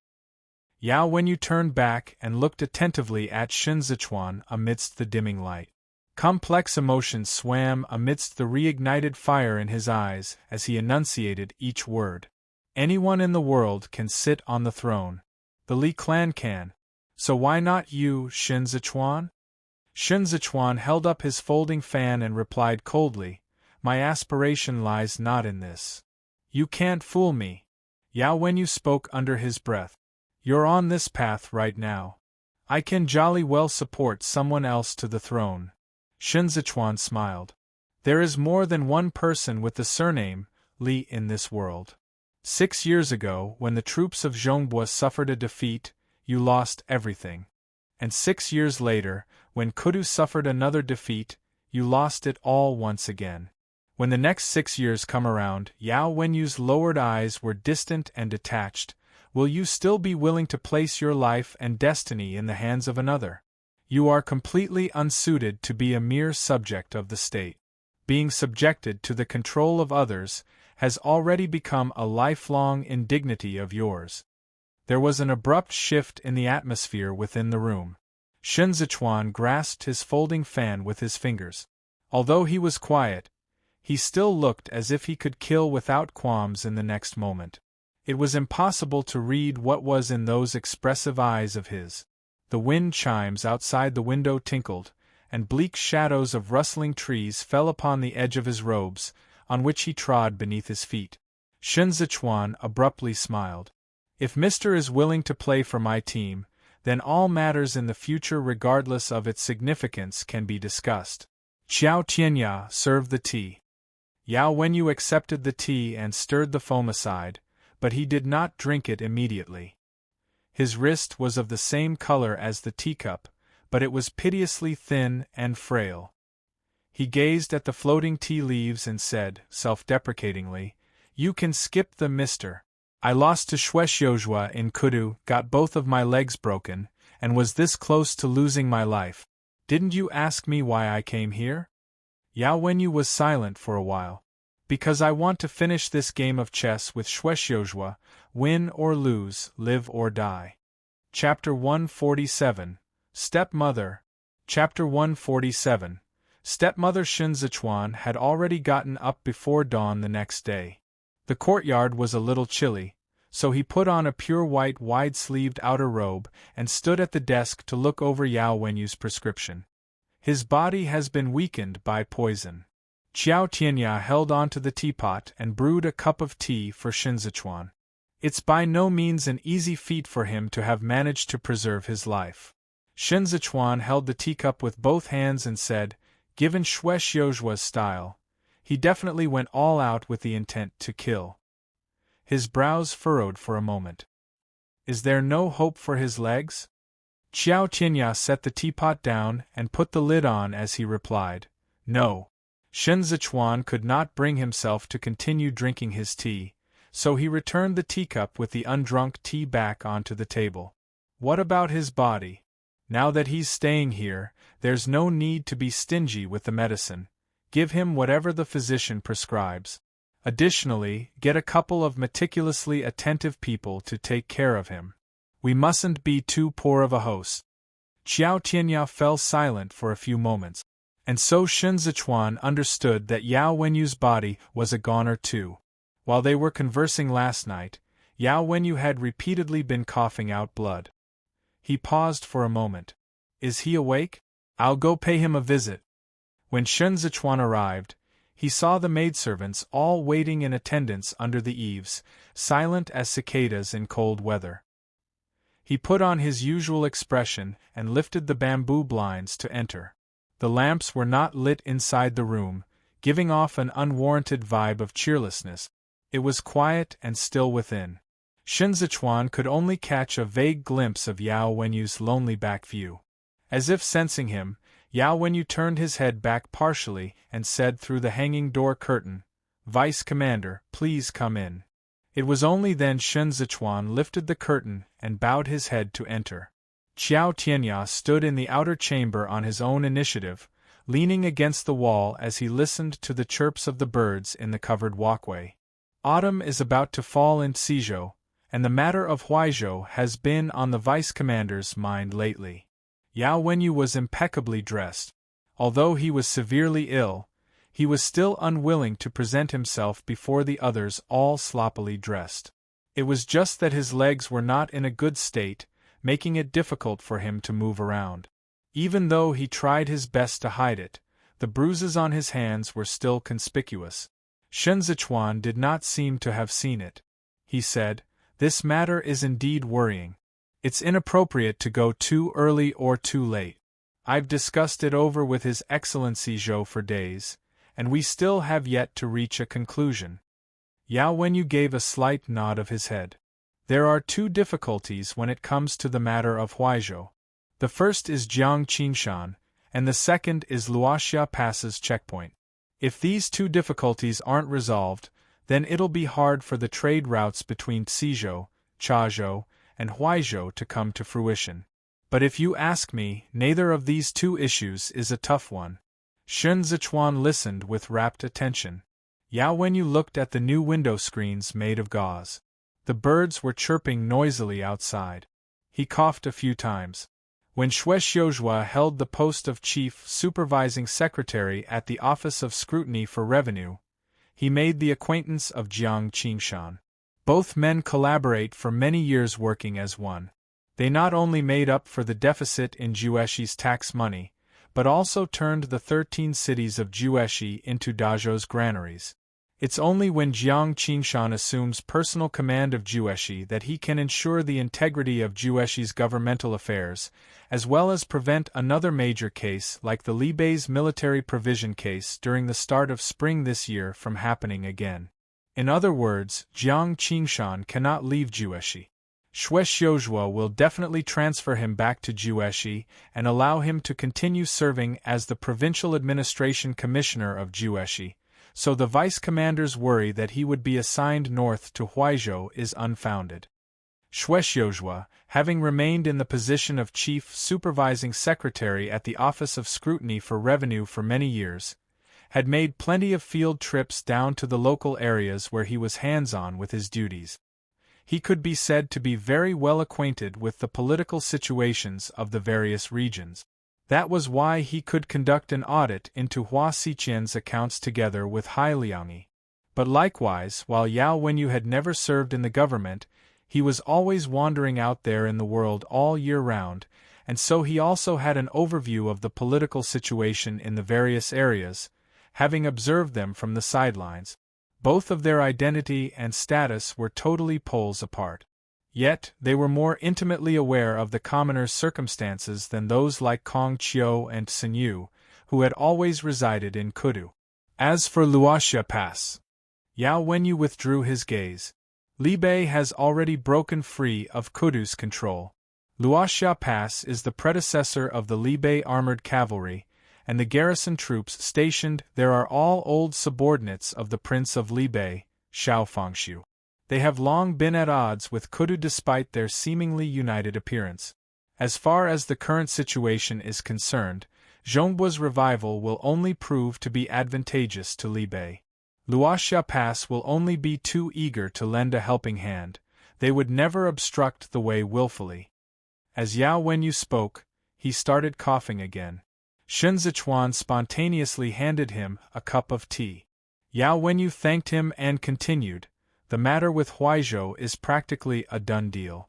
Yao Wenyu turned back and looked attentively at Shen Zichuan amidst the dimming light. Complex emotions swam amidst the reignited fire in his eyes as he enunciated each word. Anyone in the world can sit on the throne. The Li clan can. So why not you, Shen Zichuan? Shen Zichuan held up his folding fan and replied coldly, My aspiration lies not in this. You can't fool me. Yao Wenyu spoke under his breath. You're on this path right now. I can jolly well support someone else to the throne. Shen Zichuan smiled. There is more than one person with the surname Li in this world. 6 years ago, when the troops of Zhongbua suffered a defeat, you lost everything. And 6 years later, when Kudu suffered another defeat, you lost it all once again. When the next 6 years come around, Yao Wenyu's lowered eyes were distant and detached. Will you still be willing to place your life and destiny in the hands of another? You are completely unsuited to be a mere subject of the state. Being subjected to the control of others has already become a lifelong indignity of yours. There was an abrupt shift in the atmosphere within the room. Shen Zichuan grasped his folding fan with his fingers. Although he was quiet, he still looked as if he could kill without qualms in the next moment. It was impossible to read what was in those expressive eyes of his. The wind chimes outside the window tinkled, and bleak shadows of rustling trees fell upon the edge of his robes, on which he trod beneath his feet. Shen Zichuan abruptly smiled. If Mr. is willing to play for my team, then all matters in the future regardless of its significance can be discussed. Qiao Tianya served the tea. Yao Wenyu accepted the tea and stirred the foam aside, but he did not drink it immediately. His wrist was of the same color as the teacup, but it was piteously thin and frail. He gazed at the floating tea leaves and said, self-deprecatingly, You can skip the mister. I lost to Shuexiuzhua in Kudu, got both of my legs broken, and was this close to losing my life. Didn't you ask me why I came here? Yao Wenyu was silent for a while. Because I want to finish this game of chess with Shuexiuzhua, win or lose, live or die. Chapter 147, Stepmother. Chapter 147, Stepmother. Shen Zichuan had already gotten up before dawn the next day. The courtyard was a little chilly, so he put on a pure white wide-sleeved outer robe and stood at the desk to look over Yao Wenyu's prescription. His body has been weakened by poison. Qiao Tianya held on to the teapot and brewed a cup of tea for Shen Zichuan. It's by no means an easy feat for him to have managed to preserve his life. Shen Zichuan held the teacup with both hands and said, Given Shuexiuzhua's style, He definitely went all out with the intent to kill. His brows furrowed for a moment. Is there no hope for his legs? Xiao Qianya set the teapot down and put the lid on as he replied, No. Shen Zichuan could not bring himself to continue drinking his tea, so he returned the teacup with the undrunk tea back onto the table. What about his body? Now that he's staying here, there's no need to be stingy with the medicine. Give him whatever the physician prescribes. Additionally, get a couple of meticulously attentive people to take care of him. We mustn't be too poor of a host. Xiao Tianya fell silent for a few moments, and so Shen Zichuan understood that Yao Wenyu's body was a goner too. While they were conversing last night, Yao Wenyu had repeatedly been coughing out blood. He paused for a moment. Is he awake? I'll go pay him a visit. When Shen Zichuan arrived, he saw the maidservants all waiting in attendance under the eaves, silent as cicadas in cold weather. He put on his usual expression and lifted the bamboo blinds to enter. The lamps were not lit inside the room, giving off an unwarranted vibe of cheerlessness. It was quiet and still within. Shen Zichuan could only catch a vague glimpse of Yao Wenyu's lonely back view. As if sensing him, Yao Wenyu turned his head back partially and said through the hanging door curtain, Vice Commander, please come in. It was only then Shen Zichuan lifted the curtain and bowed his head to enter. Xiao Tianya stood in the outer chamber on his own initiative, leaning against the wall as he listened to the chirps of the birds in the covered walkway. Autumn is about to fall in Xizhou, and the matter of Huaizhou has been on the vice commander's mind lately. Yao Wenyu was impeccably dressed. Although he was severely ill, he was still unwilling to present himself before the others all sloppily dressed. It was just that his legs were not in a good state, making it difficult for him to move around. Even though he tried his best to hide it, the bruises on his hands were still conspicuous. Shen Zichuan did not seem to have seen it. He said, This matter is indeed worrying. It's inappropriate to go too early or too late. I've discussed it over with His Excellency Zhou for days, and we still have yet to reach a conclusion. Yao Wenyu gave a slight nod of his head. There are two difficulties when it comes to the matter of Huaizhou. The first is Jiang Qingshan, and the second is Luoxia Pass's checkpoint. If these two difficulties aren't resolved, then it'll be hard for the trade routes between Xizhou, Chazhou, and Huaizhou to come to fruition. But if you ask me, neither of these two issues is a tough one. Shen Zichuan listened with rapt attention. Yao Wenyu looked at the new window screens made of gauze. The birds were chirping noisily outside. He coughed a few times. When Xue Xiuzhua held the post of Chief Supervising Secretary at the Office of Scrutiny for Revenue, he made the acquaintance of Jiang Qingshan. Both men collaborate for many years working as one. They not only made up for the deficit in Jueshi's tax money, but also turned the 13 cities of Jueshi into Dazhou's granaries. It's only when Jiang Qingshan assumes personal command of Jueshi that he can ensure the integrity of Jueshi's governmental affairs, as well as prevent another major case like the Libei's military provision case during the start of spring this year from happening again. In other words, Jiang Qingshan cannot leave Jueshi. Xue Xiuzhua will definitely transfer him back to Jueshi and allow him to continue serving as the Provincial Administration Commissioner of Jueshi, so the vice commander's worry that he would be assigned north to Huaizhou is unfounded. Xue Xiuzhua, having remained in the position of Chief Supervising Secretary at the Office of Scrutiny for Revenue for many years, had made plenty of field trips down to the local areas where he was hands-on with his duties. He could be said to be very well acquainted with the political situations of the various regions. That was why he could conduct an audit into Hua Xiqian's accounts together with Hai Liangyi. But likewise, while Yao Wenyu had never served in the government, he was always wandering out there in the world all year round, and so he also had an overview of the political situation in the various areas, having observed them from the sidelines. Both of their identity and status were totally poles apart. Yet, they were more intimately aware of the commoner's circumstances than those like Kong Qiu and Sun Yu, who had always resided in Kudu. As for Luoxia Pass, Yao Wenyu withdrew his gaze. Li Bei has already broken free of Kudu's control. Luoxia Pass is the predecessor of the Li Bei armored cavalry, and the garrison troops stationed there are all old subordinates of the Prince of Li Bei, Xiao Fengshu. They have long been at odds with Kudu despite their seemingly united appearance. As far as the current situation is concerned, Zhongbua's revival will only prove to be advantageous to Li Bei. Luoxia Pass will only be too eager to lend a helping hand. They would never obstruct the way willfully. As Yao Wenyu spoke, he started coughing again. Shun Zichuan spontaneously handed him a cup of tea. Yao Wenyu thanked him and continued, "The matter with Huaizhou is practically a done deal.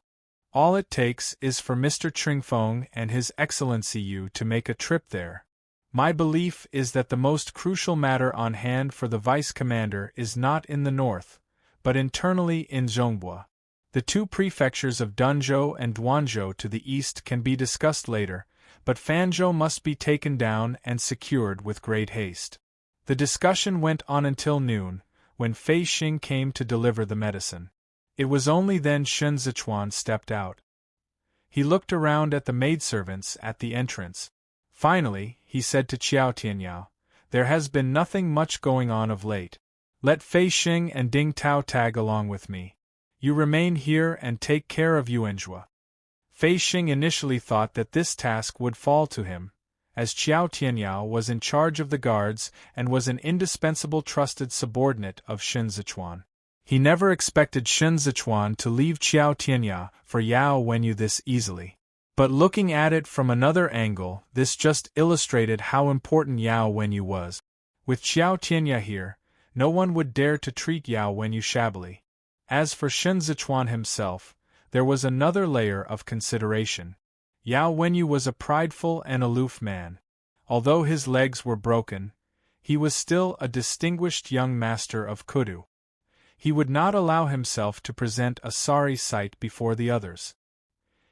All it takes is for Mr. Tringfeng and His Excellency Yu to make a trip there. My belief is that the most crucial matter on hand for the vice commander is not in the north, but internally in Zhongbua. The two prefectures of Dunzhou and Duanzhou to the east can be discussed later, but Fanzhou must be taken down and secured with great haste." The discussion went on until noon, when Fei Xing came to deliver the medicine. It was only then Shun Zichuan stepped out. He looked around at the maidservants at the entrance. Finally, he said to Qiao Tianyao, "There has been nothing much going on of late. Let Fei Xing and Ding Tao tag along with me. You remain here and take care of Yuanzhua." Fei Xing initially thought that this task would fall to him, as Qiao Tianyao was in charge of the guards and was an indispensable trusted subordinate of Shun Zichuan. He never expected Shun Zichuan to leave Qiao Tianyao for Yao Wenyu this easily. But looking at it from another angle, this just illustrated how important Yao Wenyu was. With Qiao Tianyao here, no one would dare to treat Yao Wenyu shabbily. As for Shun Zichuan himself, there was another layer of consideration. Yao Wenyu was a prideful and aloof man. Although his legs were broken, he was still a distinguished young master of Kudu. He would not allow himself to present a sorry sight before the others.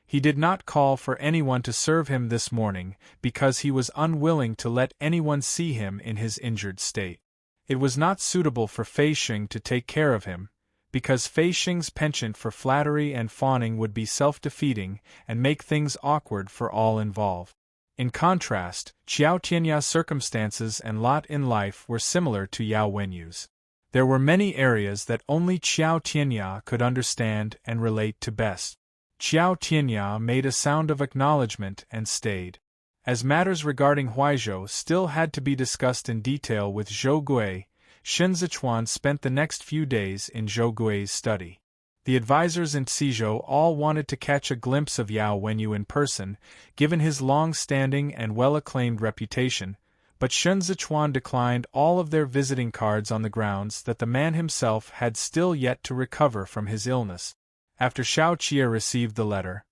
He did not call for anyone to serve him this morning because he was unwilling to let anyone see him in his injured state. It was not suitable for Fei Xing to take care of him, because Fei Xing's penchant for flattery and fawning would be self-defeating and make things awkward for all involved. In contrast, Qiao Tianya's circumstances and lot in life were similar to Yao Wenyu's. There were many areas that only Qiao Tianya could understand and relate to best. Qiao Tianya made a sound of acknowledgement and stayed. As matters regarding Huaizhou still had to be discussed in detail with Zhou Gui, Shun Zichuan spent the next few days in Zhou Gui's study. The advisors in Cizhou all wanted to catch a glimpse of Yao Wenyu in person, given his long-standing and well-acclaimed reputation, but Shun Zichuan declined all of their visiting cards on the grounds that the man himself had still yet to recover from his illness. After Xiao Qia received the letter,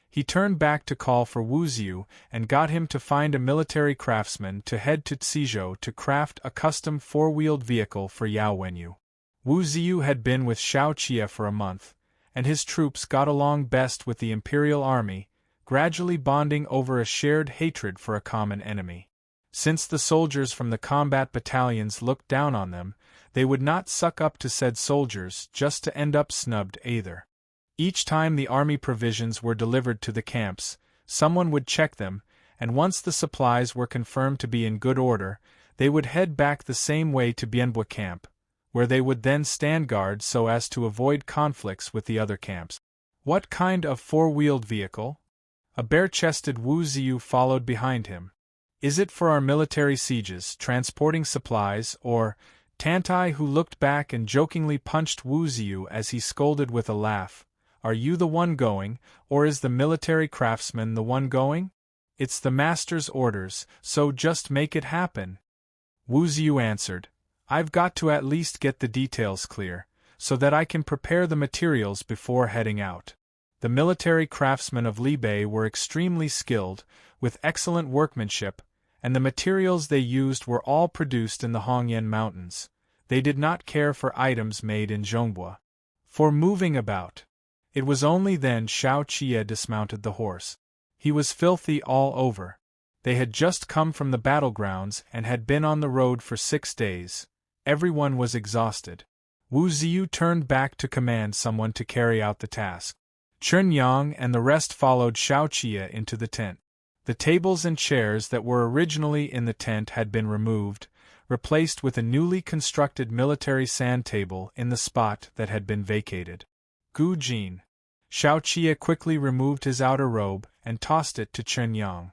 he turned back to call for Wu Ziyu and got him to find a military craftsman to head to Cizhou to craft a custom four-wheeled vehicle for Yao Wenyu. Wu Ziyu had been with Xiao Qia for a month, and his troops got along best with the imperial army, gradually bonding over a shared hatred for a common enemy. Since the soldiers from the combat battalions looked down on them, they would not suck up to said soldiers just to end up snubbed either. Each time the army provisions were delivered to the camps, someone would check them, and once the supplies were confirmed to be in good order, they would head back the same way to Bianbua camp, where they would then stand guard so as to avoid conflicts with the other camps. What kind of four-wheeled vehicle? A bare-chested Wu Ziyu followed behind him. Is it for our military sieges, transporting supplies, or... Tantai, who looked back and jokingly punched Wu Ziyu as he scolded with a laugh, "Are you the one going, or is the military craftsman the one going? It's the master's orders, so just make it happen." Wu Ziyu answered, "I've got to at least get the details clear, so that I can prepare the materials before heading out." The military craftsmen of Li Bei were extremely skilled, with excellent workmanship, and the materials they used were all produced in the Hongyan Mountains. They did not care for items made in Zhongbua. For moving about. It was only then Xiao Qia dismounted the horse. He was filthy all over. They had just come from the battlegrounds and had been on the road for 6 days. Everyone was exhausted. Wu Ziyu turned back to command someone to carry out the task. Chen Yang and the rest followed Xiao Qia into the tent. The tables and chairs that were originally in the tent had been removed, replaced with a newly constructed military sand table in the spot that had been vacated. Gu Jin. Xiao Qia quickly removed his outer robe and tossed it to Chen Yang.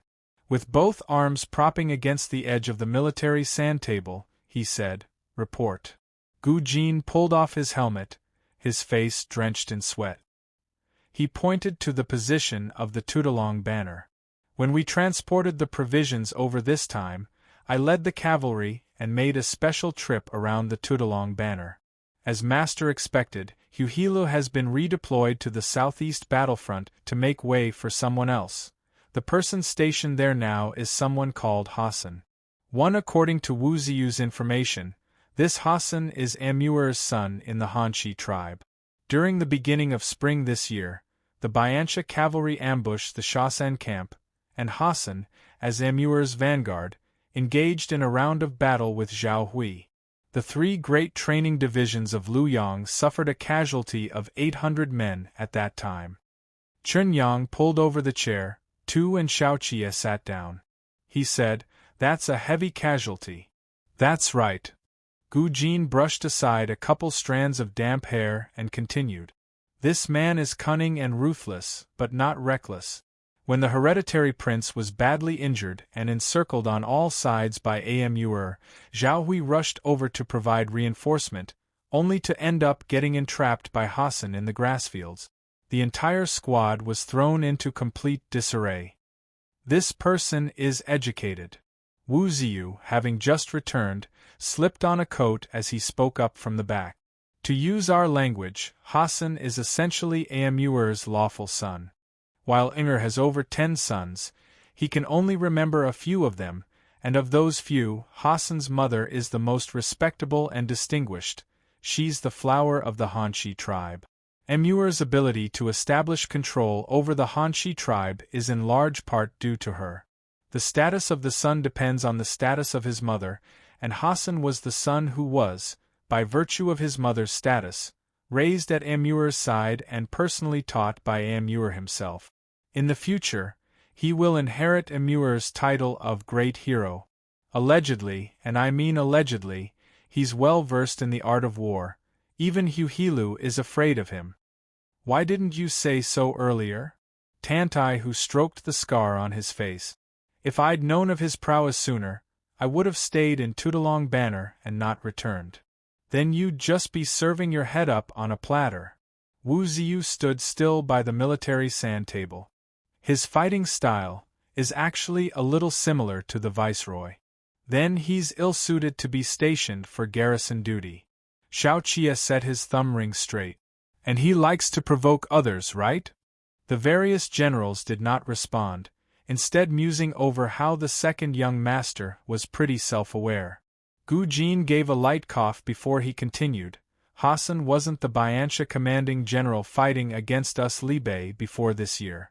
With both arms propping against the edge of the military sand table, he said, "Report." Gu Jin pulled off his helmet, his face drenched in sweat. He pointed to the position of the Tudalong banner. "When we transported the provisions over this time, I led the cavalry and made a special trip around the Tudalong banner. As Master expected, Huhilu has been redeployed to the southeast battlefront to make way for someone else. The person stationed there now is someone called Hassan. According to Wu Ziyu's information, this Hassan is Amuer's son in the Hanshi tribe. During the beginning of spring this year, the Biancha cavalry ambushed the Shasan camp, and Hassan, as Amuer's vanguard, engaged in a round of battle with Zhao Hui. The 3 great training divisions of Luyang suffered a casualty of 800 men at that time. Chen Yang pulled over the chair, Tu and Xiao Qia sat down. He said, "That's a heavy casualty." "That's right." Gu Jin brushed aside a couple strands of damp hair and continued. "This man is cunning and ruthless, but not reckless. When the hereditary prince was badly injured and encircled on all sides by Amuer, Zhao Hui rushed over to provide reinforcement, only to end up getting entrapped by Hassan in the grassfields. The entire squad was thrown into complete disarray. This person is educated." Wu Ziyu, having just returned, slipped on a coat as he spoke up from the back. "To use our language, Hassan is essentially Amuer's lawful son. While Inger has over 10 sons, he can only remember a few of them, and of those few, Hassan's mother is the most respectable and distinguished. She's the flower of the Hanshi tribe. Amuer's ability to establish control over the Hanshi tribe is in large part due to her. The status of the son depends on the status of his mother, and Hassan was the son who was, by virtue of his mother's status, raised at Amuer's side and personally taught by Amuer himself. In the future, he will inherit Amuer's title of Great Hero. Allegedly, and I mean allegedly, he's well versed in the art of war. Even Huhilu is afraid of him." "Why didn't you say so earlier?" Tantai, who stroked the scar on his face. "If I'd known of his prowess sooner, I would have stayed in Tudalong Banner and not returned." "Then you'd just be serving your head up on a platter." Wu Ziyu stood still by the military sand table. His fighting style is actually a little similar to the viceroy. "Then he's ill-suited to be stationed for garrison duty." Xiao Qia set his thumb ring straight. "And he likes to provoke others, right?" The various generals did not respond, instead musing over how the second young master was pretty self-aware. Gu Jin gave a light cough before he continued. "Hassan wasn't the Biancha commanding general fighting against us Libe before this year.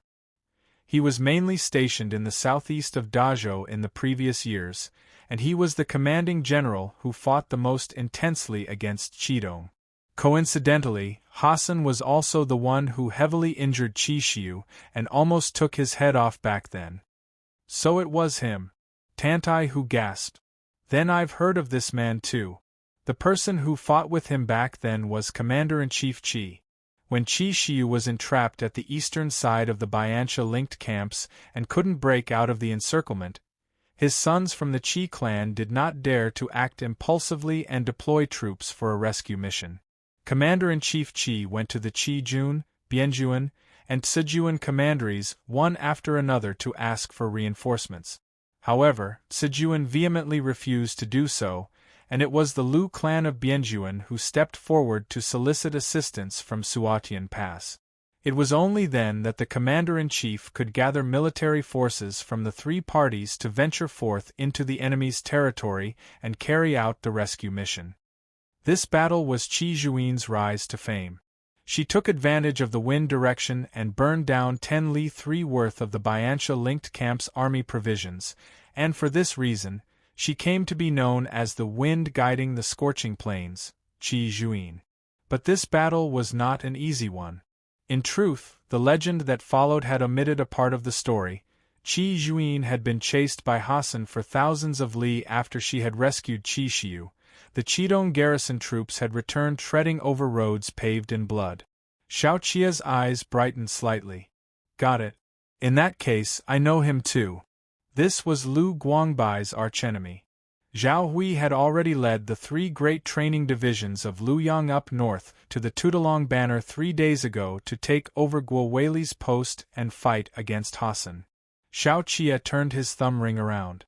He was mainly stationed in the southeast of Dazhou in the previous years, and he was the commanding general who fought the most intensely against Qidong. Coincidentally, Hassan was also the one who heavily injured Qi Xiu and almost took his head off back then." "So it was him." Tantai who gasped. "Then I've heard of this man too. The person who fought with him back then was Commander-in-Chief Qi. When Qi Xiu was entrapped at the eastern side of the Biancha-linked camps and couldn't break out of the encirclement, his sons from the Qi clan did not dare to act impulsively and deploy troops for a rescue mission. Commander-in-Chief Qi went to the Qi-Jun, Bianjuan, and Sijuan commanderies one after another to ask for reinforcements. However, Sijuan vehemently refused to do so, and it was the Lu clan of Bianjuan who stepped forward to solicit assistance from Suatian Pass. It was only then that the commander-in-chief could gather military forces from the 3 parties to venture forth into the enemy's territory and carry out the rescue mission. This battle was Qi Juin's rise to fame. She took advantage of the wind direction and burned down 10 li 3 worth of the Biantia-linked camp's army provisions, and for this reason, she came to be known as the wind guiding the scorching plains, Qi Juin. But this battle was not an easy one. In truth, the legend that followed had omitted a part of the story. Qi Juin had been chased by Hassan for thousands of li after she had rescued Qi Xiu. The Qidong garrison troops had returned treading over roads paved in blood. Xiao Qia's eyes brightened slightly. Got it. In that case, I know him too. This was Lu Guangbai's archenemy. Zhao Hui had already led the 3 great training divisions of Luyang up north to the Tudalong Banner 3 days ago to take over Guo Weili's post and fight against Hassan. Xiao Qia turned his thumb ring around.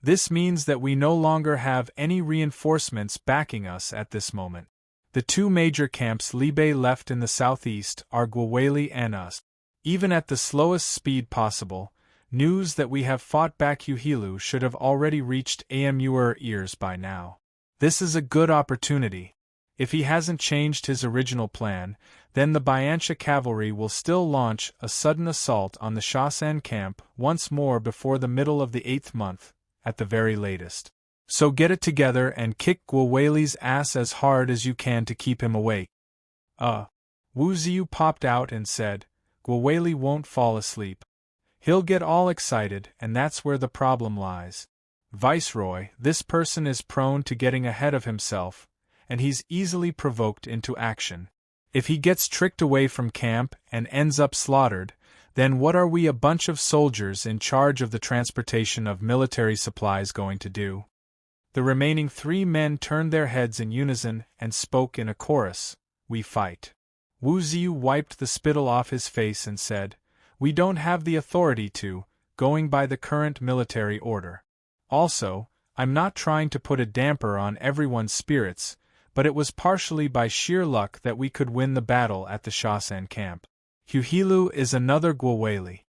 This means that we no longer have any reinforcements backing us at this moment. The 2 major camps Li Bei left in the southeast are Guo Weili and us. Even at the slowest speed possible, news that we have fought back Yuhilu should have already reached Amur ears by now. This is a good opportunity. If he hasn't changed his original plan, then the Biantia cavalry will still launch a sudden assault on the Shasan camp once more before the middle of the 8th month, at the very latest. So get it together and kick Guo Weili's ass as hard as you can to keep him awake. Wu Ziyu popped out and said, Guo Weili won't fall asleep. He'll get all excited, and that's where the problem lies. Viceroy, this person is prone to getting ahead of himself, and he's easily provoked into action. If he gets tricked away from camp and ends up slaughtered, then what are we, a bunch of soldiers in charge of the transportation of military supplies, going to do? The remaining 3 men turned their heads in unison and spoke in a chorus, We fight. Wu Ziyu wiped the spittle off his face and said, We don't have the authority to, going by the current military order. Also, I'm not trying to put a damper on everyone's spirits, but it was partially by sheer luck that we could win the battle at the Shasan camp. Yuhilu is another Guo Weili.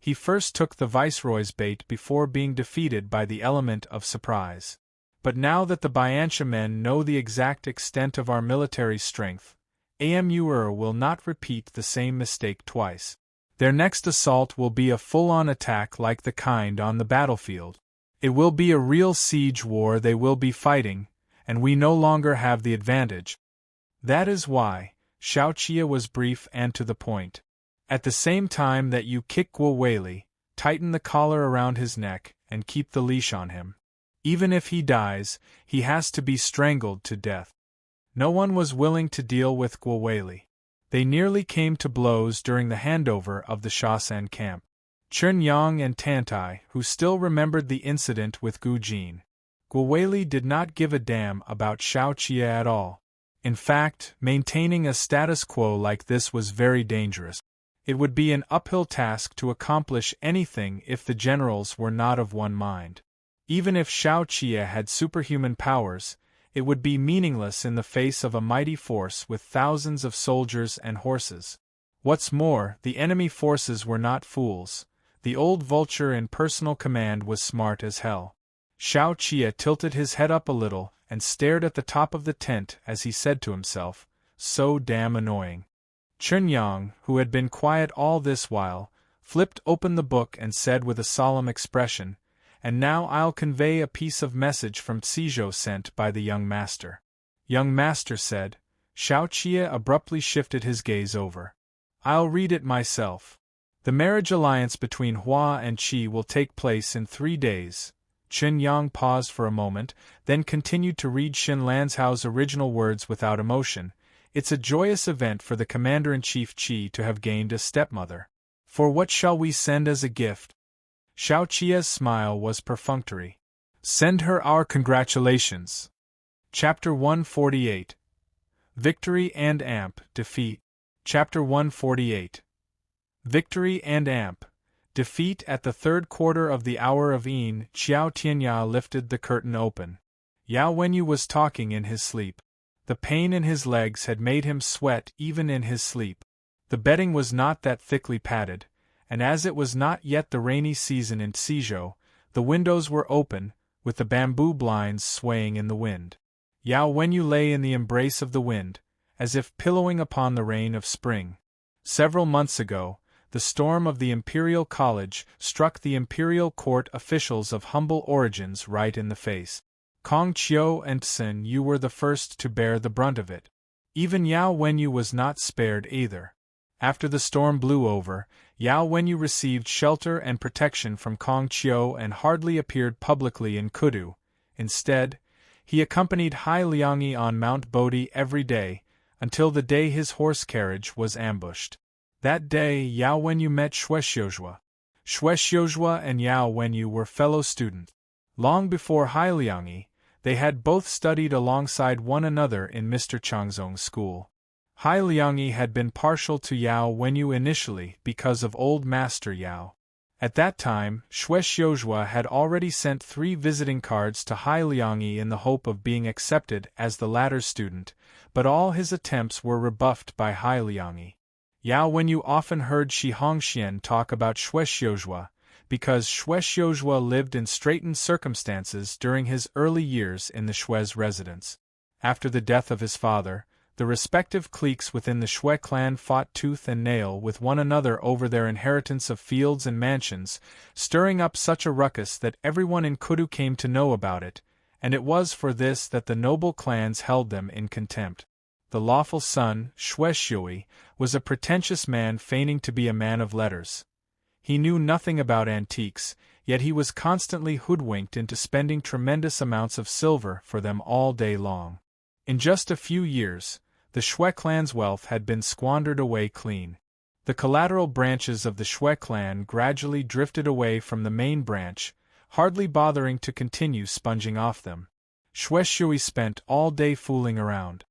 He first took the Viceroy's bait before being defeated by the element of surprise. But now that the Biantia men know the exact extent of our military strength, Amur will not repeat the same mistake twice. Their next assault will be a full-on attack like the kind on the battlefield. It will be a real siege war they will be fighting, and we no longer have the advantage. That is why, Xiao Qia was brief and to the point. At the same time that you kick Guo Weili, tighten the collar around his neck and keep the leash on him. Even if he dies, he has to be strangled to death. No one was willing to deal with Guo Weili. They nearly came to blows during the handover of the Shasan camp. Chen Yang and Tantai, who still remembered the incident with Gu Jin. Guo Weili did not give a damn about Xiao Qia at all. In fact, maintaining a status quo like this was very dangerous. It would be an uphill task to accomplish anything if the generals were not of one mind. Even if Xiao Qia had superhuman powers, it would be meaningless in the face of a mighty force with thousands of soldiers and horses. What's more, the enemy forces were not fools. The old vulture in personal command was smart as hell. Xiao Qia tilted his head up a little and stared at the top of the tent as he said to himself, So damn annoying. Chen Yang, who had been quiet all this while, flipped open the book and said with a solemn expression, And now I'll convey a piece of message from Cizhou sent by the young master. Young master said. Xiao Qia abruptly shifted his gaze over. I'll read it myself. The marriage alliance between Hua and Qi will take place in 3 days. Chen Yang paused for a moment, then continued to read Xin Lanzhao's original words without emotion. It's a joyous event for the Commander-in-Chief Qi to have gained a stepmother. For what shall we send as a gift? Xiao Qia's smile was perfunctory. Send her our congratulations. Chapter 148. Victory and Amp, Defeat. Chapter 148. Victory and Amp, Defeat. At the 3rd quarter of the hour of Yin, Xiao Tianya lifted the curtain open. Yao Wenyu was talking in his sleep. The pain in his legs had made him sweat even in his sleep. The bedding was not that thickly padded, and as it was not yet the rainy season in Cizhou, the windows were open, with the bamboo blinds swaying in the wind. Yao Wenyu lay in the embrace of the wind, as if pillowing upon the rain of spring. Several months ago, the storm of the Imperial College struck the Imperial Court officials of humble origins right in the face. Kong Qiu and Tsun Yu were the first to bear the brunt of it. Even Yao Wenyu was not spared either. After the storm blew over, Yao Wenyu received shelter and protection from Kong Qiu and hardly appeared publicly in Kudu. Instead, he accompanied Hai Liangyi on Mount Bodhi every day, until the day his horse carriage was ambushed. That day Yao Wenyu met Shuexiuzhua. Shuexiuzhua and Yao Wenyu were fellow students. Long before Hai Liangyi, they had both studied alongside one another in Mr. Changzong's school. Hai Liangyi had been partial to Yao Wenyu initially because of old Master Yao. At that time, Shuexiuzhua had already sent 3 visiting cards to Hai Liangyi in the hope of being accepted as the latter's student, but all his attempts were rebuffed by Hai Liangyi. Yao Wenyu often heard Shi Hongxian talk about Shuexiuzhua, because Shuexiuzhua lived in straitened circumstances during his early years in the Shue's residence. After the death of his father, the respective cliques within the Shui clan fought tooth and nail with one another over their inheritance of fields and mansions, stirring up such a ruckus that everyone in Kudu came to know about it, and it was for this that the noble clans held them in contempt. The lawful son, Shuexiui, was a pretentious man feigning to be a man of letters. He knew nothing about antiques, yet he was constantly hoodwinked into spending tremendous amounts of silver for them all day long. In just a few years, the Shui clan's wealth had been squandered away clean. The collateral branches of the Shui clan gradually drifted away from the main branch, hardly bothering to continue sponging off them. Shuexiui spent all day fooling around.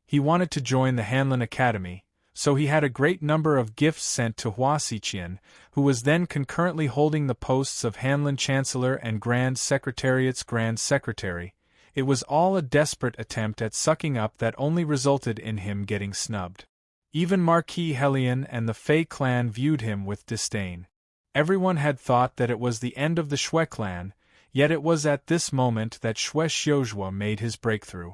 He wanted to join the Hanlin Academy, so he had a great number of gifts sent to Hua Xiqian, who was then concurrently holding the posts of Hanlin Chancellor and Grand Secretariat's Grand Secretary. It was all a desperate attempt at sucking up that only resulted in him getting snubbed. Even Marquis Helian and the Fei clan viewed him with disdain. Everyone had thought that it was the end of the Shui clan, yet it was at this moment that Shuexiuzhua made his breakthrough.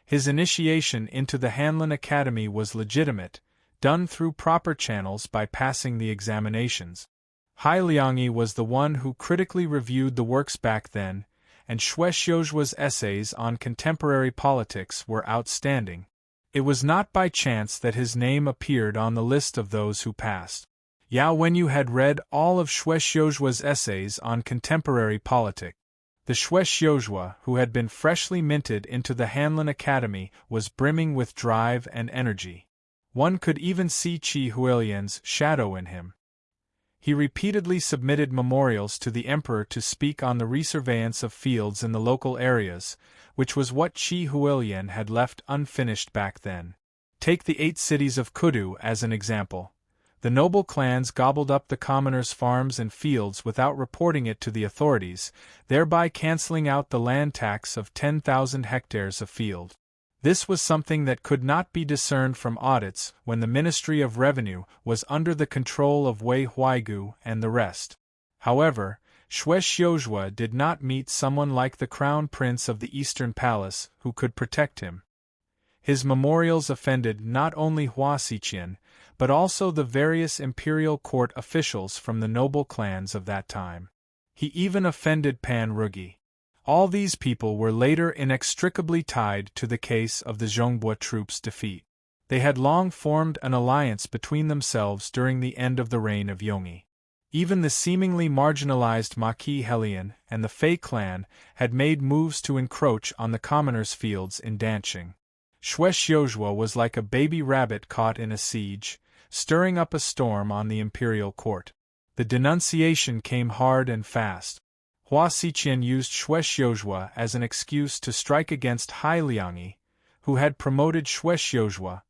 His initiation into the Hanlin Academy was legitimate, done through proper channels by passing the examinations. Hai Liangyi was the one who critically reviewed the works back then, and Shuexiuzhua's essays on contemporary politics were outstanding. It was not by chance that his name appeared on the list of those who passed. Yao Wenyu had read all of Shuexiuzhua's essays on contemporary politics. The Shuexiuzhua, who had been freshly minted into the Hanlin Academy, was brimming with drive and energy. One could even see Qi Huilian's shadow in him. He repeatedly submitted memorials to the emperor to speak on the resurveillance of fields in the local areas, which was what Qi Huilian had left unfinished back then. Take the 8 cities of Kudu as an example. The noble clans gobbled up the commoners' farms and fields without reporting it to the authorities, thereby cancelling out the land tax of 10,000 hectares of field. This was something that could not be discerned from audits when the Ministry of Revenue was under the control of Wei Huaigu and the rest. However, Shuexiuzhua did not meet someone like the Crown Prince of the Eastern Palace who could protect him. His memorials offended not only Hua Xiqian, but also the various imperial court officials from the noble clans of that time. He even offended Pan Rugi. All these people were later inextricably tied to the case of the Zhongbua troops' defeat. They had long formed an alliance between themselves during the end of the reign of Yongyi. Even the seemingly marginalized Marquis Helian and the Fei clan had made moves to encroach on the commoners' fields in Danqing. Shuexiuzhua was like a baby rabbit caught in a siege, stirring up a storm on the imperial court. The denunciation came hard and fast. Hua Xiqian used Shuexiuzhua as an excuse to strike against Hai Liangyi, who had promoted Shuexiuzhua,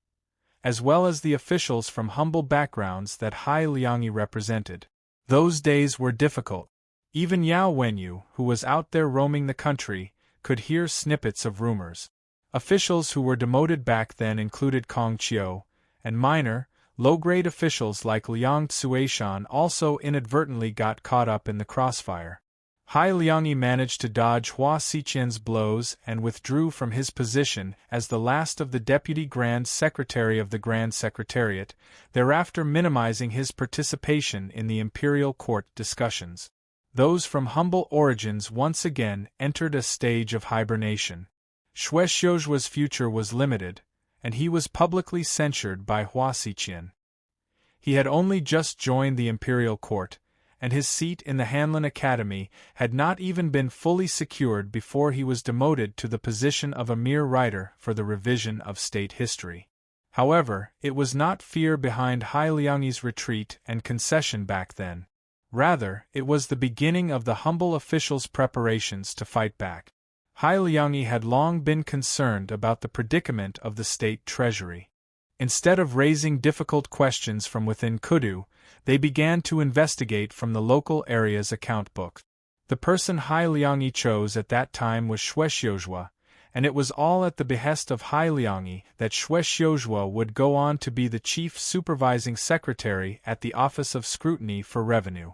as well as the officials from humble backgrounds that Hai Liangyi represented. Those days were difficult. Even Yao Wenyu, who was out there roaming the country, could hear snippets of rumors. Officials who were demoted back then included Kong Qiu, and minor, low-grade officials like Liang Tsuishan also inadvertently got caught up in the crossfire. Hai Liangyi managed to dodge Hua Xiqian's blows and withdrew from his position as the last of the Deputy Grand Secretary of the Grand Secretariat, thereafter minimizing his participation in the imperial court discussions. Those from humble origins once again entered a stage of hibernation. Xue Xiujua's future was limited, and he was publicly censured by Hua Xiqian. He had only just joined the imperial court, and his seat in the Hanlin Academy had not even been fully secured before he was demoted to the position of a mere writer for the revision of state history. However, it was not fear behind Hai Liangyi's retreat and concession back then. Rather, it was the beginning of the humble official's preparations to fight back. Hai Liangyi had long been concerned about the predicament of the state treasury. Instead of raising difficult questions from within Kudu, they began to investigate from the local area's account book. The person Hai Liangyi chose at that time was Xue Xiujua, and it was all at the behest of Hai Liangyi that Xue Xiujua would go on to be the chief supervising secretary at the Office of Scrutiny for Revenue.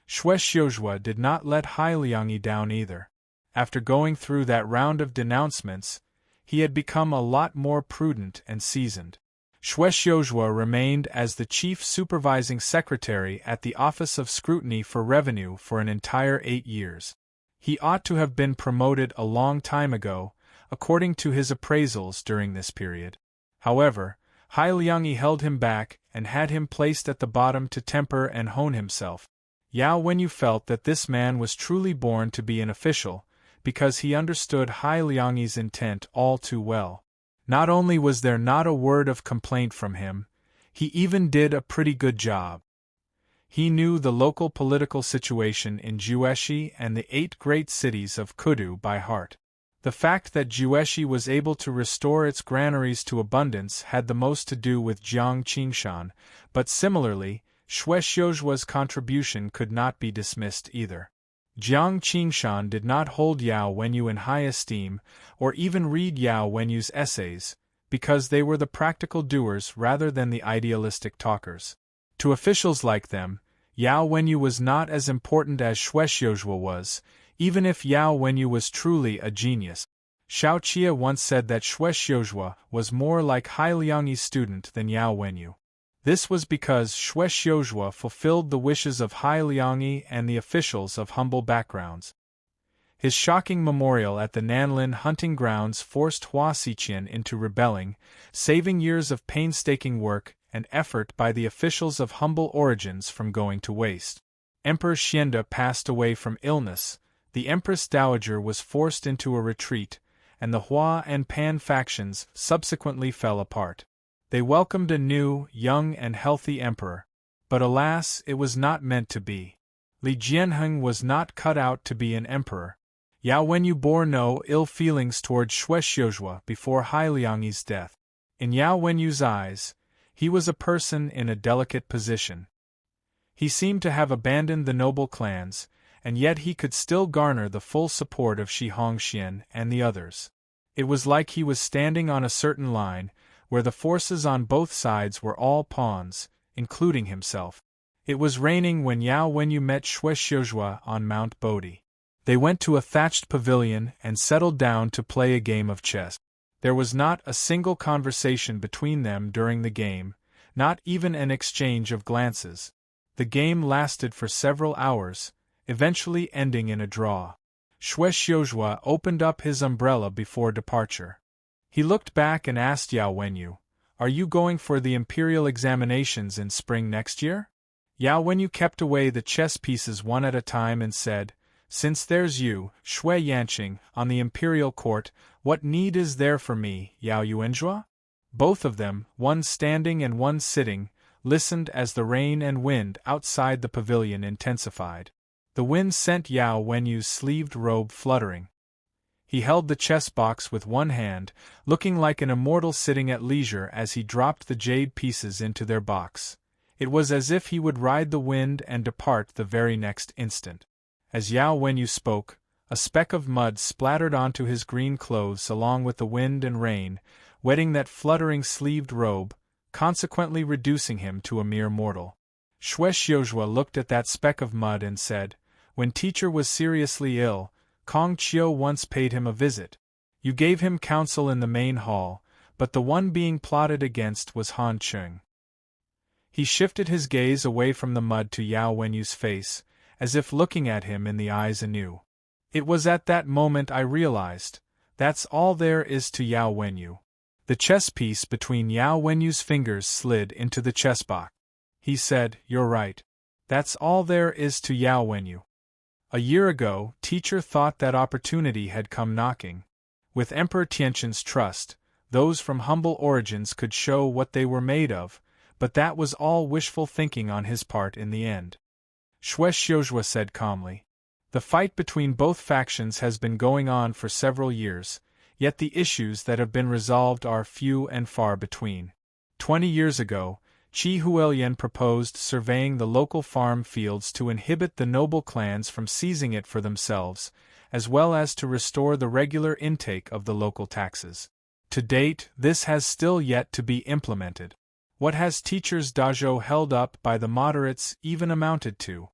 Xue Xiujua did not let Hai Liangyi down either. After going through that round of denouncements, he had become a lot more prudent and seasoned. Xue Xiujua remained as the chief supervising secretary at the Office of Scrutiny for Revenue for an entire 8 years. He ought to have been promoted a long time ago, according to his appraisals during this period. However, Hai Liangyi held him back and had him placed at the bottom to temper and hone himself. Yao Wenyu felt that this man was truly born to be an official, because he understood Hai Liangyi's intent all too well. Not only was there not a word of complaint from him, he even did a pretty good job. He knew the local political situation in Jueshi and the 8 great cities of Kudu by heart. The fact that Jueshi was able to restore its granaries to abundance had the most to do with Jiang Qingshan, but similarly, Xue Xiujua's contribution could not be dismissed either. Jiang Qingshan did not hold Yao Wenyu in high esteem, or even read Yao Wenyu's essays, because they were the practical doers rather than the idealistic talkers. To officials like them, Yao Wenyu was not as important as Xue Xiujua was, even if Yao Wenyu was truly a genius. Xiao Qia once said that Xue Xiujua was more like Hai Liangyi's student than Yao Wenyu. This was because Xue Xiujua fulfilled the wishes of Hai Liangyi and the officials of humble backgrounds. His shocking memorial at the Nanlin hunting grounds forced Hua Xiqian into rebelling, saving years of painstaking work and effort by the officials of humble origins from going to waste. Emperor Xianda passed away from illness, the Empress Dowager was forced into a retreat, and the Hua and Pan factions subsequently fell apart. They welcomed a new, young and healthy emperor, but alas, it was not meant to be. Li Jianheng was not cut out to be an emperor. Yao Wenyu bore no ill feelings toward Xue Xiujua before Hai Liangyi's death. In Yao Wenyu's eyes, he was a person in a delicate position. He seemed to have abandoned the noble clans, and yet he could still garner the full support of Shi Hongxian and the others. It was like he was standing on a certain line, where the forces on both sides were all pawns, including himself. It was raining when Yao Wenyu met Xue Xiujua on Mount Bodhi. They went to a thatched pavilion and settled down to play a game of chess. There was not a single conversation between them during the game, not even an exchange of glances. The game lasted for several hours, eventually ending in a draw. Xue Xiujua opened up his umbrella before departure. He looked back and asked Yao Wenyu, "Are you going for the imperial examinations in spring next year?" Yao Wenyu kept away the chess pieces one at a time and said, "Since there's you, Xue Yanqing, on the imperial court, what need is there for me, Yao Yuanjua?" Both of them, one standing and one sitting, listened as the rain and wind outside the pavilion intensified. The wind sent Yao Wenyu's sleeved robe fluttering. He held the chess box with one hand, looking like an immortal sitting at leisure as he dropped the jade pieces into their box. It was as if he would ride the wind and depart the very next instant. As Yao Wenyu spoke, a speck of mud splattered onto his green clothes along with the wind and rain, wetting that fluttering sleeved robe, consequently reducing him to a mere mortal. Xue Xiujua looked at that speck of mud and said, When teacher was seriously ill, Kong Chiu once paid him a visit. You gave him counsel in the main hall, but the one being plotted against was Han Chung. He shifted his gaze away from the mud to Yao Wenyu's face, as if looking at him in the eyes anew. It was at that moment I realized, that's all there is to Yao Wenyu. The chess piece between Yao Wenyu's fingers slid into the chess box. He said, "You're right. That's all there is to Yao Wenyu." A year ago, teacher thought that opportunity had come knocking. With Emperor Tianqian's trust, those from humble origins could show what they were made of, but that was all wishful thinking on his part in the end. Xue Xiuzhua said calmly. The fight between both factions has been going on for several years, yet the issues that have been resolved are few and far between. 20 years ago, Qi Huilian proposed surveying the local farm fields to inhibit the noble clans from seizing it for themselves, as well as to restore the regular intake of the local taxes. To date, this has still yet to be implemented. What has teachers' dojo held up by the moderates even amounted to?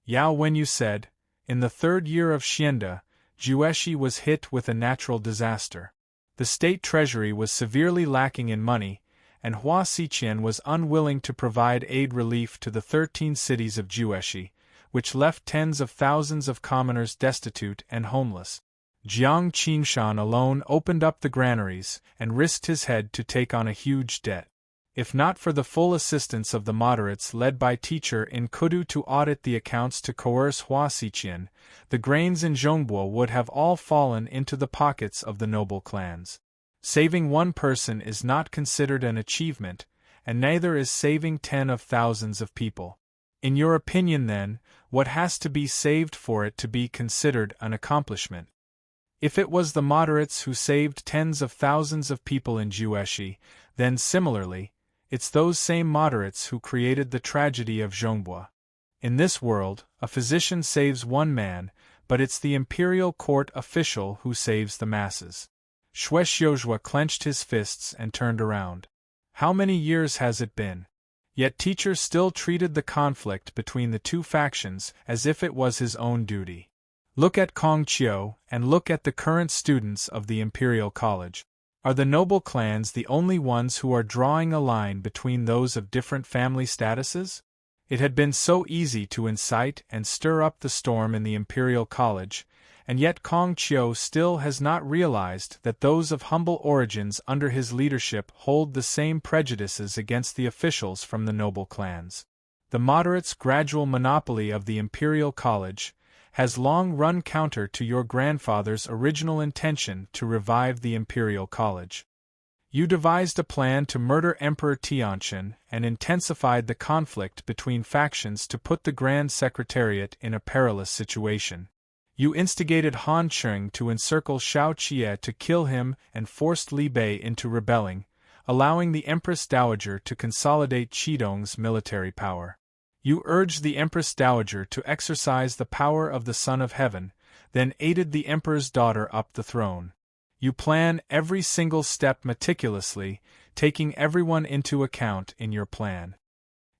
Yao Wenyu said, in the third year of Xianda, Jueshi was hit with a natural disaster. The state treasury was severely lacking in money, and Hua Xiqian was unwilling to provide aid relief to the 13 cities of Jueshi, which left tens of thousands of commoners destitute and homeless. Jiang Qingshan alone opened up the granaries and risked his head to take on a huge debt. If not for the full assistance of the moderates led by teacher in Kudu to audit the accounts to coerce Hua Xiqian, the grains in Zhongbo would have all fallen into the pockets of the noble clans. Saving one person is not considered an achievement, and neither is saving 10 of thousands of people. In your opinion then, what has to be saved for it to be considered an accomplishment? If it was the moderates who saved tens of thousands of people in Jueshi, then similarly, it's those same moderates who created the tragedy of Zhongbo. In this world, a physician saves one man, but it's the imperial court official who saves the masses. Xue Xiuzhua clenched his fists and turned around. How many years has it been? Yet teacher still treated the conflict between the two factions as if it was his own duty. Look at Kong Chiu, and look at the current students of the Imperial College. Are the noble clans the only ones who are drawing a line between those of different family statuses? It had been so easy to incite and stir up the storm in the Imperial College, and yet Kong Chiu still has not realized that those of humble origins under his leadership hold the same prejudices against the officials from the noble clans. The moderates' gradual monopoly of the Imperial College has long run counter to your grandfather's original intention to revive the Imperial College. You devised a plan to murder Emperor Tianqian and intensified the conflict between factions to put the Grand Secretariat in a perilous situation. You instigated Han Chung to encircle Xiao Qie to kill him and forced Li Bei into rebelling, allowing the Empress Dowager to consolidate Qidong's military power. You urged the Empress Dowager to exercise the power of the Son of Heaven, then aided the Emperor's daughter up the throne. You plan every single step meticulously, taking everyone into account in your plan.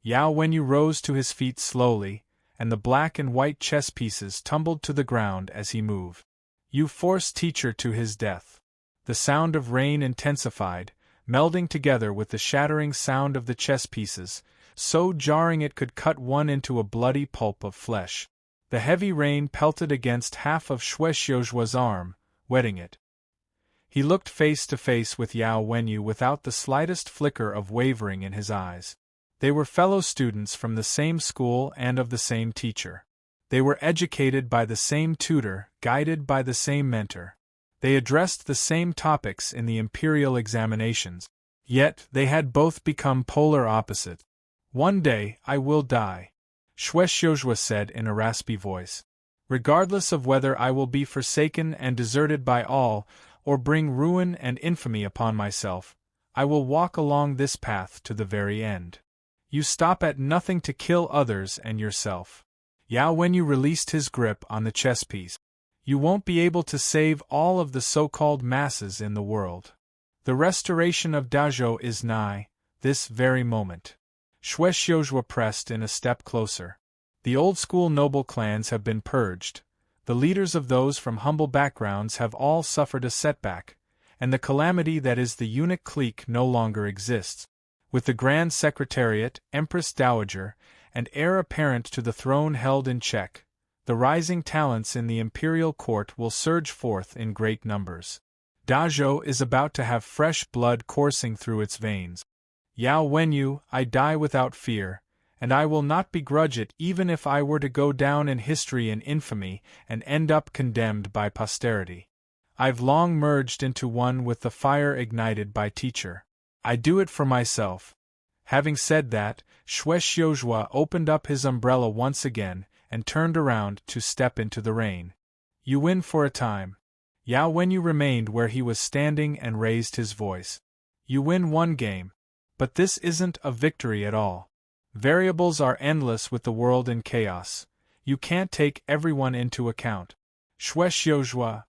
Yao Wenyu rose to his feet slowly, and the black and white chess pieces tumbled to the ground as he moved. You forced teacher to his death. The sound of rain intensified, melding together with the shattering sound of the chess pieces, so jarring it could cut one into a bloody pulp of flesh. The heavy rain pelted against half of Xue Xiuzhua's arm, wetting it. He looked face to face with Yao Wenyu without the slightest flicker of wavering in his eyes. They were fellow students from the same school and of the same teacher. They were educated by the same tutor, guided by the same mentor. They addressed the same topics in the imperial examinations. Yet they had both become polar opposites. One day I will die, Xue Xiuzhua said in a raspy voice. Regardless of whether I will be forsaken and deserted by all, or bring ruin and infamy upon myself, I will walk along this path to the very end. You stop at nothing to kill others and yourself. Yao Wenyu released his grip on the chess piece. You won't be able to save all of the so-called masses in the world. The restoration of Dajo is nigh, this very moment. Xue Xiuzhua pressed in a step closer. The old-school noble clans have been purged, the leaders of those from humble backgrounds have all suffered a setback, and the calamity that is the eunuch clique no longer exists. With the Grand Secretariat, Empress Dowager, and heir apparent to the throne held in check, the rising talents in the imperial court will surge forth in great numbers. Dazhou is about to have fresh blood coursing through its veins. Yao Wenyu, I die without fear, and I will not begrudge it even if I were to go down in history in infamy and end up condemned by posterity. I've long merged into one with the fire ignited by teacher. I do it for myself. Having said that, Xue Xiuzhua opened up his umbrella once again and turned around to step into the rain. You win for a time. Yao Wenyu remained where he was standing and raised his voice. You win one game. But this isn't a victory at all. Variables are endless with the world in chaos. You can't take everyone into account. Xue Xiuzhua.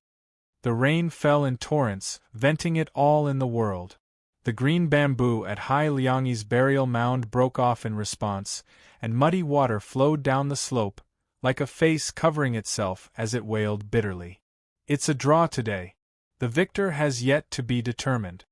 The rain fell in torrents, venting it all in the world. The green bamboo at Hai Liangyi's burial mound broke off in response, and muddy water flowed down the slope, like a face covering itself as it wailed bitterly. It's a draw today. The victor has yet to be determined.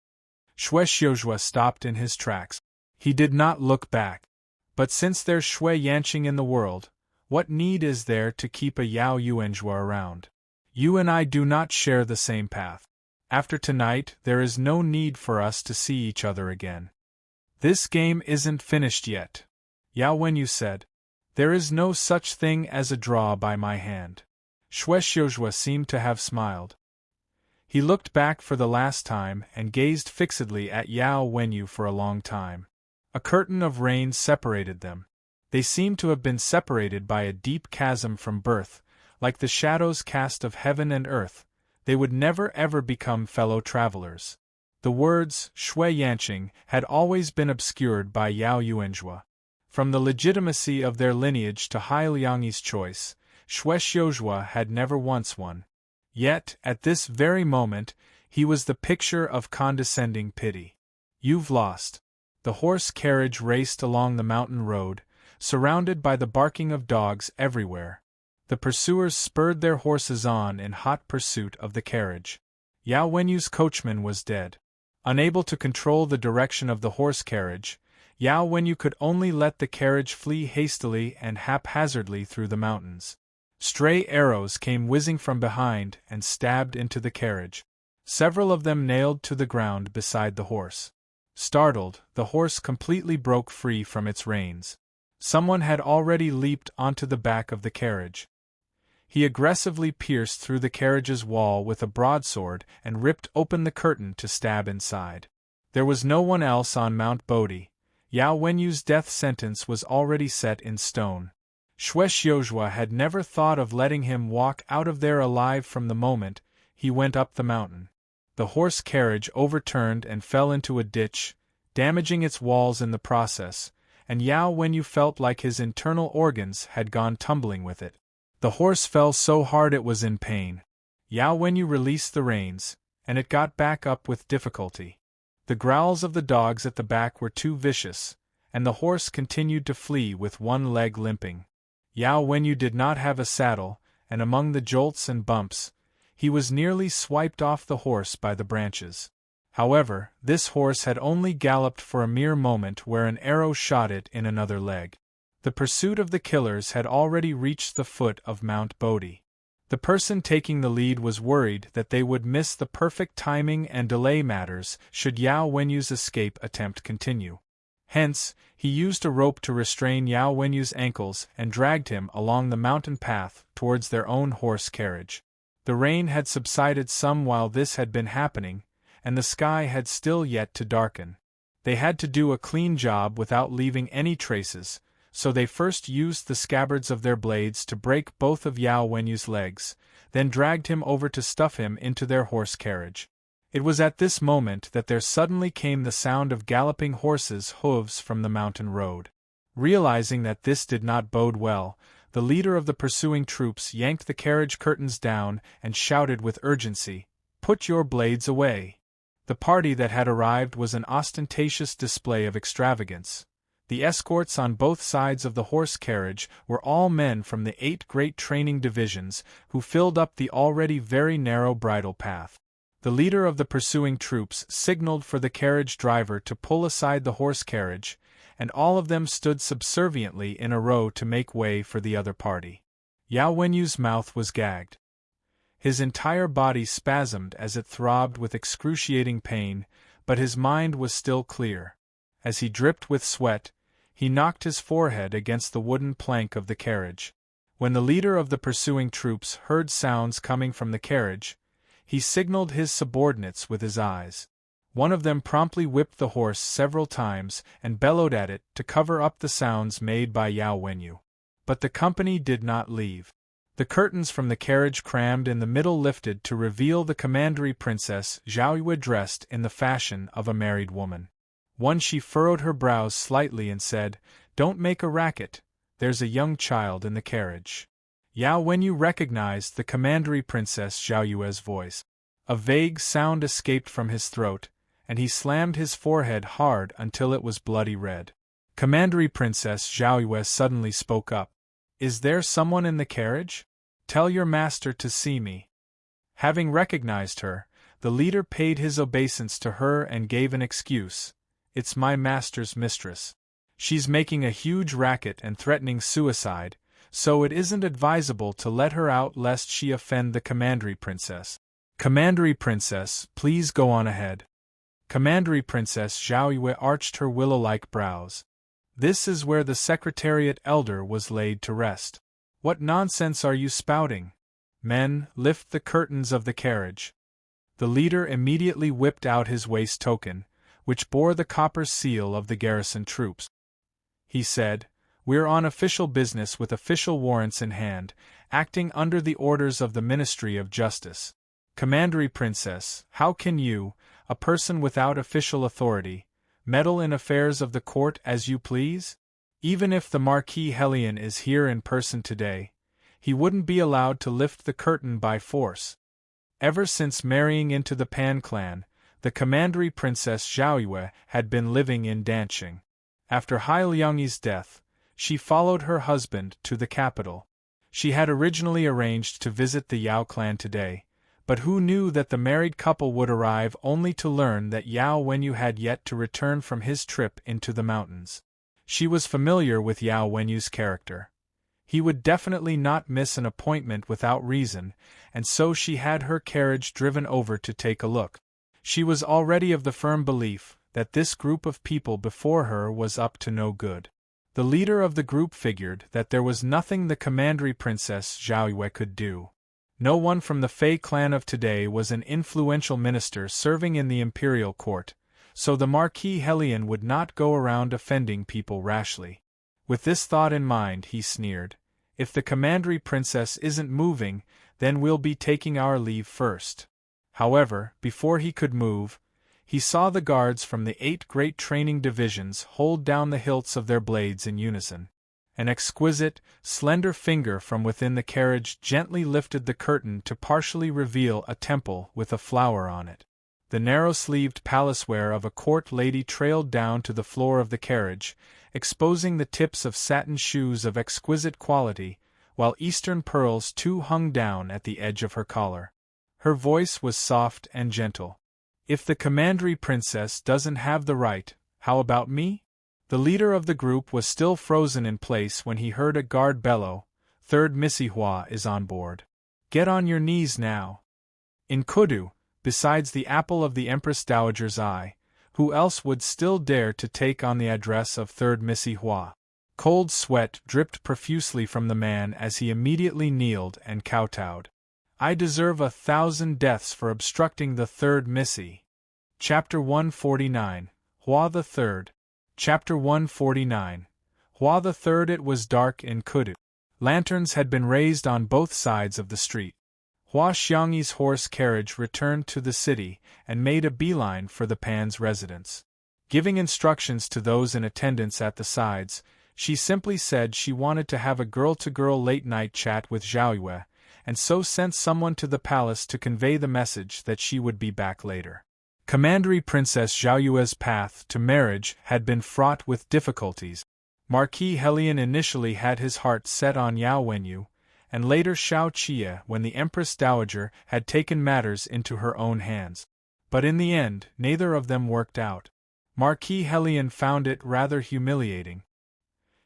Xue Xiuzhua stopped in his tracks. He did not look back. But since there's Xue Yanqing in the world, what need is there to keep a Yao Yuanzhua around? You and I do not share the same path. After tonight, there is no need for us to see each other again. This game isn't finished yet. Yao Wenyu said. There is no such thing as a draw by my hand. Xue Xiuzhua seemed to have smiled. He looked back for the last time and gazed fixedly at Yao Wenyu for a long time. A curtain of rain separated them. They seemed to have been separated by a deep chasm from birth, like the shadows cast of heaven and earth. They would never ever become fellow travelers. The words, Xue Yanqing, had always been obscured by Yao Yuanzhua. From the legitimacy of their lineage to Hai Liangyi's choice, Xue Xiuzhua had never once won. Yet, at this very moment, he was the picture of condescending pity. You've lost. The horse carriage raced along the mountain road, surrounded by the barking of dogs everywhere. The pursuers spurred their horses on in hot pursuit of the carriage. Yao Wenyu's coachman was dead. Unable to control the direction of the horse carriage, Yao Wenyu could only let the carriage flee hastily and haphazardly through the mountains. Stray arrows came whizzing from behind and stabbed into the carriage. Several of them nailed to the ground beside the horse. Startled, the horse completely broke free from its reins. Someone had already leaped onto the back of the carriage. He aggressively pierced through the carriage's wall with a broadsword and ripped open the curtain to stab inside. There was no one else on Mount Bodhi. Yao Wenyu's death sentence was already set in stone. Xue Xiuzhua had never thought of letting him walk out of there alive from the moment he went up the mountain. The horse carriage overturned and fell into a ditch, damaging its walls in the process, and Yao Wenyu felt like his internal organs had gone tumbling with it. The horse fell so hard it was in pain. Yao Wenyu released the reins, and it got back up with difficulty. The growls of the dogs at the back were too vicious, and the horse continued to flee with one leg limping. Yao Wenyu did not have a saddle, and among the jolts and bumps, he was nearly swiped off the horse by the branches. However, this horse had only galloped for a mere moment where an arrow shot it in another leg. The pursuit of the killers had already reached the foot of Mount Bodhi. The person taking the lead was worried that they would miss the perfect timing and delay matters should Yao Wenyu's escape attempt continue. Hence, he used a rope to restrain Yao Wenyu's ankles and dragged him along the mountain path towards their own horse carriage. The rain had subsided some while this had been happening, and the sky had still yet to darken. They had to do a clean job without leaving any traces, so they first used the scabbards of their blades to break both of Yao Wenyu's legs, then dragged him over to stuff him into their horse carriage. It was at this moment that there suddenly came the sound of galloping horses' hooves from the mountain road. Realizing that this did not bode well, the leader of the pursuing troops yanked the carriage curtains down and shouted with urgency, "Put your blades away!" The party that had arrived was an ostentatious display of extravagance. The escorts on both sides of the horse carriage were all men from the 8 great training divisions, who filled up the already very narrow bridle path. The leader of the pursuing troops signaled for the carriage driver to pull aside the horse carriage, and all of them stood subserviently in a row to make way for the other party. Yao Wenyu's mouth was gagged. His entire body spasmed as it throbbed with excruciating pain, but his mind was still clear. As he dripped with sweat, he knocked his forehead against the wooden plank of the carriage. When the leader of the pursuing troops heard sounds coming from the carriage, he signaled his subordinates with his eyes. One of them promptly whipped the horse several times and bellowed at it to cover up the sounds made by Yao Wenyu. But the company did not leave. The curtains from the carriage crammed in the middle lifted to reveal the commandery princess Zhaoyue dressed in the fashion of a married woman. She furrowed her brows slightly and said, "Don't make a racket, there's a young child in the carriage." Yao Wenyu recognized the commandery princess Zhaoyue's voice. A vague sound escaped from his throat, and he slammed his forehead hard until it was bloody red. Commandery Princess Zhaoyue suddenly spoke up. "Is there someone in the carriage? Tell your master to see me." Having recognized her, the leader paid his obeisance to her and gave an excuse. "It's my master's mistress. She's making a huge racket and threatening suicide, so it isn't advisable to let her out lest she offend the Commandery Princess." "Commandery Princess, please go on ahead." Commandery Princess Zhaoyue arched her willow-like brows. "This is where the Secretariat Elder was laid to rest. What nonsense are you spouting? Men, lift the curtains of the carriage." The leader immediately whipped out his waist token, which bore the copper seal of the garrison troops. He said, "We're on official business with official warrants in hand, acting under the orders of the Ministry of Justice. Commandery Princess, how can you, a person without official authority, meddle in affairs of the court as you please? Even if the Marquis Helion is here in person today, he wouldn't be allowed to lift the curtain by force." Ever since marrying into the Pan clan, the Commandery Princess Zhaoyue had been living in Danqing. After Hai Liangyi's death, she followed her husband to the capital. She had originally arranged to visit the Yao clan today, but who knew that the married couple would arrive only to learn that Yao Wenyu had yet to return from his trip into the mountains. She was familiar with Yao Wenyu's character. He would definitely not miss an appointment without reason, and so she had her carriage driven over to take a look. She was already of the firm belief that this group of people before her was up to no good. The leader of the group figured that there was nothing the Commandery Princess Zhaoyue could do. No one from the Fei clan of today was an influential minister serving in the imperial court, so the Marquis Helion would not go around offending people rashly. With this thought in mind, he sneered, "If the Commandery Princess isn't moving, then we'll be taking our leave first." However, before he could move, he saw the guards from the 8 great training divisions hold down the hilts of their blades in unison. An exquisite, slender finger from within the carriage gently lifted the curtain to partially reveal a temple with a flower on it. The narrow-sleeved palaceware of a court lady trailed down to the floor of the carriage, exposing the tips of satin shoes of exquisite quality, while eastern pearls too hung down at the edge of her collar. Her voice was soft and gentle. "If the Commandery Princess doesn't have the right, how about me?" The leader of the group was still frozen in place when he heard a guard bellow, "Third Missy Hua is on board. Get on your knees now." In Kudu, besides the apple of the Empress Dowager's eye, who else would still dare to take on the address of Third Missy Hua? Cold sweat dripped profusely from the man as he immediately kneeled and kowtowed. "I deserve 1,000 deaths for obstructing the Third Missy." Chapter 149, Hua the Third. Chapter 149, Hua the Third. It was dark in Kudu. Lanterns had been raised on both sides of the street. Hua Xiangyi's horse carriage returned to the city and made a beeline for the Pan's residence. Giving instructions to those in attendance at the sides, she simply said she wanted to have a girl-to-girl late-night chat with Zhaoyue, and so sent someone to the palace to convey the message that she would be back later. Commandery Princess Zhaoyue's path to marriage had been fraught with difficulties. Marquis Helion initially had his heart set on Yao Wenyu, and later Shao Qie when the Empress Dowager had taken matters into her own hands. But in the end, neither of them worked out. Marquis Helion found it rather humiliating.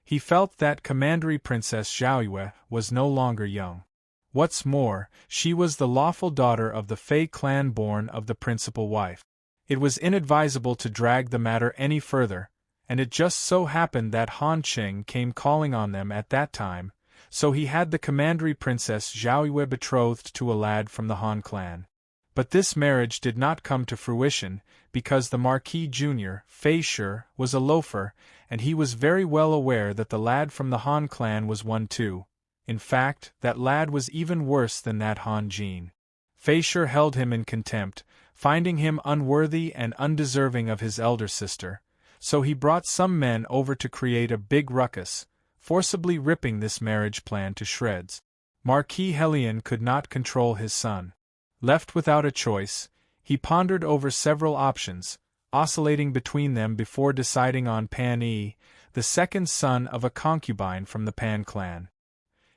He felt that Commandery Princess Zhaoyue was no longer young. What's more, she was the lawful daughter of the Fei clan born of the principal wife. It was inadvisable to drag the matter any further, and it just so happened that Han Qing came calling on them at that time, so he had the Commandery Princess Zhaoyue betrothed to a lad from the Han clan. But this marriage did not come to fruition, because the Marquis Jr., Fei Shi, was a loafer, and he was very well aware that the lad from the Han clan was one too. In fact, that lad was even worse than that Han Jin. Fei Shi held him in contempt, finding him unworthy and undeserving of his elder sister, so he brought some men over to create a big ruckus, forcibly ripping this marriage plan to shreds. Marquis Helion could not control his son. Left without a choice, he pondered over several options, oscillating between them before deciding on Pan Yi, the second son of a concubine from the Pan clan.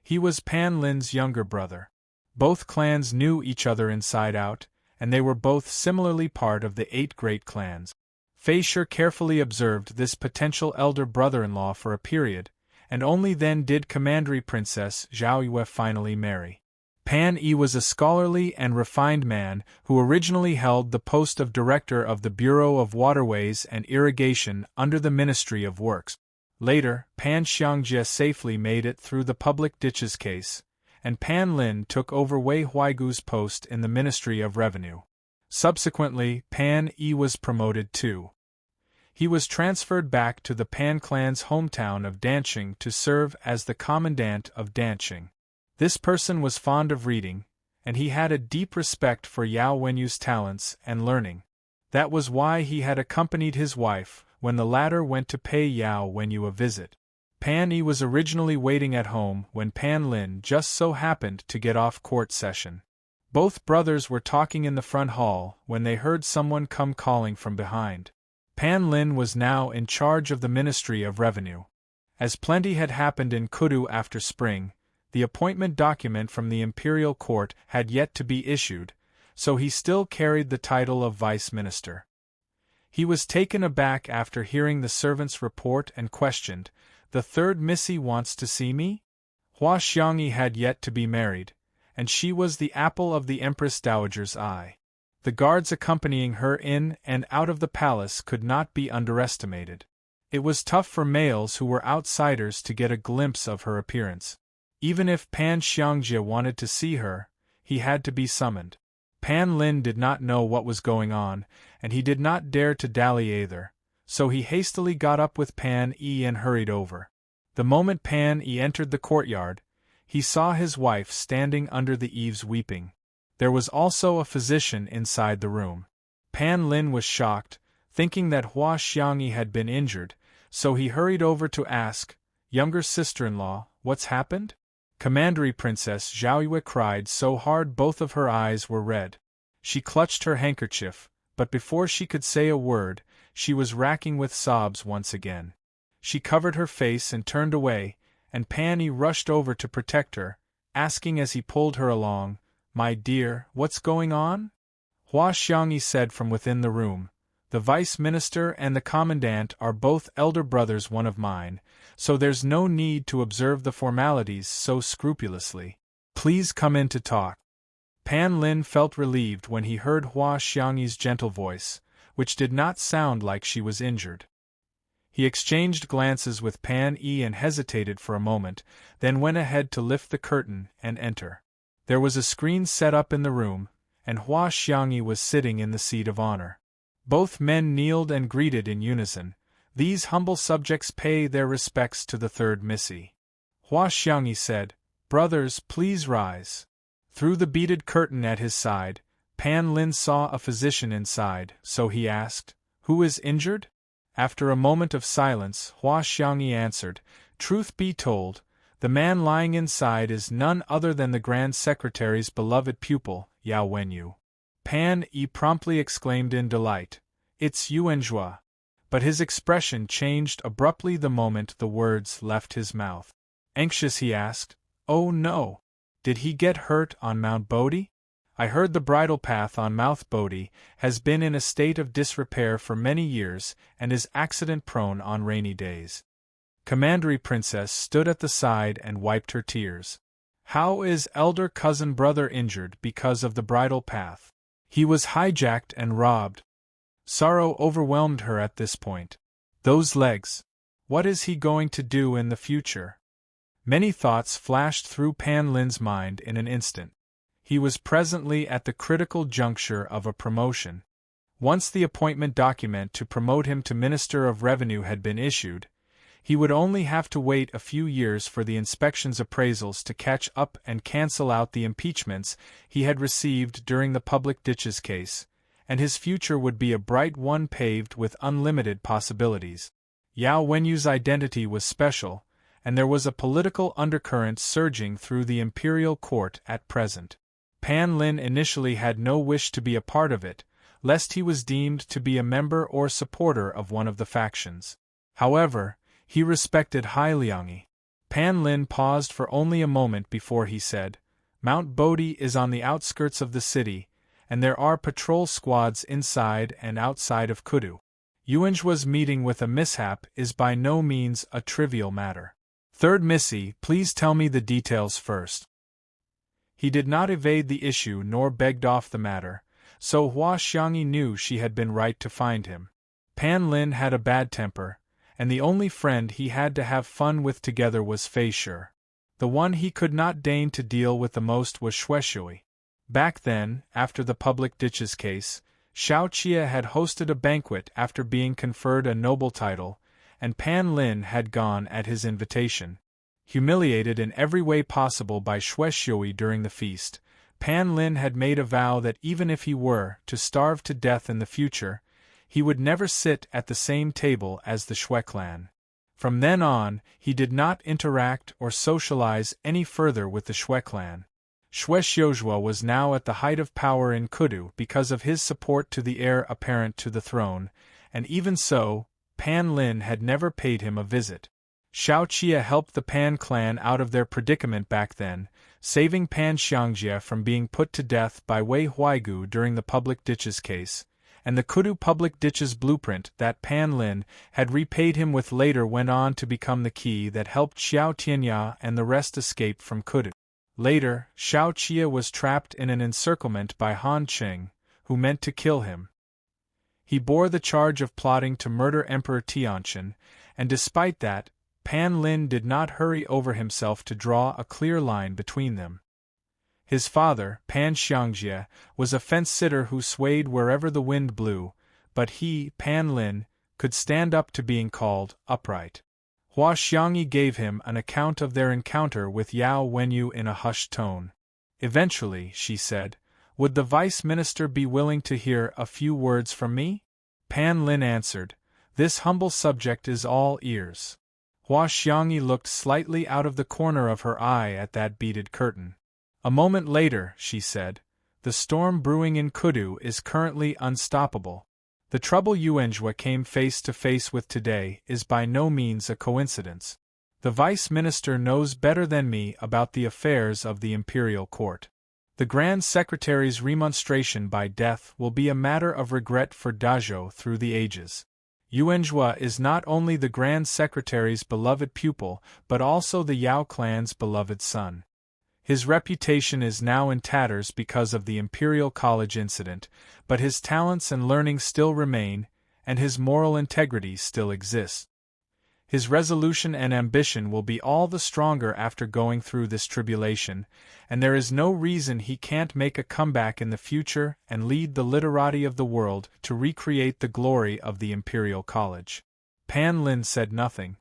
He was Pan Lin's younger brother. Both clans knew each other inside out, and they were both similarly part of the 8 great clans. Fei Shi carefully observed this potential elder brother-in-law for a period, and only then did Commandery Princess Zhaoyue finally marry. Pan Yi was a scholarly and refined man who originally held the post of director of the Bureau of Waterways and Irrigation under the Ministry of Works. Later, Pan Xiangjie safely made it through the public ditches case, and Pan Lin took over Wei Huaigu's post in the Ministry of Revenue. Subsequently, Pan Yi was promoted too. He was transferred back to the Pan clan's hometown of Danqing to serve as the commandant of Danqing. This person was fond of reading, and he had a deep respect for Yao Wenyu's talents and learning. That was why he had accompanied his wife when the latter went to pay Yao Wenyu a visit. Pan Yi was originally waiting at home when Pan Lin just so happened to get off court session. Both brothers were talking in the front hall when they heard someone come calling from behind. Pan Lin was now in charge of the Ministry of Revenue. As plenty had happened in Kudu after spring, the appointment document from the imperial court had yet to be issued, so he still carried the title of vice minister. He was taken aback after hearing the servant's report and questioned, "The third missy wants to see me?" Hua Xiangyi had yet to be married, and she was the apple of the Empress Dowager's eye. The guards accompanying her in and out of the palace could not be underestimated. It was tough for males who were outsiders to get a glimpse of her appearance. Even if Pan Xiangjie wanted to see her, he had to be summoned. Pan Lin did not know what was going on, and he did not dare to dally either, so he hastily got up with Pan Yi and hurried over. The moment Pan Yi entered the courtyard, he saw his wife standing under the eaves weeping. There was also a physician inside the room. Pan Lin was shocked, thinking that Hua Xiangyi had been injured, so he hurried over to ask, "Younger sister-in-law, what's happened?" Commandery Princess Zhaoyue cried so hard both of her eyes were red. She clutched her handkerchief, but before she could say a word, she was racking with sobs once again. She covered her face and turned away, and Pan Yi rushed over to protect her, asking as he pulled her along, "My dear, what's going on?" Hua Xiangyi said from within the room, "The vice minister and the commandant are both elder brothers one of mine, so there's no need to observe the formalities so scrupulously. Please come in to talk." Pan Lin felt relieved when he heard Hua Xiangyi's gentle voice, which did not sound like she was injured. He exchanged glances with Pan Yi and hesitated for a moment, then went ahead to lift the curtain and enter. There was a screen set up in the room, and Hua Xiangyi was sitting in the seat of honor. Both men kneeled and greeted in unison. "These humble subjects pay their respects to the third missy." Hua Xiangyi said, "Brothers, please rise." Through the beaded curtain at his side, Pan Lin saw a physician inside, so he asked, "Who is injured?" After a moment of silence, Hua Xiangyi answered, "Truth be told, the man lying inside is none other than the Grand Secretary's beloved pupil, Yao Wenyu." Pan Yi promptly exclaimed in delight. It's Yuanjua. But his expression changed abruptly the moment the words left his mouth. Anxious, he asked, "Oh no! Did he get hurt on Mount Bodhi? I heard the bridle path on Mount Bodhi has been in a state of disrepair for many years and is accident-prone on rainy days." Commandery Princess stood at the side and wiped her tears. "How is elder cousin brother injured because of the bridle path?" "He was hijacked and robbed." Sorrow overwhelmed her at this point. Those legs. What is he going to do in the future? Many thoughts flashed through Pan Lin's mind in an instant. He was presently at the critical juncture of a promotion. Once the appointment document to promote him to Minister of Revenue had been issued, he would only have to wait a few years for the inspection's appraisals to catch up and cancel out the impeachments he had received during the public ditches case, and his future would be a bright one paved with unlimited possibilities. Yao Wenyu's identity was special, and there was a political undercurrent surging through the imperial court at present. Pan Lin initially had no wish to be a part of it, lest he was deemed to be a member or supporter of one of the factions. However, he respected Hai Liangyi. Pan Lin paused for only a moment before he said, "Mount Bodhi is on the outskirts of the city, and there are patrol squads inside and outside of Kudu. Yuanjua's meeting with a mishap is by no means a trivial matter. Third Missy, please tell me the details first." He did not evade the issue nor begged off the matter, so Hua Xiangyi knew she had been right to find him. Pan Lin had a bad temper, and the only friend he had to have fun with together was Fei Shi. The one he could not deign to deal with the most was Shui. Back then, after the public ditches case, Xiao Qia had hosted a banquet after being conferred a noble title, and Pan Lin had gone at his invitation. Humiliated in every way possible by Shui during the feast, Pan Lin had made a vow that even if he were to starve to death in the future, he would never sit at the same table as the Shui clan. From then on, he did not interact or socialize any further with the Shui clan. Shui Xiuzhua was now at the height of power in Kudu because of his support to the heir apparent to the throne, and even so, Pan Lin had never paid him a visit. Xiao Qia helped the Pan clan out of their predicament back then, saving Pan Xiangjie from being put to death by Wei Huaigu during the public ditches case, and the Kudu public ditches blueprint that Pan Lin had repaid him with later went on to become the key that helped Xiao Tianya and the rest escape from Kudu. Later, Xiao Qia was trapped in an encirclement by Han Qing, who meant to kill him. He bore the charge of plotting to murder Emperor Tianqian, and despite that, Pan Lin did not hurry over himself to draw a clear line between them. His father, Pan Xiangjie, was a fence-sitter who swayed wherever the wind blew, but he, Pan Lin, could stand up to being called upright. Hua Xiangyi gave him an account of their encounter with Yao Wenyu in a hushed tone. "Eventually," she said, "would the vice minister be willing to hear a few words from me?" Pan Lin answered, "This humble subject is all ears." Hua Xiangyi looked slightly out of the corner of her eye at that beaded curtain. A moment later, she said, "The storm brewing in Kudu is currently unstoppable. The trouble Yuanjua came face to face with today is by no means a coincidence. The vice minister knows better than me about the affairs of the imperial court. The Grand Secretary's remonstration by death will be a matter of regret for Dazhou through the ages. Yuanjua is not only the Grand Secretary's beloved pupil but also the Yao clan's beloved son. His reputation is now in tatters because of the Imperial College incident, but his talents and learning still remain, and his moral integrity still exists. His resolution and ambition will be all the stronger after going through this tribulation, and there is no reason he can't make a comeback in the future and lead the literati of the world to recreate the glory of the Imperial College." Pan Lin said nothing.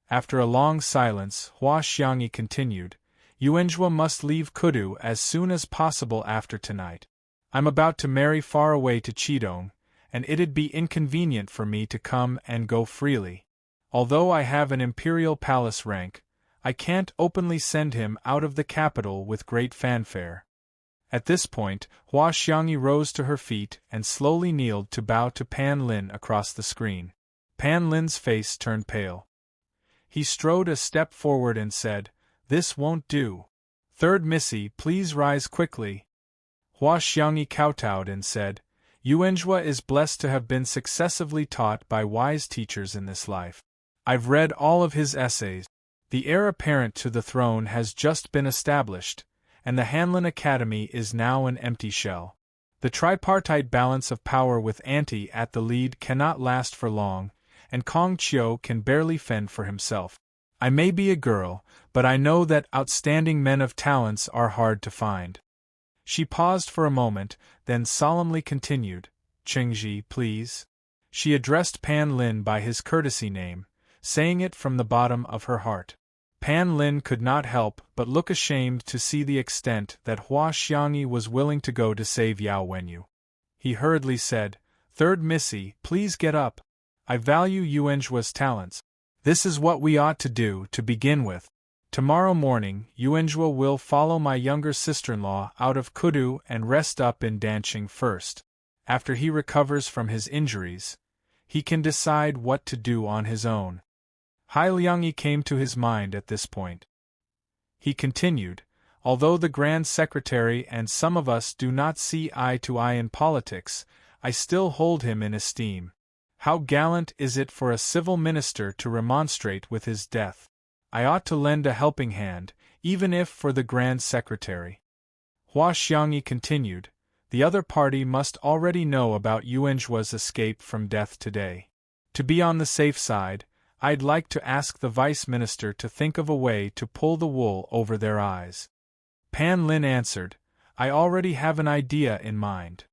After a long silence, Hua Xiangyi continued, "Yuanjua must leave Kudu as soon as possible after tonight. I'm about to marry far away to Qidong, and it'd be inconvenient for me to come and go freely. Although I have an imperial palace rank, I can't openly send him out of the capital with great fanfare. At this point, Hua Xiangyi rose to her feet and slowly kneeled to bow to Pan Lin across the screen. Pan Lin's face turned pale. He strode a step forward and said, "This won't do. Third Missy, please rise quickly." Hua Xiangyi kowtowed and said, "Yuanjua is blessed to have been successively taught by wise teachers in this life. I've read all of his essays. The heir apparent to the throne has just been established, and the Hanlin Academy is now an empty shell. The tripartite balance of power with Auntie at the lead cannot last for long, and Kong Chiu can barely fend for himself. I may be a girl, but I know that outstanding men of talents are hard to find." She paused for a moment, then solemnly continued, "Chengji, please." She addressed Pan Lin by his courtesy name, saying it from the bottom of her heart. Pan Lin could not help but look ashamed to see the extent that Hua Xiangyi was willing to go to save Yao Wenyu. He hurriedly said, "Third Missy, please get up. I value Yuanjua's talents. This is what we ought to do to begin with. Tomorrow morning, Yuanjua will follow my younger sister-in-law out of Kudu and rest up in Danqing first. After he recovers from his injuries, he can decide what to do on his own." Hai Liangyi came to his mind at this point. He continued, "Although the Grand Secretary and some of us do not see eye to eye in politics, I still hold him in esteem. How gallant is it for a civil minister to remonstrate with his death! I ought to lend a helping hand, even if for the Grand Secretary." Hua Xiangyi continued, "The other party must already know about Yuanjua's escape from death today. To be on the safe side, I'd like to ask the Vice Minister to think of a way to pull the wool over their eyes." Pan Lin answered, "I already have an idea in mind.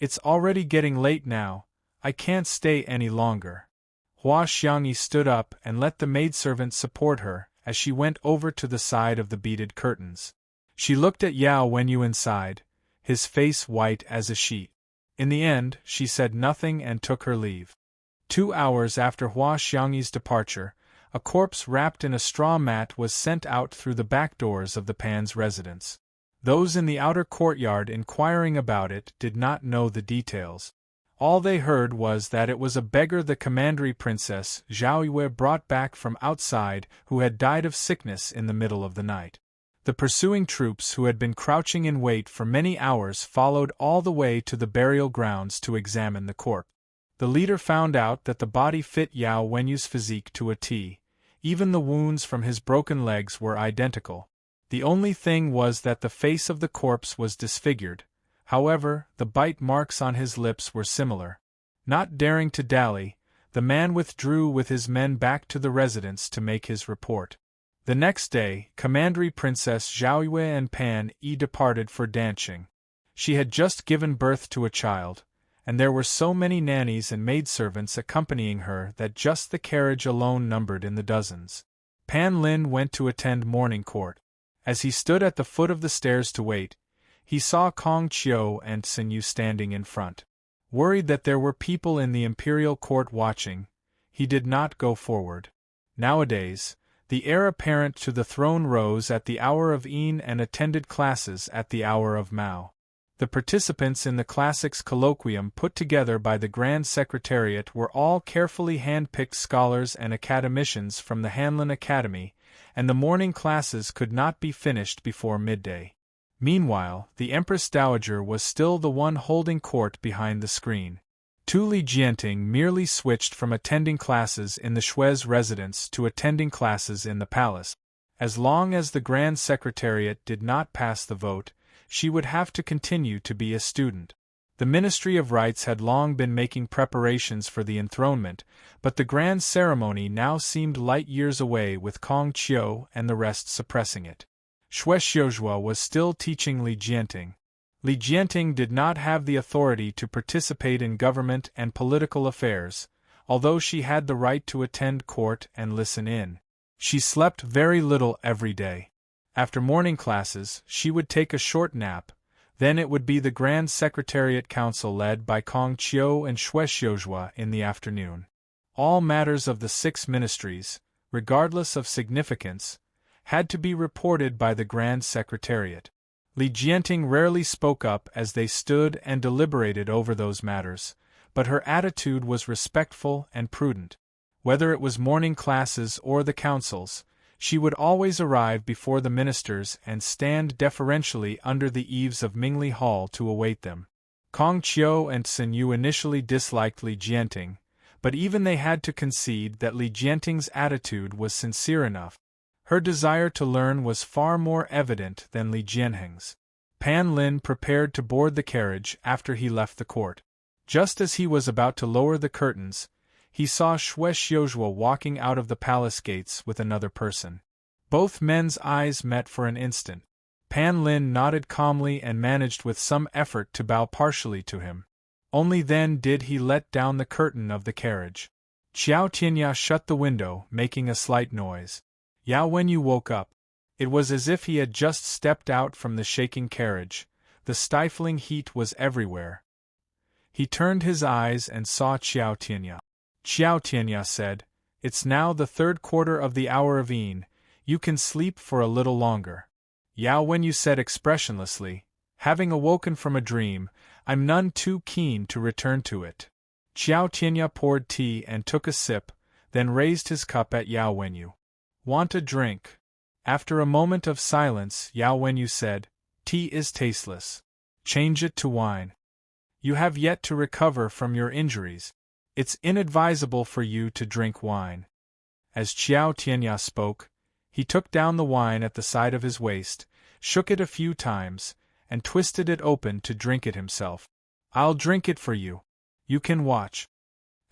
It's already getting late now, I can't stay any longer." Hua Xiangyi stood up and let the maidservant support her as she went over to the side of the beaded curtains. She looked at Yao Wenyu inside, his face white as a sheet. In the end, she said nothing and took her leave. 2 hours after Hua Xiangyi's departure, a corpse wrapped in a straw mat was sent out through the back doors of the Pan's residence. Those in the outer courtyard inquiring about it did not know the details. All they heard was that it was a beggar the commandery princess Zhao Yue brought back from outside who had died of sickness in the middle of the night. The pursuing troops who had been crouching in wait for many hours followed all the way to the burial grounds to examine the corpse. The leader found out that the body fit Yao Wenyu's physique to a T. Even the wounds from his broken legs were identical. The only thing was that the face of the corpse was disfigured. However, the bite marks on his lips were similar. Not daring to dally, the man withdrew with his men back to the residence to make his report. The next day, Commandery Princess Zhao Yue and Pan Yi departed for Danqing. She had just given birth to a child, and there were so many nannies and maidservants accompanying her that just the carriage alone numbered in the dozens. Pan Lin went to attend morning court. As he stood at the foot of the stairs to wait, he saw Kong Chiu and Sun Yu standing in front. Worried that there were people in the imperial court watching, he did not go forward. Nowadays, the heir apparent to the throne rose at the hour of Yin and attended classes at the hour of Mao. The participants in the classics colloquium put together by the Grand Secretariat were all carefully hand-picked scholars and academicians from the Hanlin Academy, and the morning classes could not be finished before midday. Meanwhile, the Empress Dowager was still the one holding court behind the screen. Tu Li Jianting merely switched from attending classes in the Shui's residence to attending classes in the palace. As long as the Grand Secretariat did not pass the vote, she would have to continue to be a student. The Ministry of Rites had long been making preparations for the enthronement, but the grand ceremony now seemed light years away with Kong Chiu and the rest suppressing it. Xue Xiuzhua was still teaching Li Jianting. Li Jianting did not have the authority to participate in government and political affairs, although she had the right to attend court and listen in. She slept very little every day. After morning classes, she would take a short nap, then it would be the Grand Secretariat Council led by Kong Chiu and Xue Xiuzhua in the afternoon. All matters of the 6 ministries, regardless of significance, had to be reported by the Grand Secretariat. Li Jianting rarely spoke up as they stood and deliberated over those matters, but her attitude was respectful and prudent. Whether it was morning classes or the councils, she would always arrive before the ministers and stand deferentially under the eaves of Mingli Hall to await them. Kong Qiu and Sun Yu initially disliked Li Jianting, but even they had to concede that Li Jianting's attitude was sincere enough. Her desire to learn was far more evident than Li Jianheng's. Pan Lin prepared to board the carriage after he left the court. Just as he was about to lower the curtains, he saw Xue Xiuzhuo walking out of the palace gates with another person. Both men's eyes met for an instant. Pan Lin nodded calmly and managed with some effort to bow partially to him. Only then did he let down the curtain of the carriage. Xiao Tianya shut the window, making a slight noise. Yao Wenyu woke up. It was as if he had just stepped out from the shaking carriage. The stifling heat was everywhere. He turned his eyes and saw Xiao Tianya. Xiao Tianya said, "It's now the third quarter of the hour of Yin. You can sleep for a little longer." Yao Wenyu said expressionlessly, "Having awoken from a dream, I'm none too keen to return to it." Xiao Tianya poured tea and took a sip, then raised his cup at Yao Wenyu. "Want a drink?" After a moment of silence, Yao Wenyu said, "Tea is tasteless. Change it to wine. You have yet to recover from your injuries. It's inadvisable for you to drink wine." As Xiao Tianya spoke, he took down the wine at the side of his waist, shook it a few times, and twisted it open to drink it himself. "I'll drink it for you. You can watch."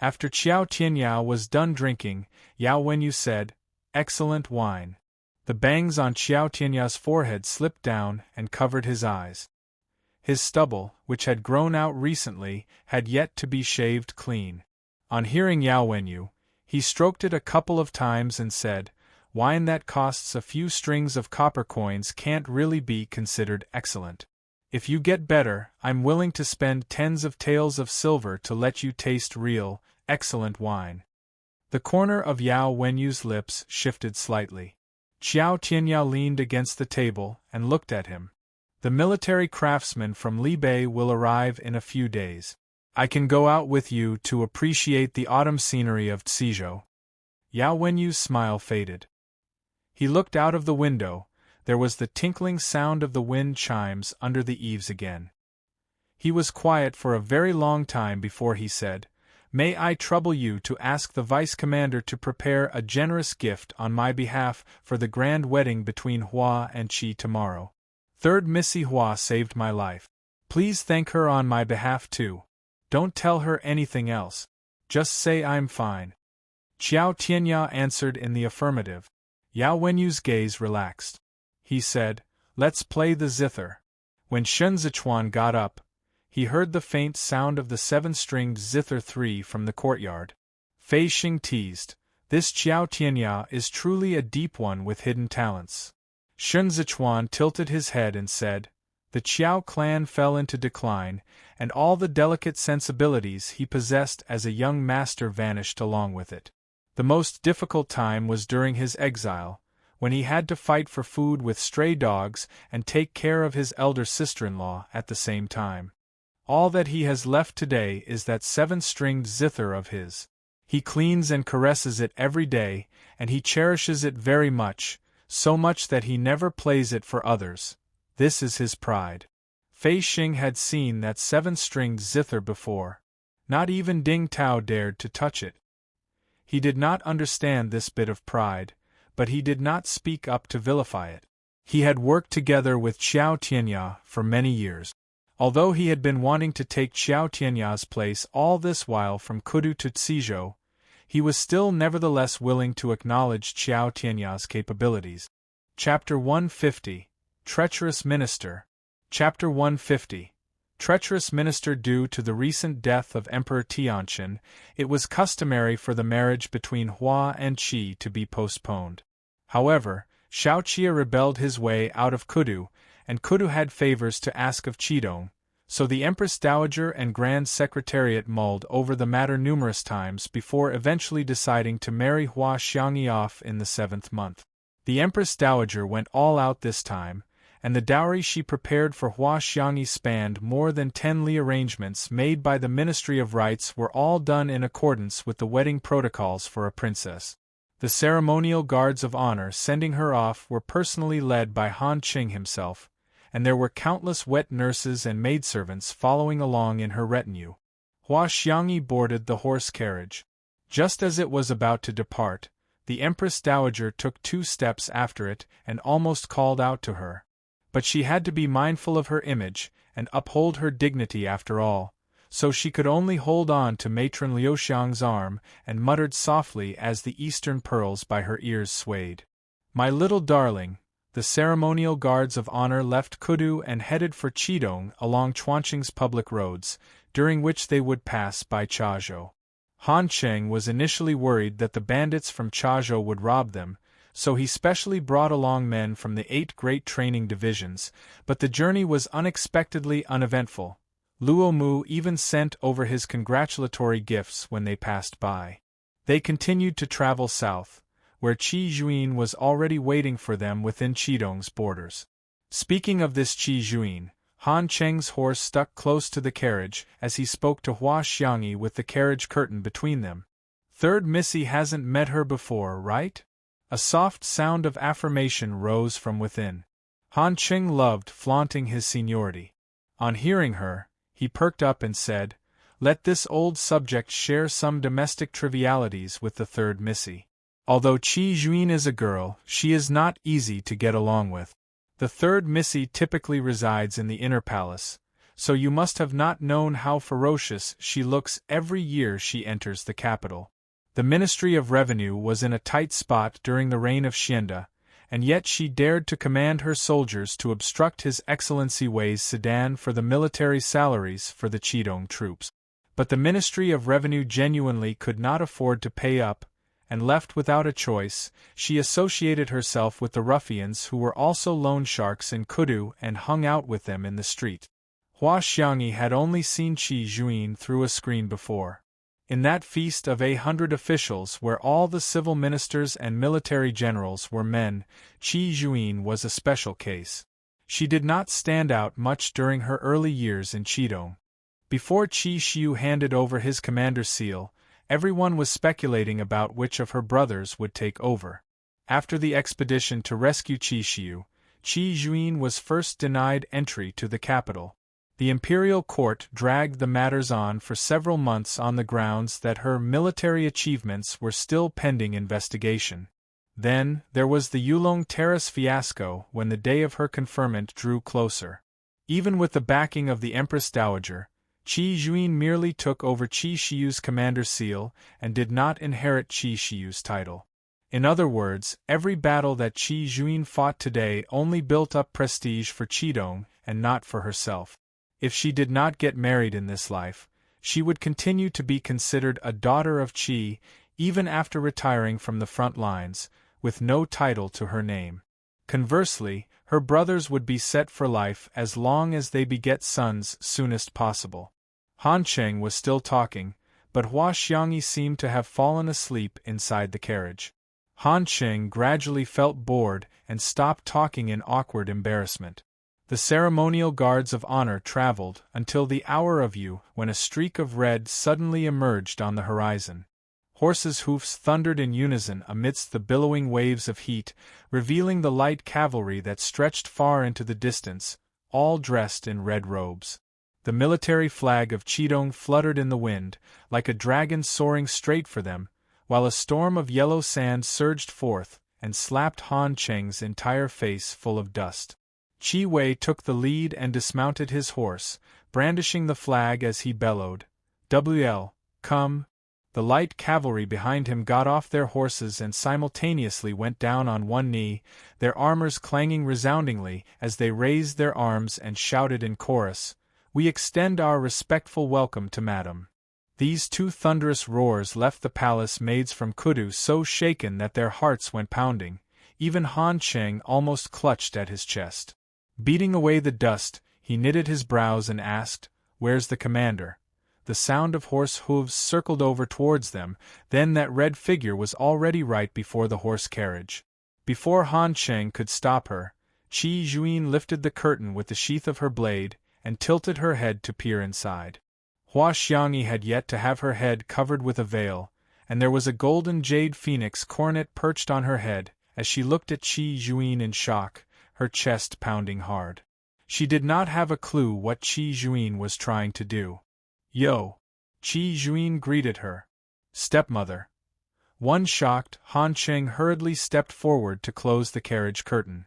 After Xiao Tianya was done drinking, Yao Wenyu said, "Excellent wine." The bangs on Xiao Tianya's forehead slipped down and covered his eyes. His stubble, which had grown out recently, had yet to be shaved clean. On hearing Yao Wenyu, he stroked it a couple of times and said, "Wine that costs a few strings of copper coins can't really be considered excellent. If you get better, I'm willing to spend tens of taels of silver to let you taste real, excellent wine." The corner of Yao Wenyu's lips shifted slightly. Xiao Tianya leaned against the table and looked at him. "The military craftsman from Libei will arrive in a few days. I can go out with you to appreciate the autumn scenery of Cizhou." Yao Wenyu's smile faded. He looked out of the window. There was the tinkling sound of the wind chimes under the eaves again. He was quiet for a very long time before he said, "May I trouble you to ask the vice commander to prepare a generous gift on my behalf for the grand wedding between Hua and Qi tomorrow. Third Missy Hua saved my life. Please thank her on my behalf too. Don't tell her anything else. Just say I'm fine." Xiao Tianya answered in the affirmative. Yao Wenyu's gaze relaxed. He said, "Let's play the zither." When Shen Zichuan got up, he heard the faint sound of the seven-stringed zither 3 from the courtyard. Fei Xing teased, "This Xiao Tianya is truly a deep one with hidden talents." Shen Zichuan tilted his head and said, "The Qiao clan fell into decline, and all the delicate sensibilities he possessed as a young master vanished along with it. The most difficult time was during his exile, when he had to fight for food with stray dogs and take care of his elder sister-in-law at the same time. All that he has left today is that seven-stringed zither of his. He cleans and caresses it every day, and he cherishes it very much, so much that he never plays it for others. This is his pride." Fei Xing had seen that seven-stringed zither before. Not even Ding Tao dared to touch it. He did not understand this bit of pride, but he did not speak up to vilify it. He had worked together with Xiao Tianya for many years. Although he had been wanting to take Xiao Tianya's place all this while from Kudu to Cizhou, he was still nevertheless willing to acknowledge Xiao Tianya's capabilities. Chapter 150. Treacherous Minister. Chapter 150. Treacherous Minister. Due to the recent death of Emperor Tianqin, it was customary for the marriage between Hua and Qi to be postponed. However, Shaoqia rebelled his way out of Kudu, and Kudu had favors to ask of Qidong, so the Empress Dowager and Grand Secretariat mulled over the matter numerous times before eventually deciding to marry Hua Xiangyi off in the 7th month. The Empress Dowager went all out this time, and the dowry she prepared for Hua Xiangyi spanned more than 10 li. Arrangements made by the Ministry of Rites were all done in accordance with the wedding protocols for a princess. The ceremonial guards of honor sending her off were personally led by Han Qing himself, and there were countless wet nurses and maidservants following along in her retinue. Hua Xiangyi boarded the horse carriage. Just as it was about to depart, the Empress Dowager took 2 steps after it and almost called out to her. But she had to be mindful of her image and uphold her dignity after all, so she could only hold on to Matron Liuxiang's arm and muttered softly as the eastern pearls by her ears swayed. "My little darling." The ceremonial guards of honor left Kudu and headed for Qidong along Chuanqing's public roads, during which they would pass by Chazhou. Han Cheng was initially worried that the bandits from Chazhou would rob them, so he specially brought along men from the 8 great training divisions, but the journey was unexpectedly uneventful. Luo Mu even sent over his congratulatory gifts when they passed by. They continued to travel south, where Qi Juin was already waiting for them within Qidong's borders. Speaking of this Qi Juin, Han Cheng's horse stuck close to the carriage as he spoke to Hua Xiangyi with the carriage curtain between them. "Third Missy hasn't met her before, right?" A soft sound of affirmation rose from within. Han Cheng loved flaunting his seniority. On hearing her, he perked up and said, "Let this old subject share some domestic trivialities with the third Missy. Although Qi Juin is a girl, she is not easy to get along with. The third Missy typically resides in the inner palace, so you must have not known how ferocious she looks every year she enters the capital. The Ministry of Revenue was in a tight spot during the reign of Xianda, and yet she dared to command her soldiers to obstruct His Excellency Wei's sedan for the military salaries for the Qidong troops. But the Ministry of Revenue genuinely could not afford to pay up, and left without a choice, she associated herself with the ruffians who were also loan sharks in Kudu and hung out with them in the street. Hua Xiangyi had only seen Qi Juin through a screen before. In that feast of 100 officials where all the civil ministers and military generals were men, Qi Juin was a special case. She did not stand out much during her early years in Qidong. Before Qi Xiu handed over his commander's seal, everyone was speculating about which of her brothers would take over. After the expedition to rescue Qi Xiu, Qi Juin was first denied entry to the capital. The imperial court dragged the matters on for several months on the grounds that her military achievements were still pending investigation. Then, there was the Yulong Terrace fiasco when the day of her conferment drew closer. Even with the backing of the Empress Dowager, Qi Juin merely took over Qi Xiu's commander's seal and did not inherit Qi Xiu's title. In other words, every battle that Qi Juin fought today only built up prestige for Qidong and not for herself. If she did not get married in this life, she would continue to be considered a daughter of Qi, even after retiring from the front lines, with no title to her name. Conversely, her brothers would be set for life as long as they beget sons soonest possible. Han Cheng was still talking, but Hua Xiangyi seemed to have fallen asleep inside the carriage. Han Cheng gradually felt bored and stopped talking in awkward embarrassment. The ceremonial guards of honor traveled until the hour of you when a streak of red suddenly emerged on the horizon. Horses' hoofs thundered in unison amidst the billowing waves of heat, revealing the light cavalry that stretched far into the distance, all dressed in red robes. The military flag of Qidong fluttered in the wind, like a dragon soaring straight for them, while a storm of yellow sand surged forth and slapped Han Cheng's entire face full of dust. Qi Wei took the lead and dismounted his horse, brandishing the flag as he bellowed, "WL, come!" The light cavalry behind him got off their horses and simultaneously went down on one knee, their armors clanging resoundingly as they raised their arms and shouted in chorus, "We extend our respectful welcome to Madam." These 2 thunderous roars left the palace maids from Kudu so shaken that their hearts went pounding. Even Han Cheng almost clutched at his chest. Beating away the dust, he knitted his brows and asked, "Where's the commander?" The sound of horse hooves circled over towards them, then that red figure was already right before the horse carriage. Before Han Cheng could stop her, Qi Juin lifted the curtain with the sheath of her blade, and tilted her head to peer inside. Hua Xiangyi had yet to have her head covered with a veil, and there was a golden jade phoenix coronet perched on her head, as she looked at Qi Juin in shock, her chest pounding hard. She did not have a clue what Qi Juin was trying to do. "Yo!" Qi Juin greeted her. "Stepmother." One shocked, Han Cheng hurriedly stepped forward to close the carriage curtain.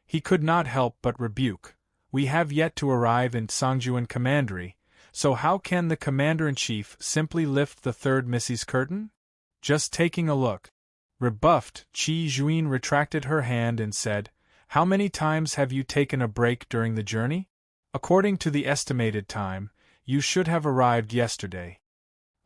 He could not help but rebuke. "We have yet to arrive in Songjuan Commandery, so how can the Commander-in-Chief simply lift the third Missy's curtain? Just taking a look." Rebuffed, Qi Juin retracted her hand and said, "How many times have you taken a break during the journey? According to the estimated time, you should have arrived yesterday."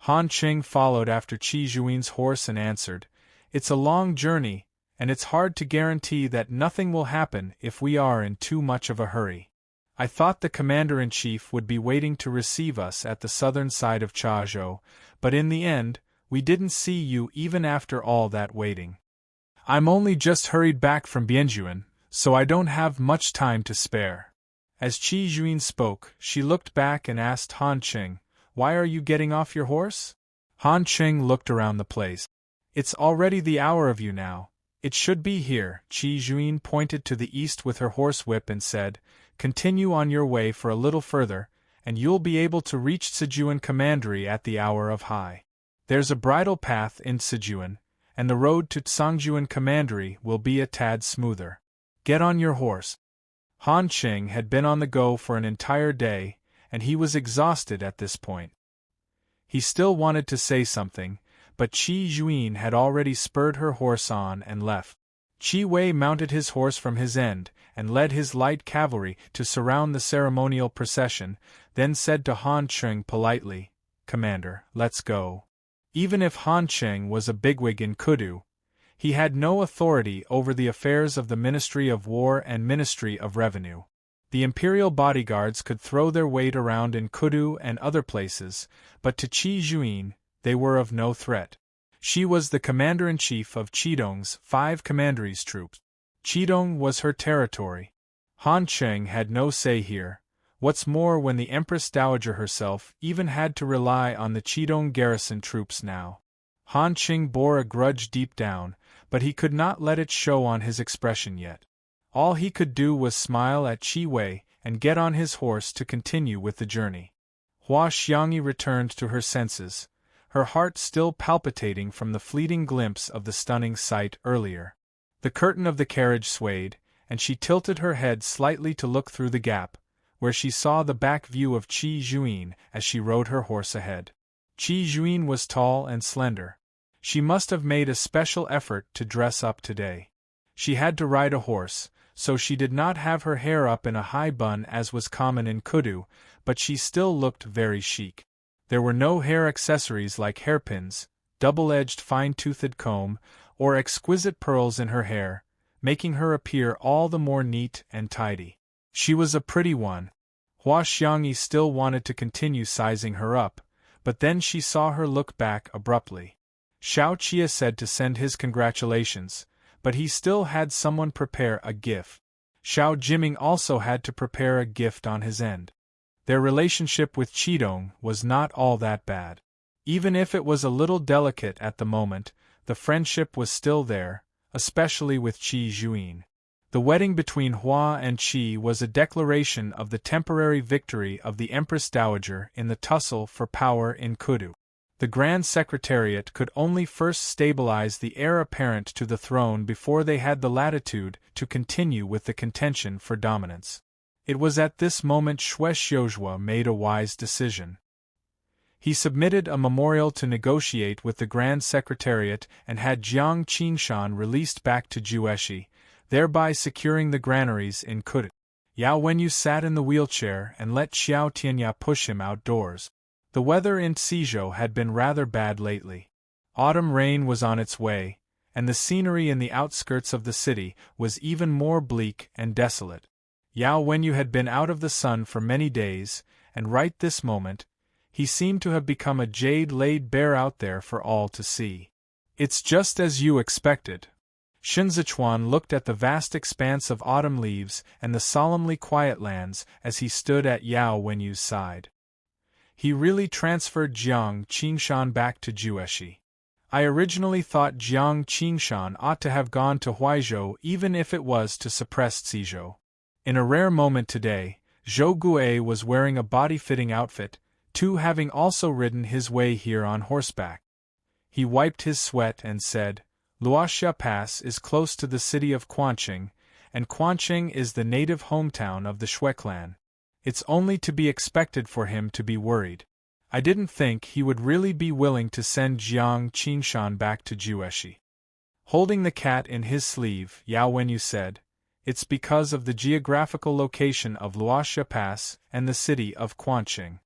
Han Cheng followed after Qi Juin's horse and answered, "It's a long journey, and it's hard to guarantee that nothing will happen if we are in too much of a hurry. I thought the Commander-in-Chief would be waiting to receive us at the southern side of Chazhou, but in the end, we didn't see you even after all that waiting. I'm only just hurried back from Bianjuan, so I don't have much time to spare." As Qi Juin spoke, she looked back and asked Han Cheng, "Why are you getting off your horse?" Han Cheng looked around the place. "It's already the hour of you now. It should be here." Qi Juin pointed to the east with her horsewhip and said, "Continue on your way for a little further, and you'll be able to reach Sijuan Commandery at the hour of high. There's a bridle path in Sijuan, and the road to Tsangjuan Commandery will be a tad smoother. Get on your horse." Han Cheng had been on the go for an entire day, and he was exhausted at this point. He still wanted to say something, but Qi Juin had already spurred her horse on and left. Qi Wei mounted his horse from his end, and led his light cavalry to surround the ceremonial procession, then said to Han Cheng politely, "Commander, let's go." Even if Han Cheng was a bigwig in Kudu, he had no authority over the affairs of the Ministry of War and Ministry of Revenue. The imperial bodyguards could throw their weight around in Kudu and other places, but to Qi Juin, they were of no threat. She was the commander-in-chief of Qidong's 5 commanderies troops. Qidong was her territory. Han Cheng had no say here. What's more, when the Empress Dowager herself even had to rely on the Qidong garrison troops now. Han Cheng bore a grudge deep down, but he could not let it show on his expression yet. All he could do was smile at Qi Wei and get on his horse to continue with the journey. Hua Xiangyi returned to her senses, her heart still palpitating from the fleeting glimpse of the stunning sight earlier. The curtain of the carriage swayed, and she tilted her head slightly to look through the gap, where she saw the back view of Qi Juin as she rode her horse ahead. Qi Juin was tall and slender. She must have made a special effort to dress up today. She had to ride a horse, so she did not have her hair up in a high bun as was common in Kudu, but she still looked very chic. There were no hair accessories like hairpins, double-edged fine-toothed comb, or exquisite pearls in her hair, making her appear all the more neat and tidy. She was a pretty one. Hua Xiangyi still wanted to continue sizing her up, but then she saw her look back abruptly. Xiao Qia said to send his congratulations, but he still had someone prepare a gift. Xiao Jiming also had to prepare a gift on his end. Their relationship with Qidong was not all that bad. Even if it was a little delicate at the moment, the friendship was still there, especially with Qi Juin. The wedding between Hua and Qi was a declaration of the temporary victory of the Empress Dowager in the tussle for power in Kudu. The Grand Secretariat could only first stabilize the heir apparent to the throne before they had the latitude to continue with the contention for dominance. It was at this moment Xue Xiuzhua made a wise decision. He submitted a memorial to negotiate with the Grand Secretariat and had Jiang Qingshan released back to Jueshi, thereby securing the granaries in Kudu. Yao Wenyu sat in the wheelchair and let Xiao Tianya push him outdoors. The weather in Sizhou had been rather bad lately. Autumn rain was on its way, and the scenery in the outskirts of the city was even more bleak and desolate. Yao Wenyu had been out of the sun for many days, and right this moment, he seemed to have become a jade laid bare out there for all to see. "It's just as you expected." Shinzichuan looked at the vast expanse of autumn leaves and the solemnly quiet lands as he stood at Yao Wenyu's side. He really transferred Jiang Qingshan back to Jueshi. I originally thought Jiang Qingshan ought to have gone to Huaizhou even if it was to suppress Cizhou. In a rare moment today, Zhou Guo was wearing a body-fitting outfit, too, having also ridden his way here on horseback. He wiped his sweat and said, Luoxia Pass is close to the city of Quanqing, and Quanqing is the native hometown of the Shui clan. It's only to be expected for him to be worried. I didn't think he would really be willing to send Jiang Qingshan back to Jueshi. Holding the cat in his sleeve, Yao Wenyu said, It's because of the geographical location of Luoxia Pass and the city of Quanqing.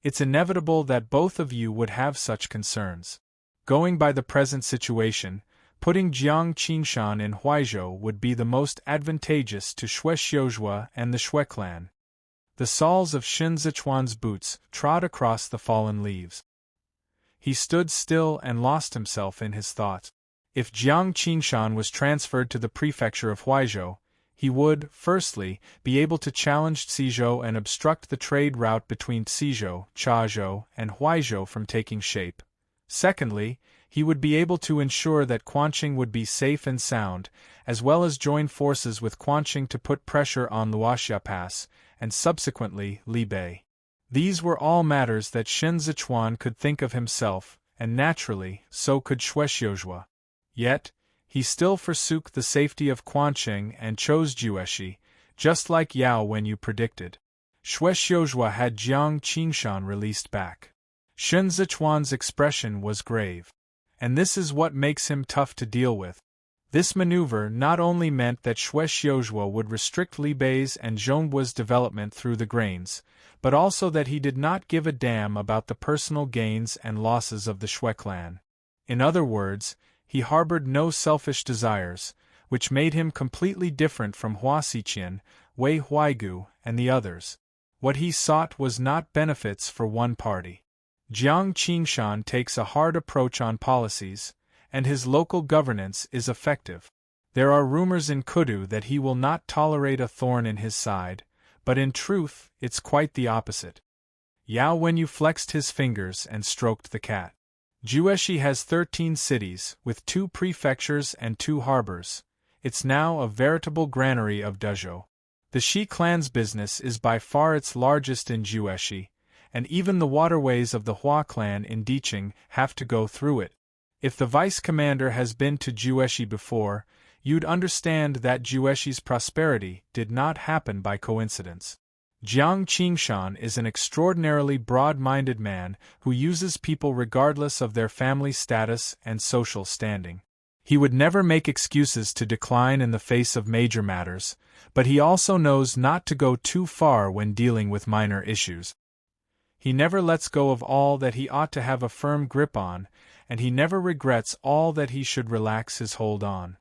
It's inevitable that both of you would have such concerns. Going by the present situation, putting Jiang Qingshan in Huaizhou would be the most advantageous to Shui Xiuzhua and the Shui clan. The soles of Shinzichuan's boots trod across the fallen leaves. He stood still and lost himself in his thoughts. If Jiang Qingshan was transferred to the prefecture of Huaizhou, he would, firstly, be able to challenge Cizhou and obstruct the trade route between Cizhou, Chazhou, and Huaizhou from taking shape. Secondly, he would be able to ensure that Quanqing would be safe and sound, as well as join forces with Quanqing to put pressure on Luoxia Pass, and subsequently Libei. These were all matters that Shinzichuan could think of himself, and naturally, so could Shui Xiuzhua. Yet, he still forsook the safety of Quanqing and chose Jueshi, just like Yao Wenyu predicted. Shui Xiuzhua had Jiang Qingshan released back. Shinzichuan's expression was grave. And this is what makes him tough to deal with. This maneuver not only meant that Shui Xiuzhua would restrict Li Bei's and Zhongguo's development through the grains, but also that he did not give a damn about the personal gains and losses of the Shui clan. In other words, he harbored no selfish desires, which made him completely different from Hua Xiqian, Wei Huaigu, and the others. What he sought was not benefits for one party. Jiang Qingshan takes a hard approach on policies, and his local governance is effective. There are rumors in Kudu that he will not tolerate a thorn in his side, but in truth, it's quite the opposite. Yao Wenyu flexed his fingers and stroked the cat. Jueshi has 13 cities, with 2 prefectures and 2 harbors. It's now a veritable granary of Dezhou. The Shi clan's business is by far its largest in Jueshi, and even the waterways of the Hua clan in Diqing have to go through it. If the vice commander has been to Jueshi before, you'd understand that Jueshi's prosperity did not happen by coincidence. Jiang Qingshan is an extraordinarily broad-minded man who uses people regardless of their family status and social standing. He would never make excuses to decline in the face of major matters, but he also knows not to go too far when dealing with minor issues. He never lets go of all that he ought to have a firm grip on, and he never regrets all that he should relax his hold on.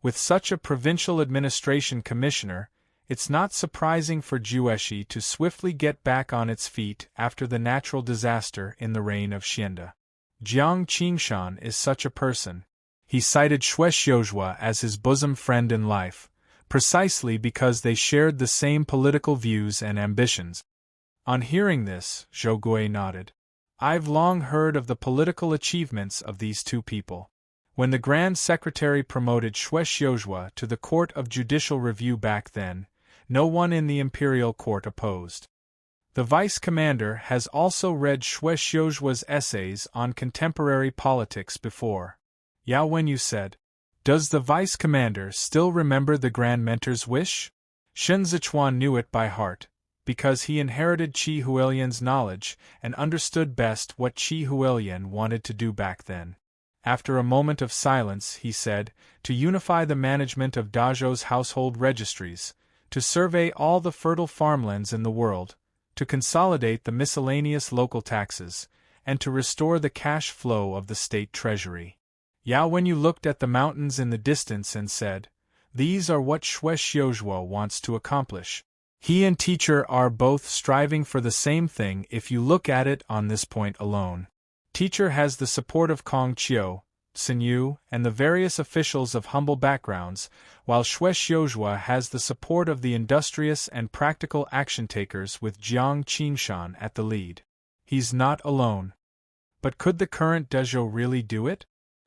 With such a provincial administration commissioner, it's not surprising for Jueshi to swiftly get back on its feet after the natural disaster in the reign of Xianda. Jiang Qingshan is such a person. He cited Shui Xiuzhua as his bosom friend in life, precisely because they shared the same political views and ambitions. On hearing this, Zhou Guo nodded. I've long heard of the political achievements of these two people. When the Grand Secretary promoted Shui Xiuzhua to the Court of Judicial Review back then, no one in the imperial court opposed. The vice commander has also read Shui Xiuzhua's essays on contemporary politics before. Yao Wenyu said, Does the vice commander still remember the Grand Mentor's wish? Shen Zichuan knew it by heart, because he inherited Qi Huilian's knowledge and understood best what Qi Huilian wanted to do back then. After a moment of silence, he said, to unify the management of Dazhou's household registries, to survey all the fertile farmlands in the world, to consolidate the miscellaneous local taxes, and to restore the cash flow of the state treasury. Yao Wenyu looked at the mountains in the distance and said, These are what Shui Xiuzhua wants to accomplish. He and teacher are both striving for the same thing if you look at it on this point alone. Teacher has the support of Kong Qiu, sinew, and the various officials of humble backgrounds, while Shuexiuzhua has the support of the industrious and practical action-takers with Jiang Qingshan at the lead. He's not alone. But could the current Dezhou really do it?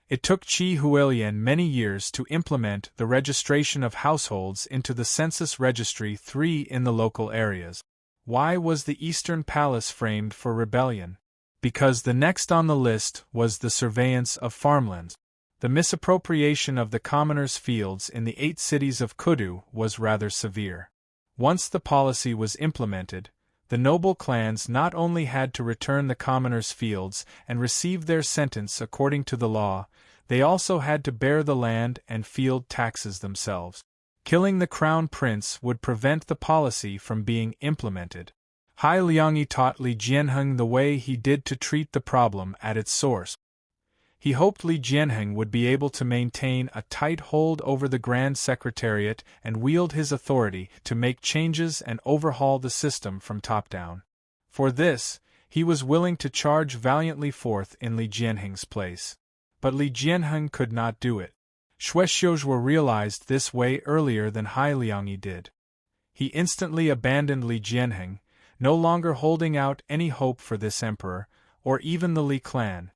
It took Qi Huilian many years to implement the registration of households into the census registry 3 in the local areas. Why was the Eastern Palace framed for rebellion? Because the next on the list was the surveillance of farmlands. The misappropriation of the commoners' fields in the 8 cities of Kudu was rather severe. Once the policy was implemented, the noble clans not only had to return the commoners' fields and receive their sentence according to the law, they also had to bear the land and field taxes themselves. Killing the crown prince would prevent the policy from being implemented. Hai Liangyi taught Li Jianheng the way he did to treat the problem at its source. He hoped Li Jianheng would be able to maintain a tight hold over the Grand Secretariat and wield his authority to make changes and overhaul the system from top down. For this, he was willing to charge valiantly forth in Li Jianheng's place. But Li Jianheng could not do it. Shuexiuzhua realized this way earlier than Hai Liangyi did. He instantly abandoned Li Jianheng, no longer holding out any hope for this emperor, or even the Li clan.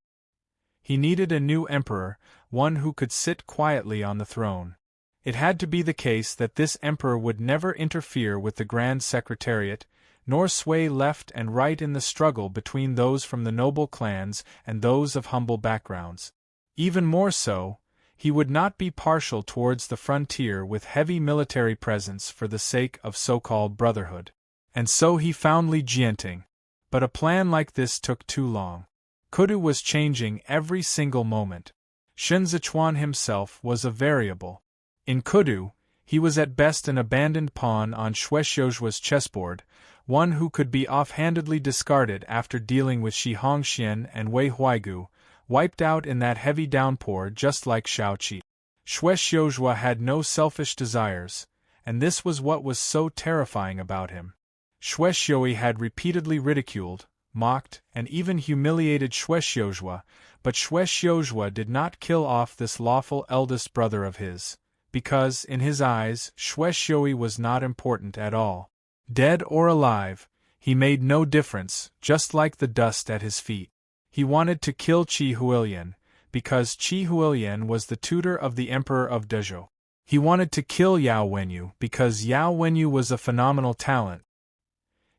He needed a new emperor, one who could sit quietly on the throne. It had to be the case that this emperor would never interfere with the Grand Secretariat, nor sway left and right in the struggle between those from the noble clans and those of humble backgrounds. Even more so, he would not be partial towards the frontier with heavy military presence for the sake of so-called brotherhood. And so he found Li Jianting. But a plan like this took too long. Kudu was changing every single moment. Shen Zichuan himself was a variable. In Kudu, he was at best an abandoned pawn on Shuexiuzhua's chessboard, one who could be offhandedly discarded after dealing with Shi Hongxian and Wei Huaigu, wiped out in that heavy downpour just like Shao Qi. Shuexiuzhua had no selfish desires, and this was what was so terrifying about him. Shuexiuzhua had repeatedly ridiculed, mocked, and even humiliated Shuexiuzhua, but Shuexiuzhua did not kill off this lawful eldest brother of his, because, in his eyes, Shuexiuzhua was not important at all. Dead or alive, he made no difference, just like the dust at his feet. He wanted to kill Qi Huilian, because Qi Huilian was the tutor of the Emperor of Dezhou. He wanted to kill Yao Wenyu because Yao Wenyu was a phenomenal talent.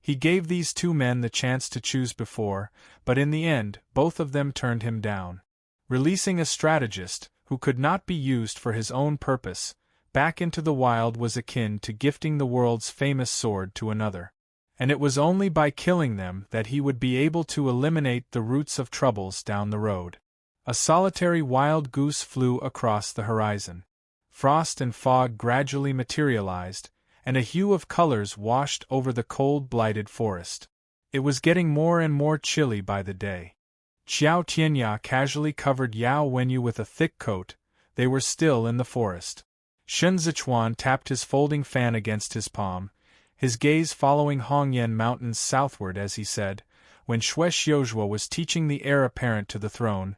He gave these 2 men the chance to choose before, but in the end, both of them turned him down. Releasing a strategist, who could not be used for his own purpose, back into the wild was akin to gifting the world's famous sword to another. And it was only by killing them that he would be able to eliminate the roots of troubles down the road. A solitary wild goose flew across the horizon. Frost and fog gradually materialized, and a hue of colors washed over the cold, blighted forest. It was getting more and more chilly by the day. Xiao Tianya casually covered Yao Wenyu with a thick coat. They were still in the forest. Shen Zichuan tapped his folding fan against his palm, his gaze following Hongyan Mountains southward as he said, when Shuexiuzhua was teaching the heir apparent to the throne,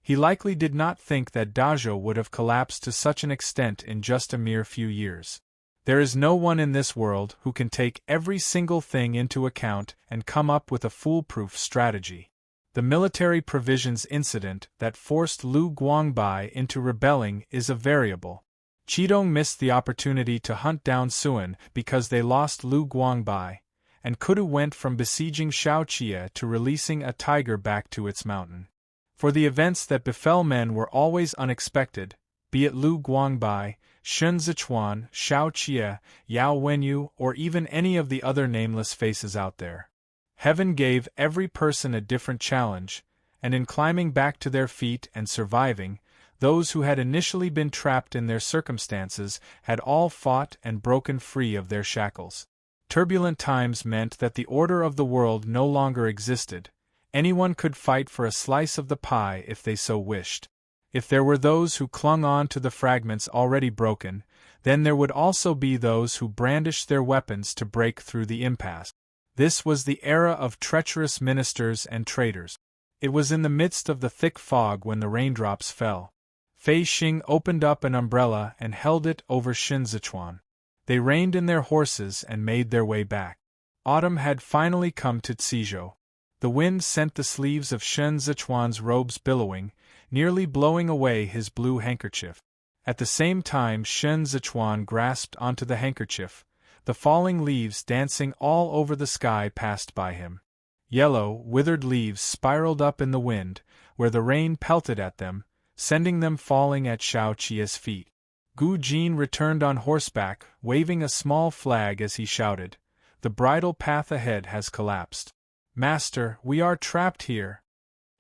he likely did not think that Dezhou would have collapsed to such an extent in just a mere few years. There is no one in this world who can take every single thing into account and come up with a foolproof strategy. The military provisions incident that forced Lu Guangbai into rebelling is a variable. Qidong missed the opportunity to hunt down Suan because they lost Lu Guangbai, and Kudu went from besieging Shaoqia to releasing a tiger back to its mountain. For the events that befell men were always unexpected, be it Lu Guangbai, Shen Zichuan, Shaoqia, Yao Wenyu, or even any of the other nameless faces out there. Heaven gave every person a different challenge, and in climbing back to their feet and surviving, those who had initially been trapped in their circumstances had all fought and broken free of their shackles. Turbulent times meant that the order of the world no longer existed. Anyone could fight for a slice of the pie if they so wished. If there were those who clung on to the fragments already broken, then there would also be those who brandished their weapons to break through the impasse. This was the era of treacherous ministers and traitors. It was in the midst of the thick fog when the raindrops fell. Fei Xing opened up an umbrella and held it over Shen Zichuan. They reined in their horses and made their way back. Autumn had finally come to Cizhou. The wind sent the sleeves of Shen Zichuan's robes billowing, nearly blowing away his blue handkerchief. At the same time Shen Zichuan grasped onto the handkerchief, the falling leaves dancing all over the sky passed by him. Yellow, withered leaves spiraled up in the wind, where the rain pelted at them, sending them falling at Xiao Qia's feet. Gu Jin returned on horseback, waving a small flag as he shouted, "The bridle path ahead has collapsed. Master, we are trapped here."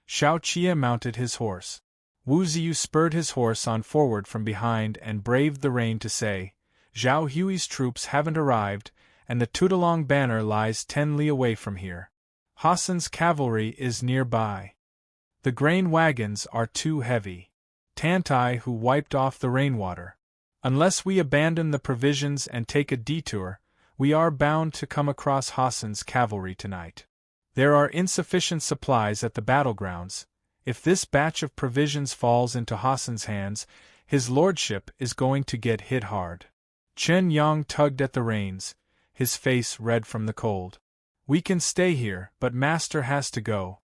Xiao Qia mounted his horse. Wu Ziyu spurred his horse on forward from behind and braved the rain to say, "Zhao Hui's troops haven't arrived, and the Tudalong banner lies 10 li away from here. Hassan's cavalry is nearby. The grain wagons are too heavy. Tantai who wiped off the rainwater. Unless we abandon the provisions and take a detour, we are bound to come across Hassan's cavalry tonight. There are insufficient supplies at the battlegrounds. If this batch of provisions falls into Hassan's hands, his lordship is going to get hit hard." Chen Yang tugged at the reins, his face red from the cold. "We can stay here, but master has to go."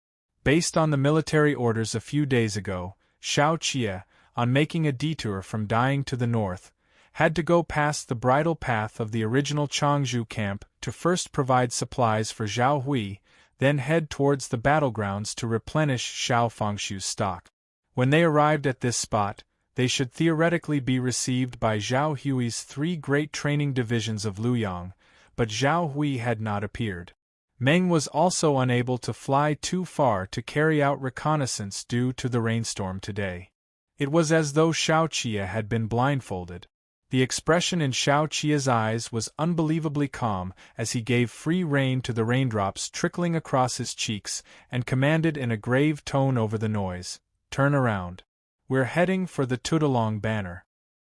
Based on the military orders a few days ago, Xiao Qia, on making a detour from Dying to the north, had to go past the bridle path of the original Changzhou camp to first provide supplies for Zhao Hui, then head towards the battlegrounds to replenish Xiao Fengshu's stock. When they arrived at this spot, they should theoretically be received by Zhao Hui's 3 great training divisions of Luoyang, but Zhao Hui had not appeared. Meng was also unable to fly too far to carry out reconnaissance due to the rainstorm today. It was as though Xiao Qia had been blindfolded. The expression in Xiao Qia's eyes was unbelievably calm as he gave free rein to the raindrops trickling across his cheeks and commanded in a grave tone over the noise, "Turn around. We're heading for the Tudalong banner."